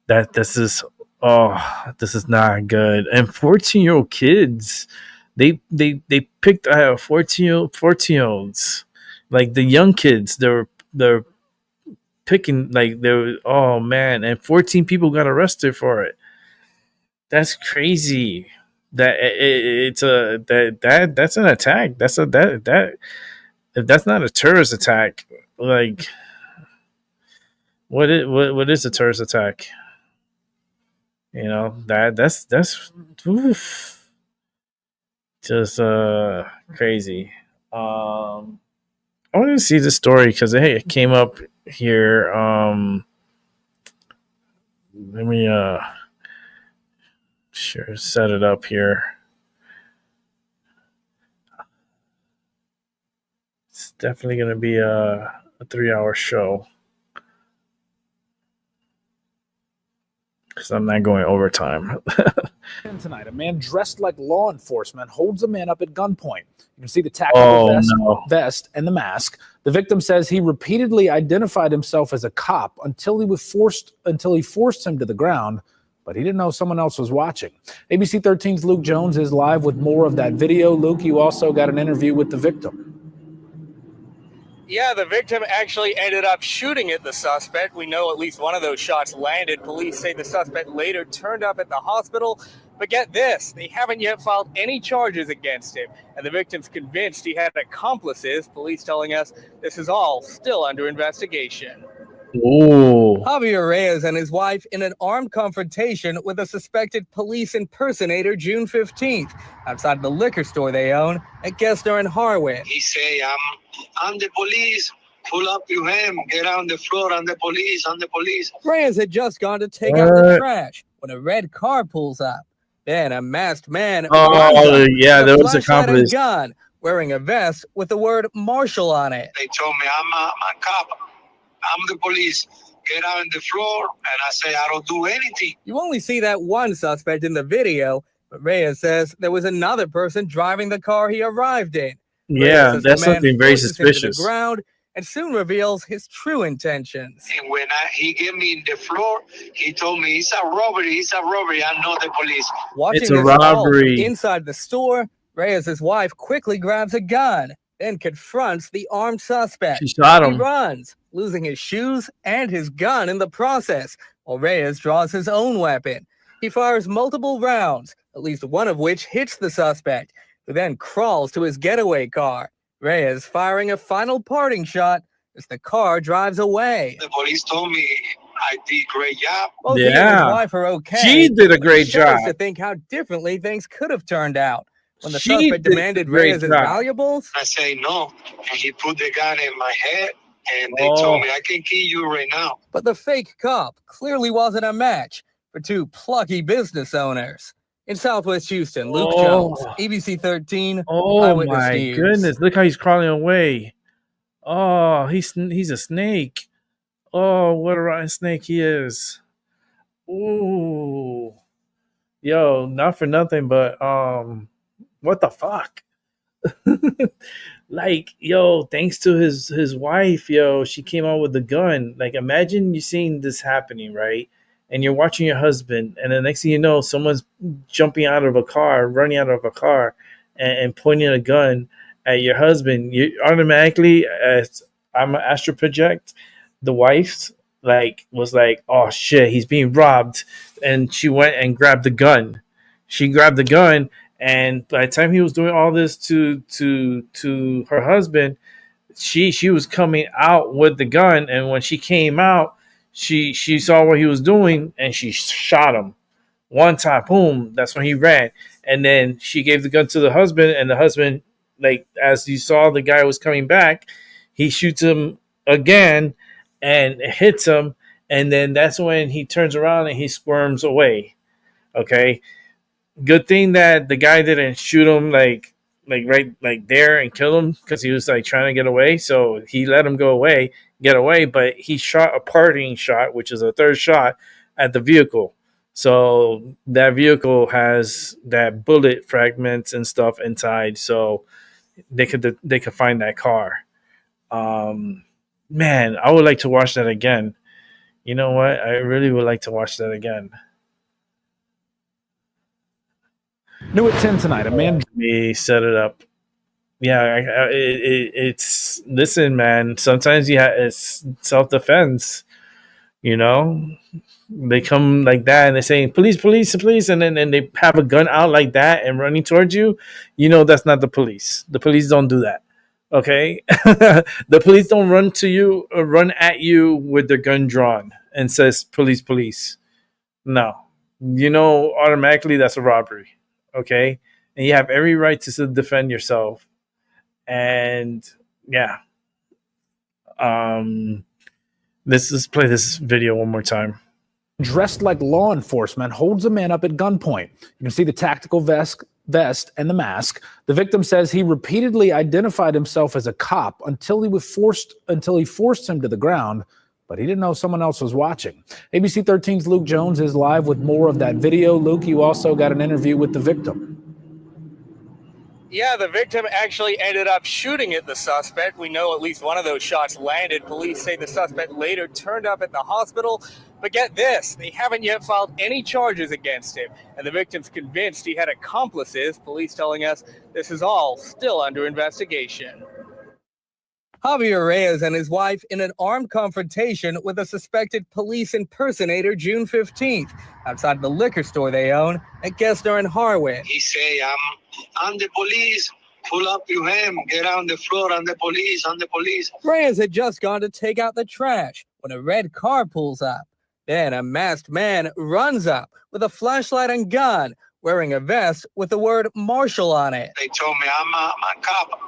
that. This is not good. And 14-year-old kids, they picked 14-year-olds, the young kids. They're picking oh man, and 14 people got arrested for it. That's crazy. That's an attack. If that's not a terrorist attack, what is a terrorist attack? You know, that's oof, just crazy. I want to see the story because it came up here. Let me sure set it up here. It's definitely going to be a 3-hour show because I'm not going overtime. Tonight, a man dressed like law enforcement holds a man up at gunpoint. You can see the tactical vest and the mask. The victim says he repeatedly identified himself as a cop until he forced him to the ground, but he didn't know someone else was watching. ABC 13's Luke Jones is live with more of that video. Luke, you also got an interview with the victim. Yeah, the victim actually ended up shooting at the suspect. We know at least one of those shots landed. Police say the suspect later turned up at the hospital. But get this, they haven't yet filed any charges against him. And the victim's convinced he had accomplices. Police telling us this is all still under investigation. Ooh. Javier Reyes and his wife in an armed confrontation with a suspected police impersonator June 15th outside the liquor store they own at Gessner and Harwich. He say, I'm the police. Pull up your hand, get on the floor. I'm the police. I'm the police. Reyes had just gone to take out the trash when a red car pulls up. Then a masked man there was a accomplice. Gun, wearing a vest with the word Marshall on it. They told me, I'm a cop. I'm the police. Get out on the floor. And I say, I don't do anything. You only see that one suspect in the video, but Reyes says there was another person driving the car he arrived in. Yeah, that's something very suspicious. The ground and soon reveals his true intentions. And when he gave me the floor, he told me, it's a robbery. It's a robbery. I'm not the police. Watching it's a robbery. Inside the store, Reyes' wife quickly grabs a gun, then confronts the armed suspect. She shot him. He runs, losing his shoes and his gun in the process, while Reyes draws his own weapon. He fires multiple rounds, at least one of which hits the suspect, who then crawls to his getaway car. Reyes firing a final parting shot as the car drives away. The police told me I did a great job. Both he and his wife are okay. She did a great job. To think how differently things could have turned out. When the She suspect did a demanded great Reyes' job. valuables, I say no. And he put the gun in my head. And they told me, I can kill you right now. but the fake cop clearly wasn't a match for two plucky business owners. In Southwest Houston, Luke Jones, ABC 13, Oh Eyewitness my News. goodness! Look how he's crawling away. Oh, he's a snake. Oh, what a rotten snake he is. Ooh, yo, not for nothing, but what the fuck? Like, yo, thanks to his wife, yo, she came out with the gun. Like, imagine you seeing this happening, right? And you're watching your husband, and the next thing you know, someone's jumping out of a car, running out of a car, and pointing a gun at your husband. You automatically, as I'm an astro project, the wife was like, oh shit, he's being robbed, and she went and grabbed the gun. She grabbed the gun, and by the time he was doing all this to her husband, she was coming out with the gun, and when she came out, she saw what he was doing, and she shot him one time. Boom! That's when he ran, and then she gave the gun to the husband, and the husband, like as you saw, the guy was coming back, he shoots him again, and hits him, and then that's when he turns around and he squirms away. Okay, good thing that the guy didn't shoot him like right there and kill him, because he was like trying to get away. So he let him get away, but he shot a parting shot, which is a third shot at the vehicle. So that vehicle has that bullet fragments and stuff inside, so they could find that car. Man, I would like to watch that again. You know what? I really would like to watch that again. New at 10 tonight, a man. Me set it up. Yeah, it's listen, man. Sometimes it's self-defense. You know, they come like that and they're saying police, police, police, and then they have a gun out like that and running towards you. You know, that's not the police. The police don't do that. Okay, the police don't run to you or run at you with their gun drawn and says police, police. No, you know automatically that's a robbery. Okay, and you have every right to defend yourself. And yeah, let's play this video one more time. Dressed like law enforcement holds a man up at gunpoint. You can see the tactical vest and the mask. The victim says he repeatedly identified himself as a cop until he forced him to the ground, but he didn't know someone else was watching. ABC 13's Luke Jones is live with more of that video. Luke, you also got an interview with the victim. Yeah, the victim actually ended up shooting at the suspect. We know at least one of those shots landed. Police say the suspect later turned up at the hospital. But get this, they haven't yet filed any charges against him. And the victim's convinced he had accomplices. Police telling us this is all still under investigation. Javier Reyes and his wife in an armed confrontation with a suspected police impersonator June 15th outside the liquor store they own at Gessner and Harwich. He say, I'm the police. Pull up to him. Get on the floor. I'm the police. I'm the police. Reyes had just gone to take out the trash when a red car pulls up. Then a masked man runs up with a flashlight and gun, wearing a vest with the word Marshal on it. They told me, I'm a cop.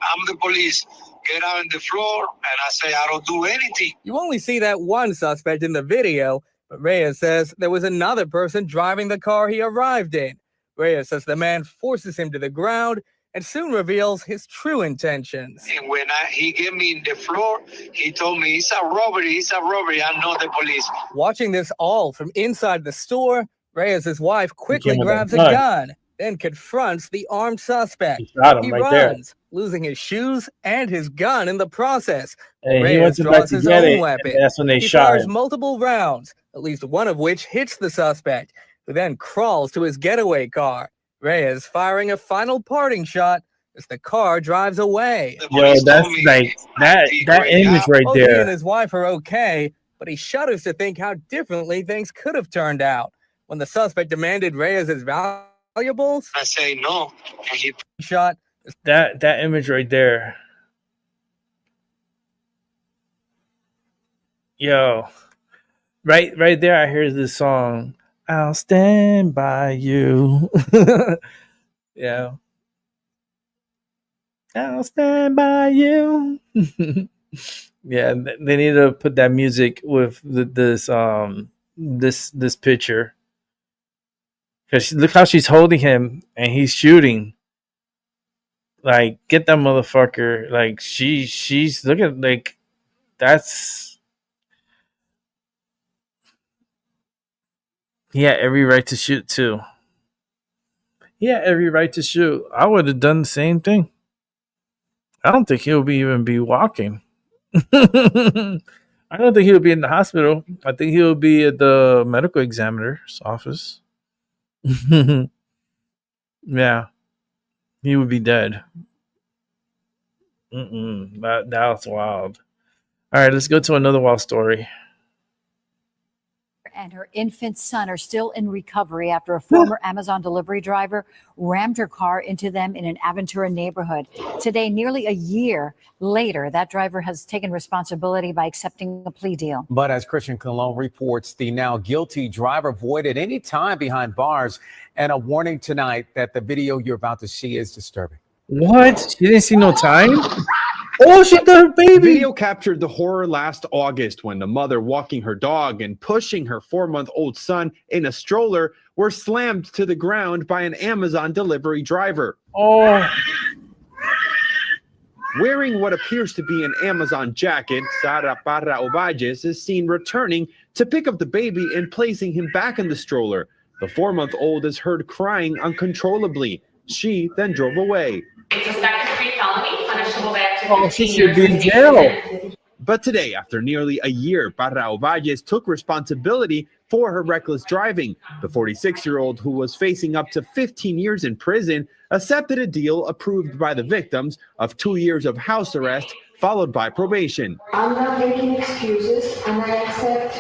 I'm the police. Get out on the floor. And I say, I don't do anything. You only see that one suspect in the video, but Reyes says there was another person driving the car he arrived in. Reyes says the man forces him to the ground and soon reveals his true intentions. And when he gave me the floor, he told me, it's a robbery, it's a robbery. I'm not the police. Watching this all from inside the store, Reyes' wife quickly grabs a gun, then confronts the armed suspect. He runs, losing his shoes and his gun in the process. And Reyes draws his own weapon. That's when they he shot fires him. multiple rounds, at least one of which hits the suspect, who then crawls to his getaway car. Reyes firing a final parting shot as the car drives away. Yo, that's like that image right Both he there. and his wife are okay, but he shudders to think how differently things could have turned out. When the suspect demanded Reyes' valuables, I say no. And he shot. That image right there. Yo, right there. I hear this song. I'll stand by you. Yeah. I'll stand by you. Yeah, they need to put that music with this picture. Because look how she's holding him and he's shooting. Like, get that motherfucker. Like, she's looking like that's. He had every right to shoot too. He had every right to shoot. I would have done the same thing. I don't think he'll even be walking. I don't think he'll be in the hospital. I think he'll be at the medical examiner's office. Yeah. He would be dead. That was wild. All right, let's go to another wild story. And her infant son are still in recovery after a former Amazon delivery driver rammed her car into them in an Aventura neighborhood. Today, nearly a year later, that driver has taken responsibility by accepting a plea deal. But as Christian Colon reports, the now guilty driver voided any time behind bars, and a warning tonight that the video you're about to see is disturbing. What? She didn't see no time? Oh, she got her baby. Video captured the horror last August when the mother walking her dog and pushing her 4-month-old son in a stroller were slammed to the ground by an Amazon delivery driver. Oh. Wearing what appears to be an Amazon jacket, Sara Parra Ovalles is seen returning to pick up the baby and placing him back in the stroller. The 4-month-old is heard crying uncontrollably. She then drove away. It's a second-degree felony, punishable by up to 15 Oh, she should be in years. jail. But today, after nearly a year, Parra Ovalles took responsibility for her reckless driving. The 46-year-old, who was facing up to 15 years in prison, accepted a deal approved by the victims of 2 years of house arrest, followed by probation. I'm not making excuses, and I accept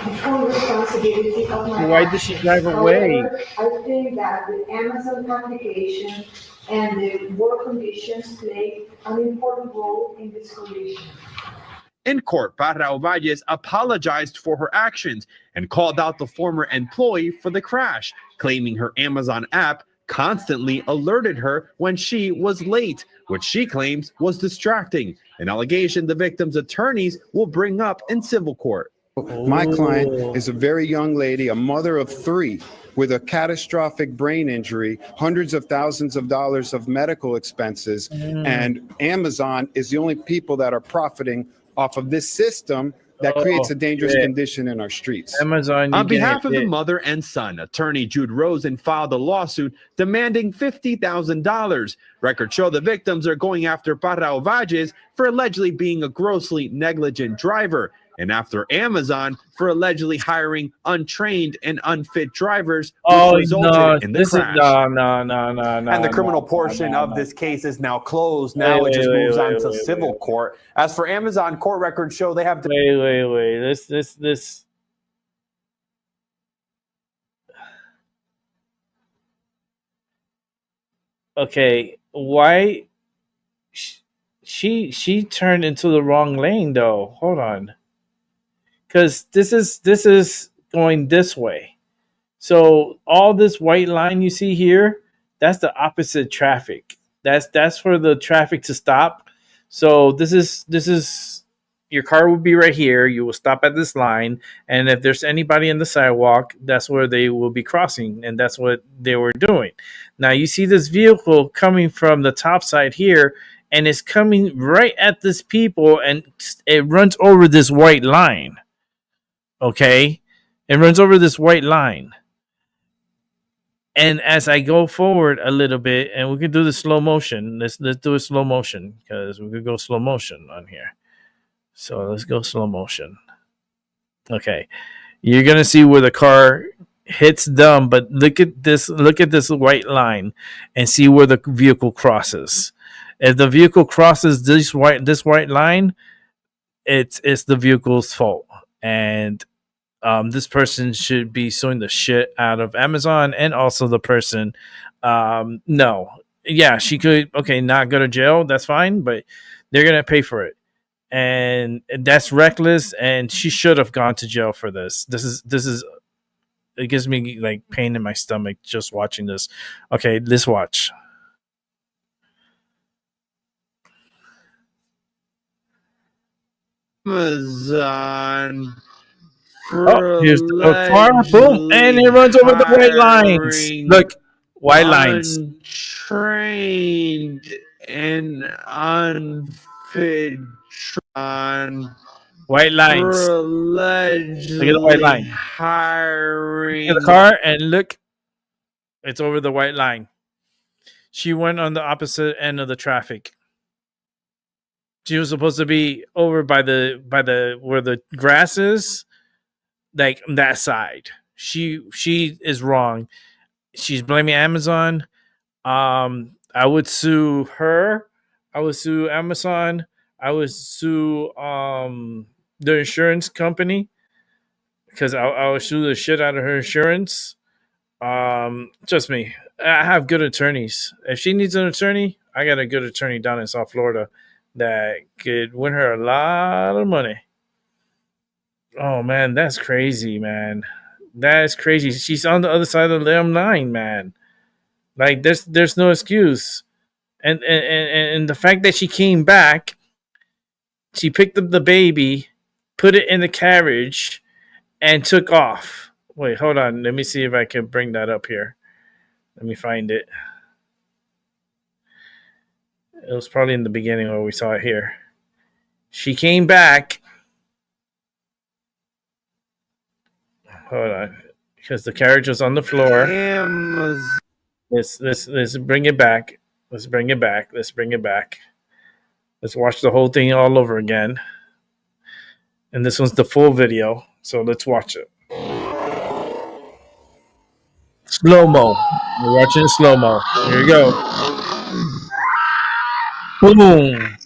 the full responsibility of my Why did she actions. drive away? However, I think that the Amazon application and the work conditions play an important role in this condition. In court, Barra Valles apologized for her actions and called out the former employee for the crash, claiming her Amazon app constantly alerted her when she was late, which she claims was distracting, an allegation the victim's attorneys will bring up in civil court. My client is a very young lady, a mother of 3, with a catastrophic brain injury, hundreds of thousands of dollars of medical expenses, and Amazon is the only people that are profiting off of this system that creates a dangerous condition in our streets. Amazon, on behalf of the mother and son, attorney Jude Rosen filed a lawsuit demanding $50,000. Records show the victims are going after Barra Valles for allegedly being a grossly negligent driver, and after Amazon for allegedly hiring untrained and unfit drivers, which resulted in the crash. And the criminal portion of this case is now closed. Now it just moves on to civil court. As for Amazon, court records show they have. Wait. This. Okay, why? She turned into the wrong lane though. Hold on. Because this is going this way. So all this white line you see here, that's the opposite traffic. That's for the traffic to stop. So this is your car will be right here. You will stop at this line, and if there's anybody in the sidewalk, that's where they will be crossing, and that's what they were doing. Now you see this vehicle coming from the top side here, and it's coming right at this people, and it runs over this white line. Okay, it runs over this white line. And as I go forward a little bit, and we can do the slow motion. Let's do a slow motion because we could go slow motion on here. So let's go slow motion. Okay, you're gonna see where the car hits them, but look at this white line and see where the vehicle crosses. If the vehicle crosses this white line, it's the vehicle's fault. And this person should be suing the shit out of Amazon and also the person. No, yeah, she could not go to jail. That's fine, but they're gonna pay for it, and that's reckless. And she should have gone to jail for this. This is. It gives me like pain in my stomach just watching this. Okay, let's watch. Amazon. Here's the car, boom, and it runs over the white lines. Look, white lines. Untrained and unfit white lines. Look at the white line. Hiring. Look at the car, and look, it's over the white line. She went on the opposite end of the traffic. She was supposed to be over by the where the grass is. Like that side, she is wrong. She's blaming Amazon. I would sue her. I would sue Amazon. I would sue the insurance company because I would sue the shit out of her insurance. Trust me, I have good attorneys. If she needs an attorney, I got a good attorney down in South Florida that could win her a lot of money. Oh man, that's crazy, man. That is crazy. She's on the other side of the M9, man. Like there's no excuse. And the fact that she came back, she picked up the baby, put it in the carriage, and took off. Wait, hold on. Let me see if I can bring that up here. Let me find it. It was probably in the beginning where we saw it here. She came back. Hold on, because the carriage was on the floor. Let's bring it back. Let's bring it back. Let's bring it back. Let's watch the whole thing all over again. And this one's the full video, so let's watch it. Slow-mo. We're watching slow-mo. Here you go. Boom.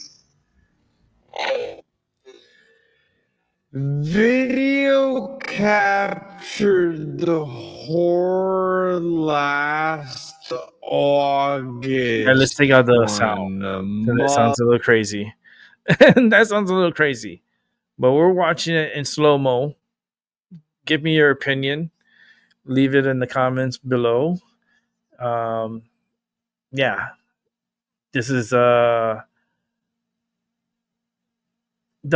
Video captured the horror last August. Right, let's take out the sound. That sounds a little crazy. That sounds a little crazy. but we're watching it in slow-mo. Give me your opinion. Leave it in the comments below. Yeah. This is the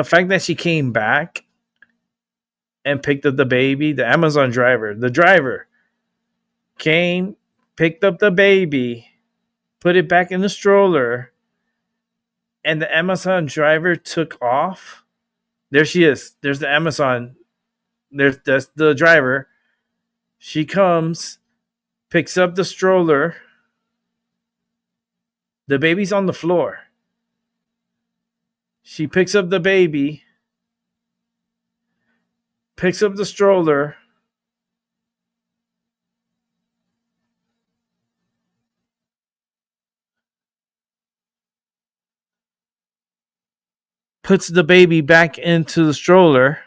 fact that she came back and picked up the baby, the Amazon driver. The driver came, picked up the baby, put it back in the stroller, and the Amazon driver took off. There she is. There's the Amazon. That's the driver. She comes, picks up the stroller. The baby's on the floor. She picks up the baby, picks up the stroller, puts the baby back into the stroller.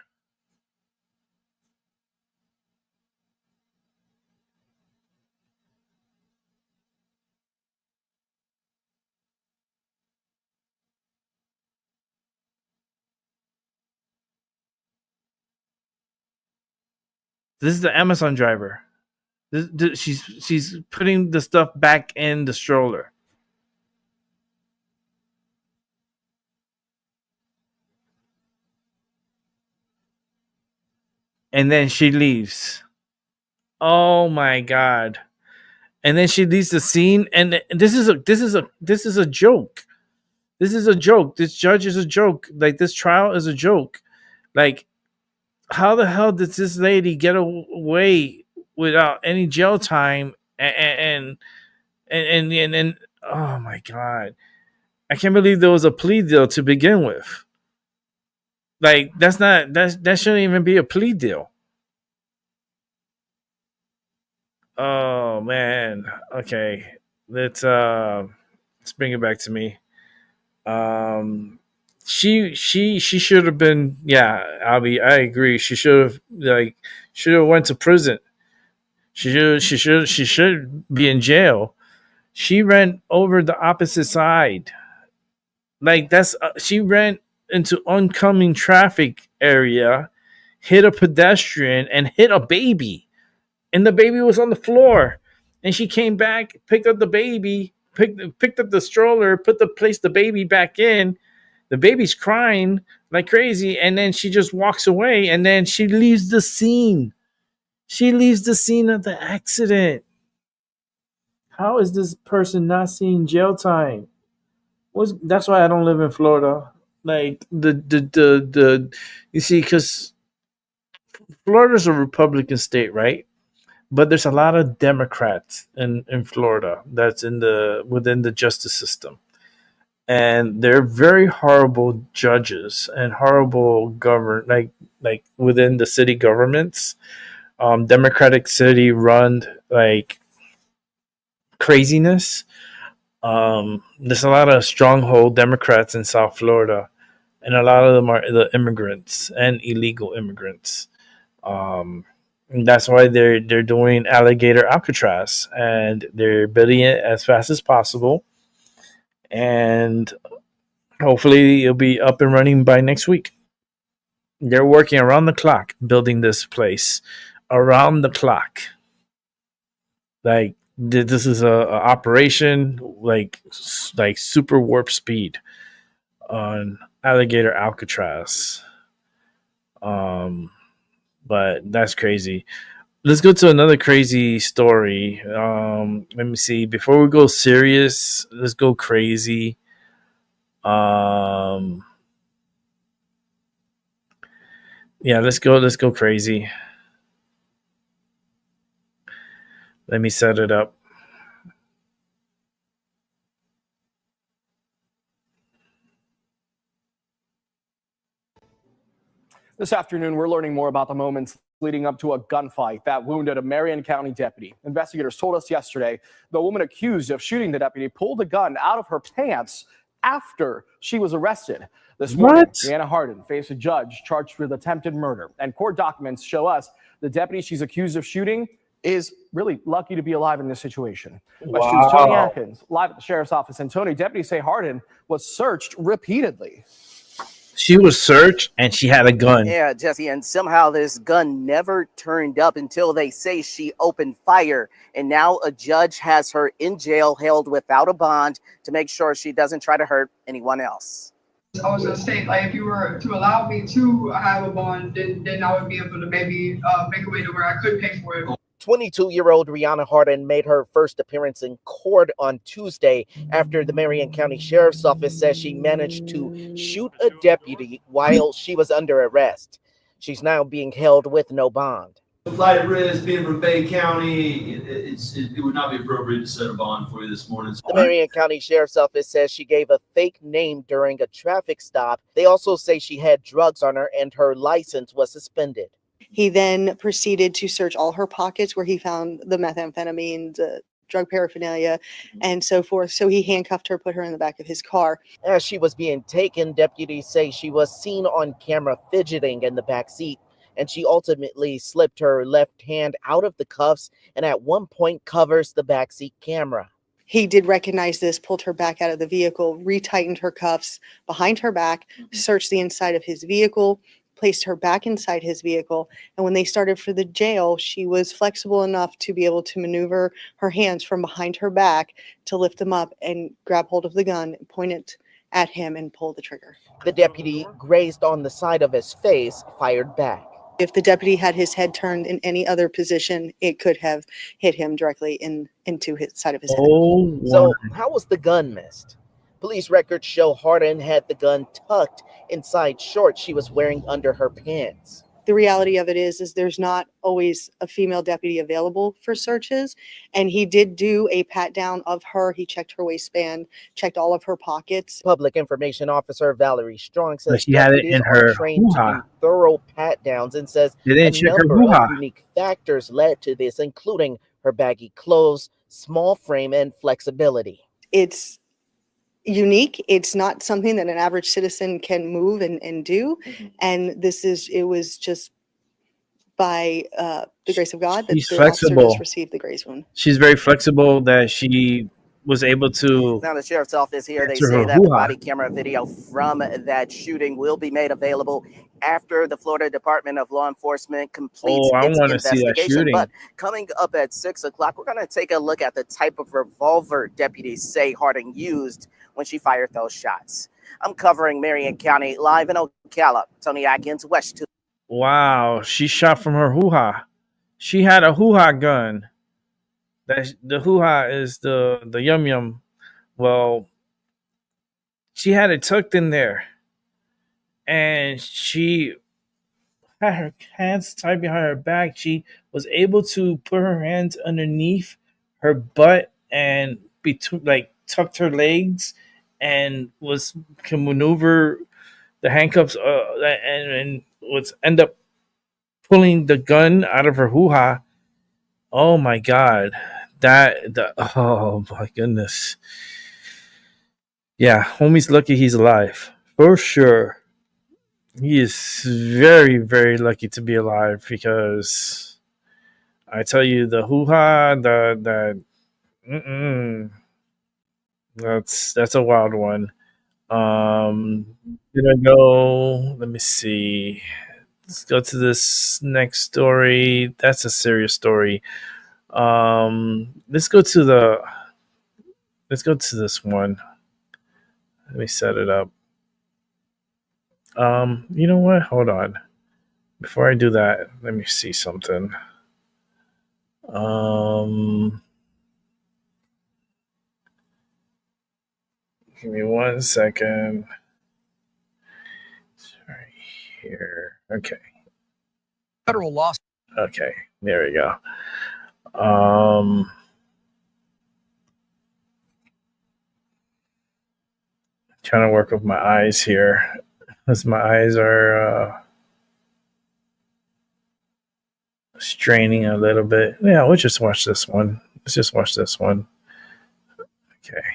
This is the Amazon driver. She's putting the stuff back in the stroller. And then she leaves. Oh my god. And then she leaves the scene, and this is a joke. This is a joke. This judge is a joke. Like, this trial is a joke. Like, how the hell did this lady get away without any jail time? And oh my god, I can't believe there was a plea deal to begin with. Like, that shouldn't even be a plea deal. Oh man. Okay, let's bring it back to me. She should have been, yeah, Albie, I agree. She should have went to prison. She should be in jail. She ran over the opposite side. Like, she ran into oncoming traffic area, hit a pedestrian, and hit a baby. And the baby was on the floor. And she came back, picked up the baby, picked up the stroller, placed the baby back in. The baby's crying like crazy, and then she just walks away, and then she leaves the scene. She leaves the scene of the accident. How is this person not seeing jail time? That's why I don't live in Florida. Like, you see, because Florida's a Republican state, right? But there's a lot of Democrats in Florida that's within the justice system. And they're very horrible judges and horrible like within the city governments. Democratic city run like craziness. There's a lot of stronghold Democrats in South Florida, and a lot of them are the immigrants and illegal immigrants. And that's why they're doing Alligator Alcatraz, and they're building it as fast as possible. And hopefully it'll be up and running by next week. They're working around the clock building this place. Around the clock. Like, this is a operation like super warp speed on Alligator Alcatraz. But that's crazy. Let's go to another crazy story. Let me see. Before we go serious, let's go crazy. Yeah, let's go crazy. Let me set it up. This afternoon, we're learning more about the moments leading up to a gunfight that wounded a Marion County deputy. Investigators told us yesterday the woman accused of shooting the deputy pulled a gun out of her pants after she was arrested. This morning, Deanna Hardin faced a judge charged with attempted murder. And court documents show us the deputy she's accused of shooting is really lucky to be alive in this situation. Wow. Tony Atkins, live at the sheriff's office. And Tony, deputies say Hardin was searched repeatedly. She was searched and she had a gun. Yeah, Jesse, and somehow this gun never turned up until they say she opened fire. And now a judge has her in jail, held without a bond, to make sure she doesn't try to hurt anyone else. I was gonna say, like, if you were to allow me to have a bond, then I would be able to maybe make a way to where I could pay for it. 22-year-old Rihanna Harden made her first appearance in court on Tuesday after the Marion County Sheriff's Office says she managed to shoot a deputy while she was under arrest. She's now being held with no bond. The flight risk, being from Bay County, it would not be appropriate to set a bond for you this morning. The Marion County Sheriff's Office says she gave a fake name during a traffic stop. They also say she had drugs on her and her license was suspended. He then proceeded to search all her pockets where he found the methamphetamine, the drug paraphernalia, and so forth. So he handcuffed her, put her in the back of his car. As she was being taken, deputies say she was seen on camera fidgeting in the back seat, and she ultimately slipped her left hand out of the cuffs and at one point covers the backseat camera. He did recognize this, pulled her back out of the vehicle, retightened her cuffs behind her back, searched the inside of his vehicle, placed her back inside his vehicle. And when they started for the jail, she was flexible enough to be able to maneuver her hands from behind her back to lift them up and grab hold of the gun, point it at him and pull the trigger. The deputy grazed on the side of his face, fired back. If the deputy had his head turned in any other position, it could have hit him directly into his side of his head. So how was the gun missed? Police records show Harden had the gun tucked inside shorts she was wearing under her pants. The reality of it is there's not always a female deputy available for searches. And he did do a pat down of her. He checked her waistband, checked all of her pockets. Public Information Officer Valerie Strong says she had it in her trained to do thorough pat downs and says they didn't check her number of hoo-ha. unique factors led to this, including her baggy clothes, small frame, and flexibility. It's unique. It's not something that an average citizen can move and do. And it was just by the grace of God that She's the officer flexible. just received the grace wound. She's very flexible that she was able to. Now the sheriff's office here, they answer say her that the hoo-ha. body camera video from that shooting will be made available after the Florida Department of Law Enforcement completes I its want to see that investigation. shooting. But coming up at 6 o'clock, we're going to take a look at the type of revolver deputies say Harding used when she fired those shots. I'm covering Marion County live in Ocala. Tony Atkins, West 2. Wow, she shot from her hoo-ha. She had a hoo-ha gun. The hoo-ha is the yum yum. Well, she had it tucked in there. And she had her hands tied behind her back. She was able to put her hands underneath her butt and tucked her legs and can maneuver the handcuffs and was end up pulling the gun out of her hoo-ha. Oh my God. Oh my goodness. Yeah, homie's lucky he's alive. For sure. He is very, very lucky to be alive because I tell you, the hoo-ha, that's a wild one. Gonna go. Let me see. Let's go to this next story. That's a serious story. Let's go to this one. Let me set it up. You know what? Hold on. Before I do that, let me see something. Give me 1 second. Sorry, here. Okay. Federal law. Okay, there we go. Trying to work with my eyes here, because my eyes are straining a little bit. Yeah, we'll just watch this one. Let's just watch this one. Okay.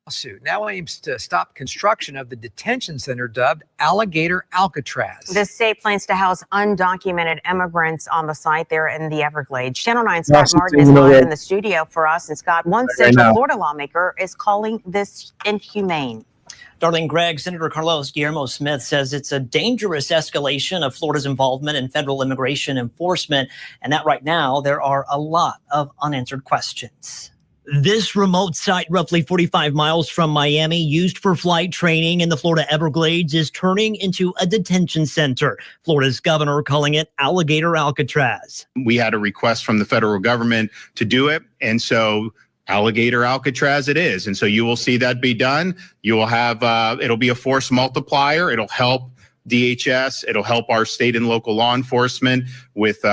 lawsuit now aims to stop construction of the detention center dubbed Alligator Alcatraz. The state plans to house undocumented immigrants on the site there in the Everglades. Channel 9's Scott Martin is live in the studio for us. And Scott, one Central Florida lawmaker is calling this inhumane. Darlene, Greg, Senator Carlos Guillermo Smith says it's a dangerous escalation of Florida's involvement in federal immigration enforcement, and that right now there are a lot of unanswered questions. This remote site, roughly 45 miles from Miami, used for flight training in the Florida Everglades, is turning into a detention center. Florida's governor calling it Alligator Alcatraz. We had a request from the federal government to do it, and so Alligator Alcatraz it is. And so you will see that be done. You will have, it'll be a force multiplier. It'll help DHS. It'll help our state and local law enforcement with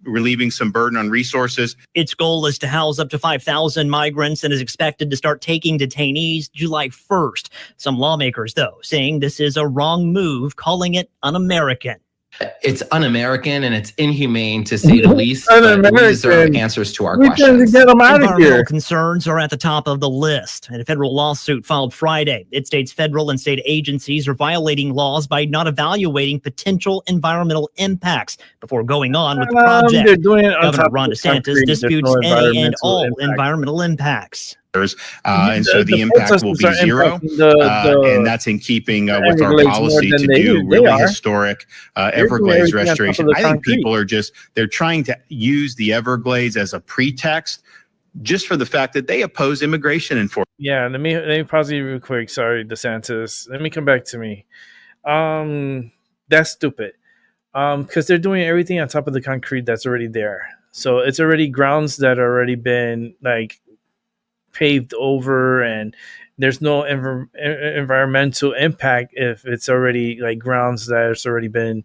relieving some burden on resources. Its goal is to house up to 5,000 migrants and is expected to start taking detainees July 1st. Some lawmakers, though, saying this is a wrong move, calling it un-American. It's un-American and it's inhumane, to say the least. But we deserve answers to our questions. Environmental concerns are at the top of the list. In a federal lawsuit filed Friday, it states federal and state agencies are violating laws by not evaluating potential environmental impacts before going on with the project. Governor Ron DeSantis disputes any and all environmental impacts. And so the impact will be zero, and that's in keeping with our policy to do really historic Everglades restoration. I think people are they're trying to use the Everglades as a pretext just for the fact that they oppose immigration enforcement. Yeah, let me pause you real quick. Sorry, DeSantis. Let me come back to me. That's stupid. Because they're doing everything on top of the concrete that's already there. So it's already grounds that already been paved over, and there's no environmental impact if it's already grounds that's already been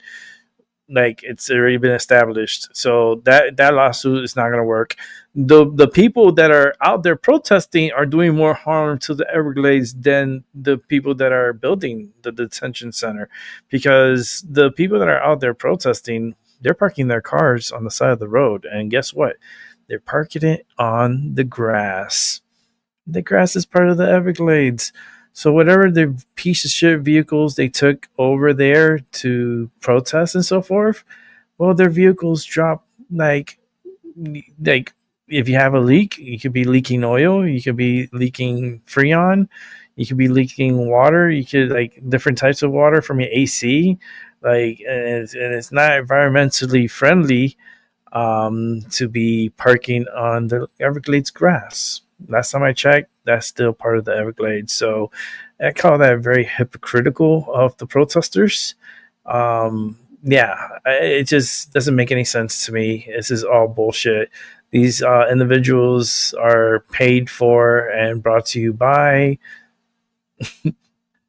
established. So that lawsuit is not going to work. The people that are out there protesting are doing more harm to the Everglades than the people that are building the detention center, because the people that are out there protesting, they're parking their cars on the side of the road, and guess what? They're parking it on the grass. The grass is part of the Everglades. So whatever the piece of shit vehicles they took over there to protest and so forth, well, their vehicles drop like if you have a leak, you could be leaking oil, you could be leaking Freon, you could be leaking water, you could different types of water from your AC, and it's not environmentally friendly to be parking on the Everglades grass. Last time I checked, that's still part of the Everglades. So I call that very hypocritical of the protesters. It just doesn't make any sense to me. This is all bullshit. These individuals are paid for and brought to you by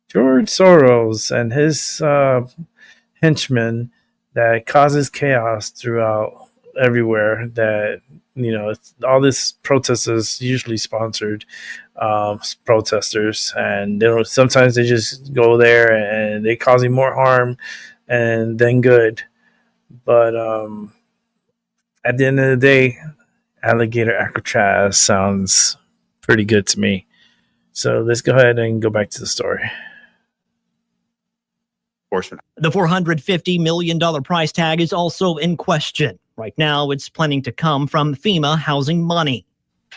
George Soros and his henchmen that causes chaos throughout everywhere. That all this protest is usually sponsored protesters, and sometimes they just go there and they causing more harm and then good. But at the end of the day, Alligator Alcatraz sounds pretty good to me. So let's go ahead and go back to the story. The $450 million price tag is also in question. Right now, it's planning to come from FEMA housing money.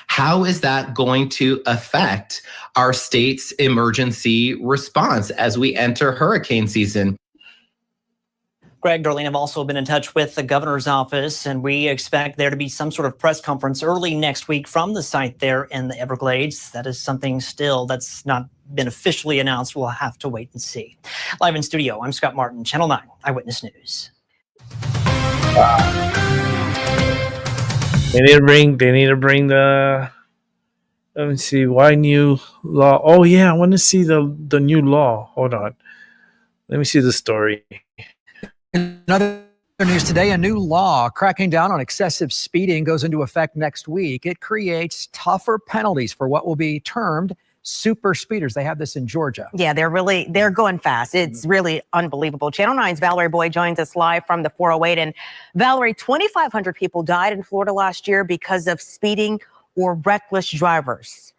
How is that going to affect our state's emergency response as we enter hurricane season? Greg, Darlene, have also been in touch with the governor's office, and we expect there to be some sort of press conference early next week from the site there in the Everglades. That is something still that's not been officially announced. We'll have to wait and see. Live in studio, I'm Scott Martin, Channel 9 Eyewitness News. They need to bring the. Let me see. Why new law? Oh yeah, I want to see the new law. Hold on. Let me see the story. Another news today, a new law cracking down on excessive speeding goes into effect next week. It creates tougher penalties for what will be termed super speeders. They have this in Georgia. Yeah, they're going fast. It's really unbelievable. Channel 9's Valerie Boyd joins us live from the 408. And Valerie, 2,500 people died in Florida last year because of speeding or reckless drivers.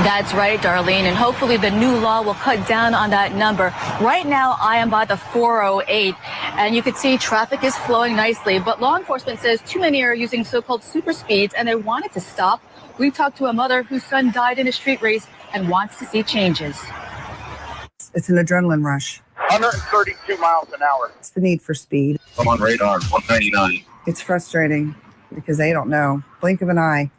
That's right, Darlene, and hopefully the new law will cut down on that number. Right now, I am by the 408, and you can see traffic is flowing nicely, but law enforcement says too many are using so-called super speeds, and they want it to stop. We talked to a mother whose son died in a street race and wants to see changes. It's an adrenaline rush. 132 miles an hour. It's the need for speed. I'm on radar, 199. It's frustrating because they don't know. Blink of an eye,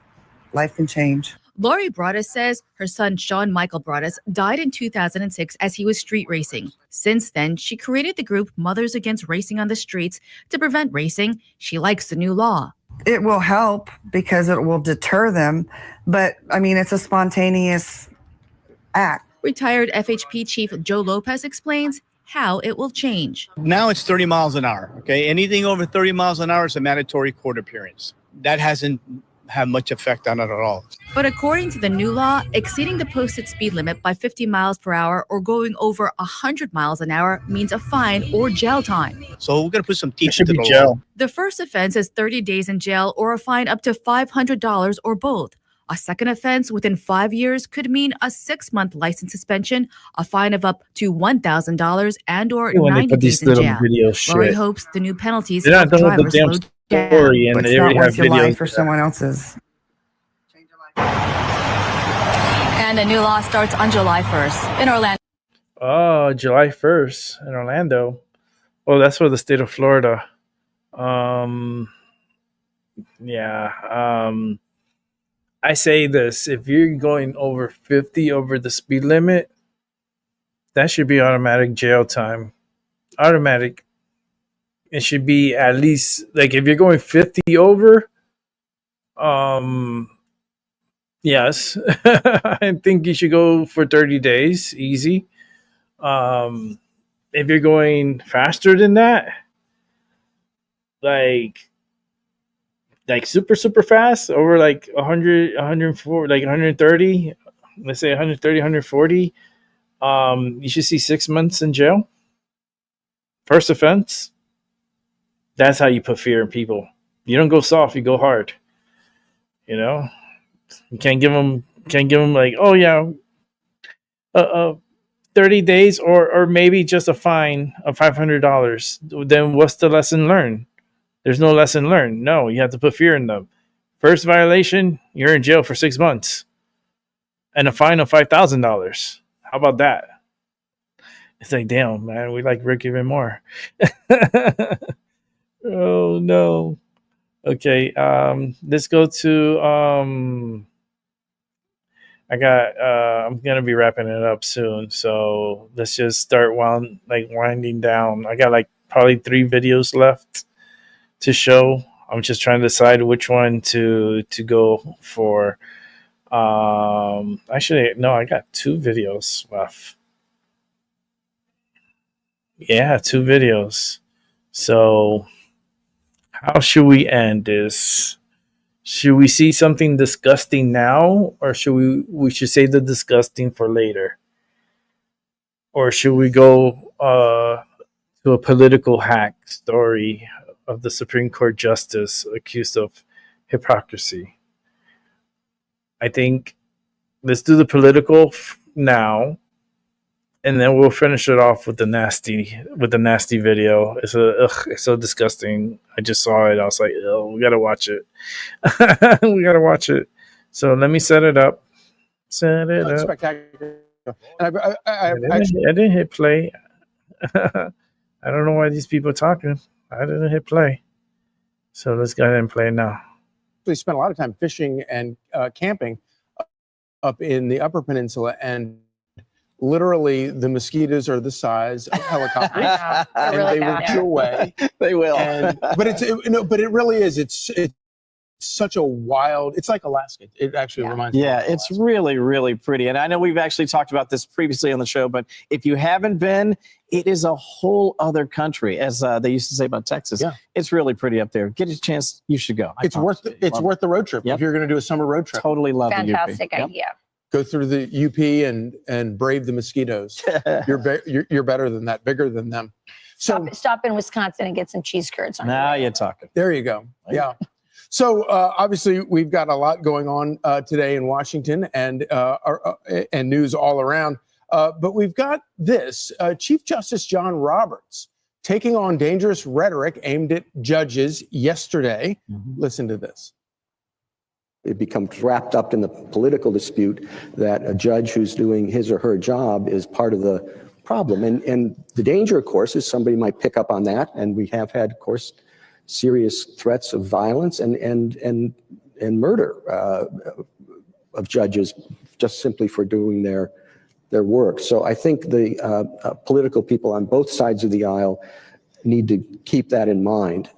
life can change. Lori Broaddus says her son, Sean Michael Broaddus, died in 2006 as he was street racing. Since then, she created the group Mothers Against Racing on the Streets to prevent racing. She likes the new law. It will help because it will deter them. But, I mean, it's a spontaneous act. Retired FHP Chief Joe Lopez explains how it will change. Now it's 30 miles an hour. Okay, anything over 30 miles an hour is a mandatory court appearance. That hasn't had much effect on it at all. But according to the new law, exceeding the posted speed limit by 50 miles per hour or going over 100 miles an hour means a fine or jail time. So we're going to put some teeth into the law. The first offense is 30 days in jail or a fine up to $500 or both. A second offense within 5 years could mean a 6-month license suspension, a fine of up to $1,000, and or 90 days in jail. Lori hopes the new penalties help drivers slow down. And it's not worth your life for someone else's. And the new law starts on July 1st in Orlando. Oh, July 1st in Orlando. Oh, that's for the state of Florida. I say this, if you're going over 50 over the speed limit, that should be automatic jail time. Automatic. It should be at least, like, if you're going 50 over, yes, I think you should go for 30 days, easy. If you're going faster than that, like super fast, over like 100, 104, like 130, let's say 130, 140, you should see 6 months in jail. First offense. That's how you put fear in people. You don't go soft, you go hard. You know, you can't give them like, oh yeah, 30 days or maybe just a fine of $500. Then what's the lesson learned? There's no lesson learned. No, you have to put fear in them. First violation, you're in jail for 6 months and a fine of $5,000. How about that? It's like, damn, man, we like Rick even more. Oh no. Okay, let's go to I'm gonna be wrapping it up soon, so let's just start winding down. I got like probably 3 videos left to show. I'm just trying to decide which one to go for. Actually, no, I got 2 videos left. Yeah, 2 videos. So how should we end this? Should we see something disgusting now, or should we should save the disgusting for later? Or should we go to a political hack story of the Supreme Court justice accused of hypocrisy? I think let's do the political now, and then we'll finish it off with the nasty video. It's so disgusting. I just saw it. I was like, oh, we gotta watch it. We gotta watch it. So let me set it up. That's spectacular. And I didn't hit play. I don't know why these people are talking. I didn't hit play. So let's go ahead and play now. We spent a lot of time fishing and camping up in the Upper Peninsula, and literally the mosquitoes are the size of helicopters, and they will chew away. They will. But it really is. It's such a wild. It's like Alaska. It actually reminds me. Yeah, it's really, really pretty. And I know we've actually talked about this previously on the show, but if you haven't been, it is a whole other country, as they used to say about Texas. Yeah. It's really pretty up there. Get a chance, you should go. It's worth the road trip if you're going to do a summer road trip. Totally love the UP. Fantastic idea. Go through the UP and brave the mosquitoes. You're better than that, bigger than them. So Stop in Wisconsin and get some cheese curds. Now you're talking. There you go. Yeah. So obviously, we've got a lot going on today in Washington and news all around. But we've got this Chief Justice John Roberts taking on dangerous rhetoric aimed at judges yesterday. Listen to this. It becomes wrapped up in the political dispute that a judge who's doing his or her job is part of the problem. And the danger, of course, is somebody might pick up on that. And we have had, of course, serious threats of violence and murder of judges just simply for doing their work. So I think the political people on both sides of the aisle need to keep that in mind.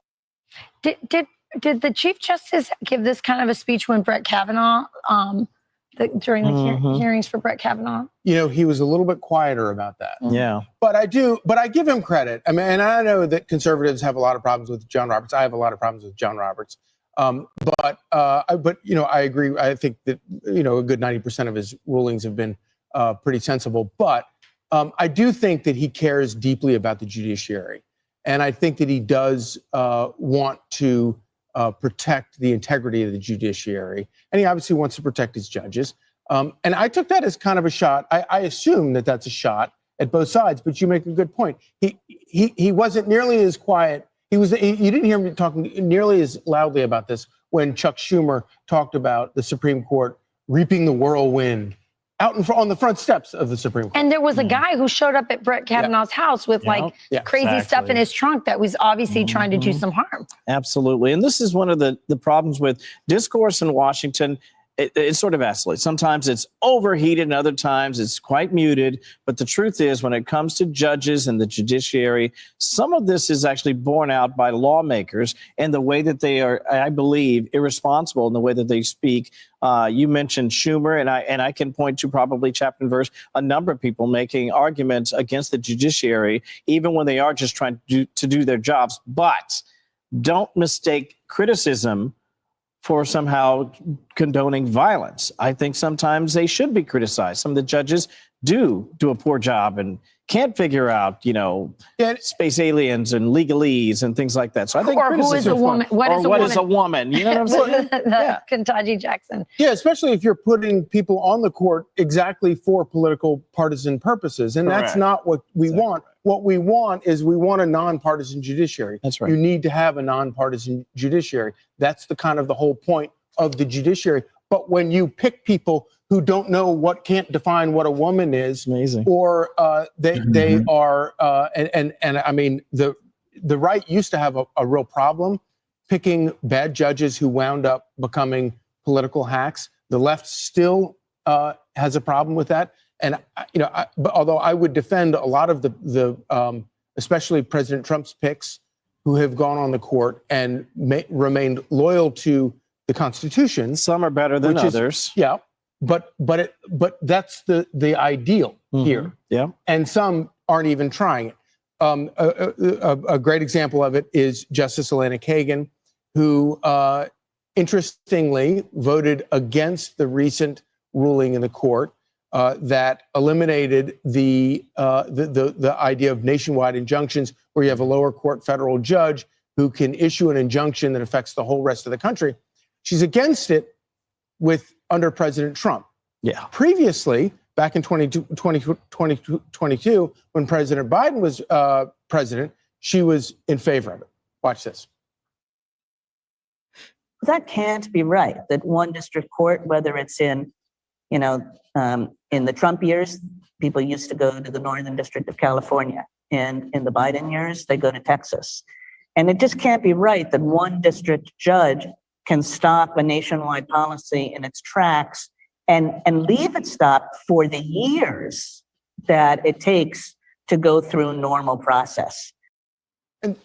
Did the Chief Justice give this kind of a speech when Brett Kavanaugh, during the hearings for Brett Kavanaugh? You know, he was a little bit quieter about that. Yeah. But I give him credit. I mean, and I know that conservatives have a lot of problems with John Roberts. I have a lot of problems with John Roberts. But you know, I agree. I think that, you know, a good 90% of his rulings have been pretty sensible. But I do think that he cares deeply about the judiciary. And I think that he does want to protect the integrity of the judiciary. And he obviously wants to protect his judges. And I took that as kind of a shot. I assume that that's a shot at both sides, but you make a good point. He wasn't nearly as quiet. You didn't hear me talking nearly as loudly about this when Chuck Schumer talked about the Supreme Court reaping the whirlwind out on the front steps of the Supreme Court. And there was a guy who showed up at Brett Kavanaugh's house with crazy stuff in his trunk that was obviously trying to do some harm. Absolutely. And this is one of the problems with discourse in Washington. It sort of oscillates. Sometimes it's overheated and other times it's quite muted. But the truth is, when it comes to judges and the judiciary, some of this is actually borne out by lawmakers and the way that they are, I believe, irresponsible in the way that they speak. You mentioned Schumer, and I can point to probably chapter and verse a number of people making arguments against the judiciary, even when they are just trying to do their jobs. But don't mistake criticism for somehow condoning violence. I think sometimes they should be criticized. Some of the judges do a poor job and can't figure out, you know, space aliens and legalese and things like that. So I think or who is a woman? What is a woman? You know what I'm saying? Ketanji Jackson. Yeah, especially if you're putting people on the court exactly for political partisan purposes. And that's not what we want. What we want is a nonpartisan judiciary. That's right. You need to have a nonpartisan judiciary. That's the whole point of the judiciary. But when you pick people who don't know can't define what a woman is, amazing, or they are, and I mean, the right used to have a real problem picking bad judges who wound up becoming political hacks. The left still has a problem with that. And, you know, but although I would defend a lot of the especially President Trump's picks who have gone on the court and remained loyal to the Constitution. Some are better than others. But that's the ideal here. Yeah. And some aren't even trying it. A great example of it is Justice Elena Kagan, who interestingly voted against the recent ruling in the court that eliminated the idea of nationwide injunctions, where you have a lower court federal judge who can issue an injunction that affects the whole rest of the country. She's against it under President Trump. Yeah. Previously, back in 2022, when President Biden was president, she was in favor of it. Watch this. That can't be right. That one district court, whether it's in the Trump years, people used to go to the Northern District of California. And in the Biden years, they go to Texas. And it just can't be right that one district judge can stop a nationwide policy in its tracks and leave it stopped for the years that it takes to go through normal process. And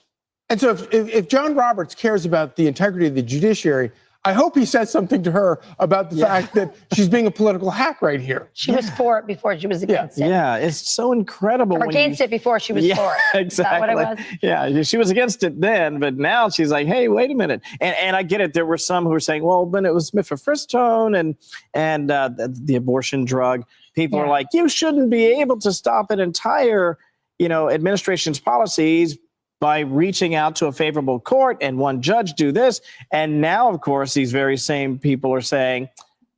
so if John Roberts cares about the integrity of the judiciary, I hope he says something to her about the fact that she's being a political hack right here. She was for it before she was against it. Yeah, it's so incredible. Or against it before she was for it. Exactly. Is that what it was? Yeah, she was against it then, but now she's like, hey, wait a minute. And I get it. There were some who were saying, well, when it was mifepristone and the abortion drug, people are like, you shouldn't be able to stop an entire, administration's policies by reaching out to a favorable court and one judge do this. And now, of course, these very same people are saying,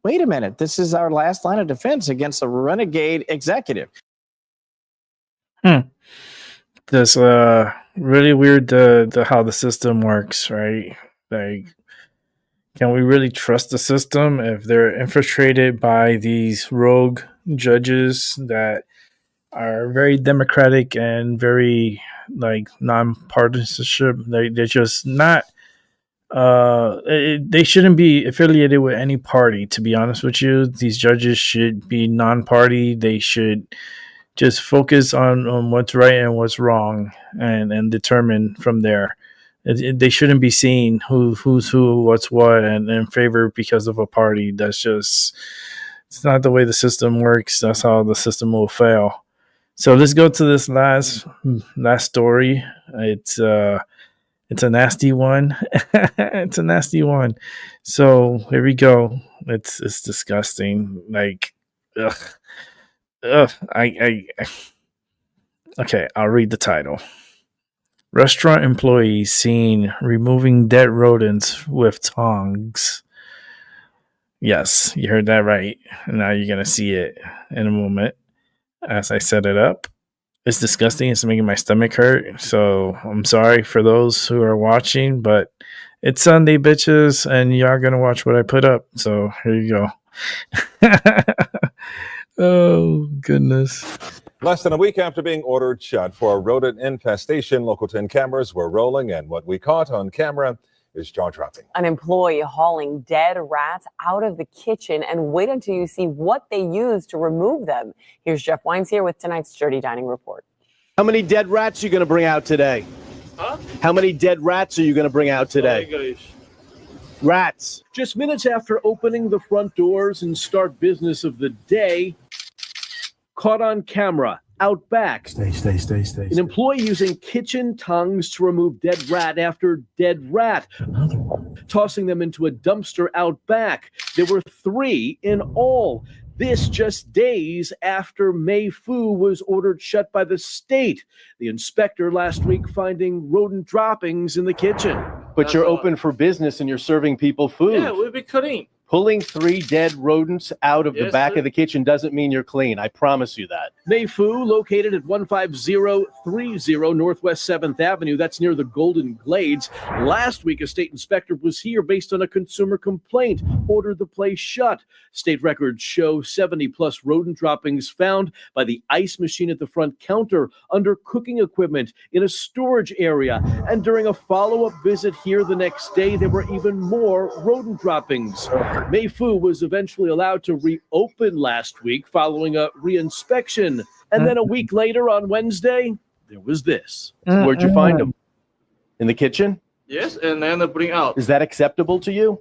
wait a minute, this is our last line of defense against a renegade executive. That's really weird the how the system works, right? Like, can we really trust the system if they're infiltrated by these rogue judges that are very democratic and very like non-partisanship? They're just not. They shouldn't be affiliated with any party. To be honest with you, these judges should be non-party. They should just focus on what's right and what's wrong, and determine from there. They shouldn't be seeing who's who, what's what, and in favor because of a party. That's just, it's not the way the system works. That's how the system will fail. So let's go to this last story. It's a nasty one. It's a nasty one. So here we go. It's disgusting. Like, ugh. Okay, I'll read the title. Restaurant employees seen removing dead rodents with tongs. Yes, you heard that right. Now you're going to see it in a moment as I set it up. It's disgusting. It's making my stomach hurt. So I'm sorry for those who are watching, but it's Sunday, bitches, and y'all going to watch what I put up. So here you go. Oh, goodness. Less than a week after being ordered shut for a rodent infestation, Local 10 cameras were rolling, and what we caught on camera is jaw-dropping. An employee hauling dead rats out of the kitchen, and wait until you see what they used to remove them. Here's Jeff Wines here with tonight's Dirty Dining Report. How many dead rats are you going to bring out today? Huh? How many dead rats are you going to bring out today? Oh, gosh. Rats. Just minutes after opening the front doors and start business of the day, caught on camera out back. Stay. An employee using kitchen tongs to remove dead rat after dead rat, tossing them into a dumpster out back. There were 3 in all. This just days after Mei Fu was ordered shut by the state. The inspector last week finding rodent droppings in the kitchen. But you're open for business and you're serving people food. Yeah, we'll be clean. Pulling 3 dead rodents out of the back of the kitchen doesn't mean you're clean. I promise you that. Mei Fu, located at 15030 Northwest 7th Avenue. That's near the Golden Glades. Last week, a state inspector was here based on a consumer complaint, ordered the place shut. State records show 70-plus rodent droppings found by the ice machine at the front counter, under cooking equipment, in a storage area. And during a follow-up visit here the next day, there were even more rodent droppings. Mei Fu was eventually allowed to reopen last week following a reinspection. And then a week later on Wednesday, there was this. Where'd you find them? In the kitchen? Yes, and then they bring out. Is that acceptable to you?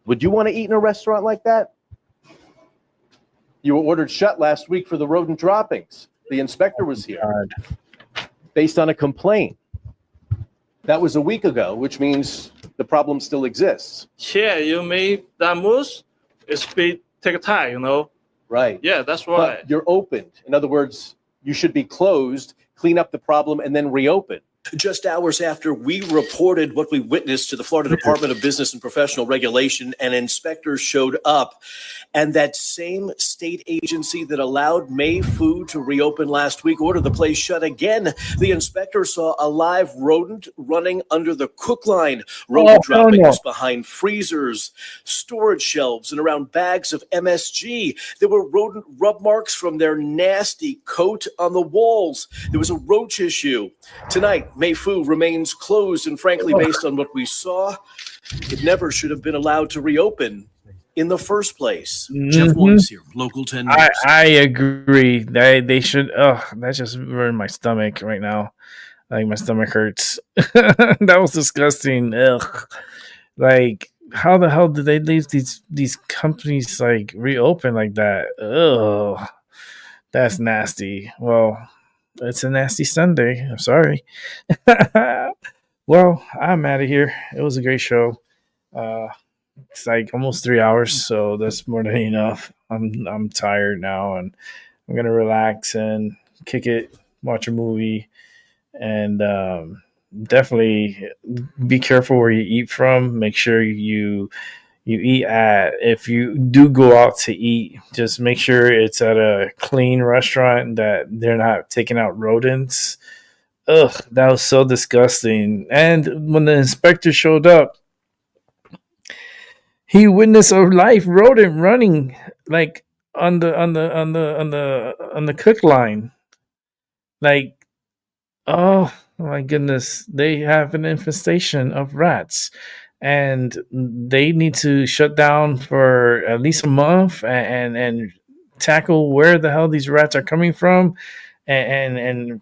Would you want to eat in a restaurant like that? You were ordered shut last week for the rodent droppings. The inspector was here based on a complaint. That was a week ago, which means the problem still exists. Yeah, you made that moves. Take time, you know. Right. Yeah, that's right. But you're opened. In other words, you should be closed, clean up the problem, and then reopen. Just hours after we reported what we witnessed to the Florida Department of Business and Professional Regulation, and inspectors showed up. And that same state agency that allowed Mei Fu to reopen last week ordered the place shut again. The inspector saw a live rodent running under the cook line. Rodent droppings behind freezers, storage shelves, and around bags of MSG. There were rodent rub marks from their nasty coat on the walls. There was a roach issue. Tonight, Mei Fu remains closed, and frankly, based on what we saw, it never should have been allowed to reopen in the first place. Jeff Wines here, Local 10 News. I agree. They should. Oh, that just ruined my stomach right now. Like, my stomach hurts. That was disgusting. Ugh. Like, how the hell did they leave these companies like reopen like that? Ugh, that's nasty. Well, it's a nasty Sunday. I'm sorry. Well, I'm out of here. It was a great show. It's like almost 3 hours, so that's more than enough. I'm tired now, and I'm gonna relax and kick it, watch a movie, and definitely be careful where you eat from. Make sure you eat at, if you do go out to eat, just make sure it's at a clean restaurant, that they're not taking out rodents. Ugh, that was so disgusting. And when the inspector showed up, he witnessed a live rodent running like on the cook line. Like, oh my goodness, they have an infestation of rats, and they need to shut down for at least a month and tackle where the hell these rats are coming from, and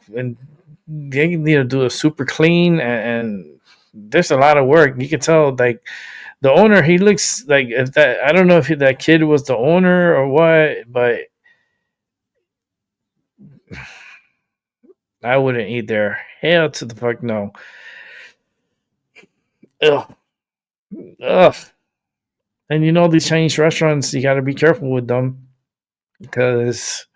they need to do a super clean, and there's a lot of work. You can tell, like, the owner, he looks like, if that, I don't know if that kid was the owner or what, but I wouldn't eat there. Hell to the fuck no. Ugh. Ugh. And these Chinese restaurants, you got to be careful with them, because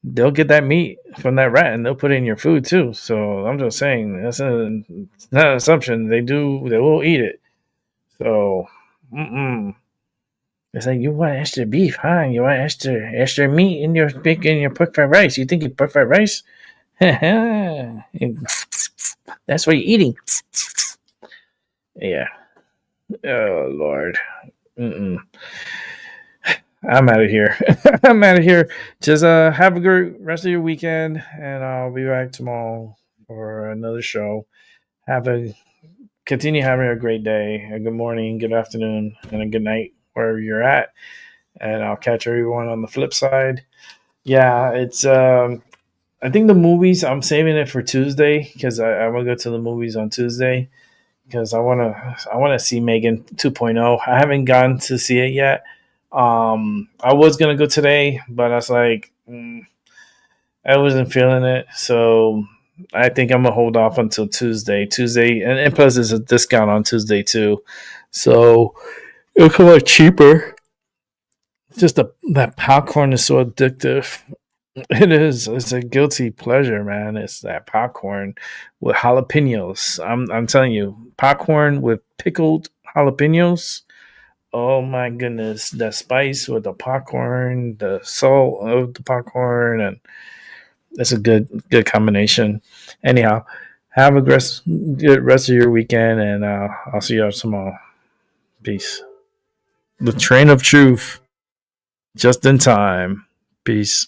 they'll get that meat from that rat and they'll put it in your food too. So I'm just saying, that's not an assumption. They will eat it. So, it's like, you want extra beef, huh? You want extra meat in your pork fried rice? You think you pork fried rice? That's what you're eating. Yeah. Oh Lord. I'm out of here. I'm out of here. Just have a great rest of your weekend, and I'll be back tomorrow for another show. Continue having a great day, a good morning, good afternoon, and a good night wherever you're at. And I'll catch everyone on the flip side. Yeah, it's I think the movies, I'm saving it for Tuesday, because I want to go to the movies on Tuesday, because I wanna see Megan 2.0. I haven't gone to see it yet. I was gonna go today, but I was like, I wasn't feeling it, so I think I'm gonna hold off until Tuesday. And plus there's a discount on Tuesday too, so it'll come out cheaper. Just that popcorn is so addictive. It is. It's a guilty pleasure, man. It's that popcorn with jalapenos. I'm telling you, popcorn with pickled jalapenos. Oh my goodness, the spice with the popcorn, the salt of the popcorn, and it's a good combination. Anyhow, have a good rest of your weekend, and I'll see you all tomorrow. Peace. The train of truth, just in time. Peace.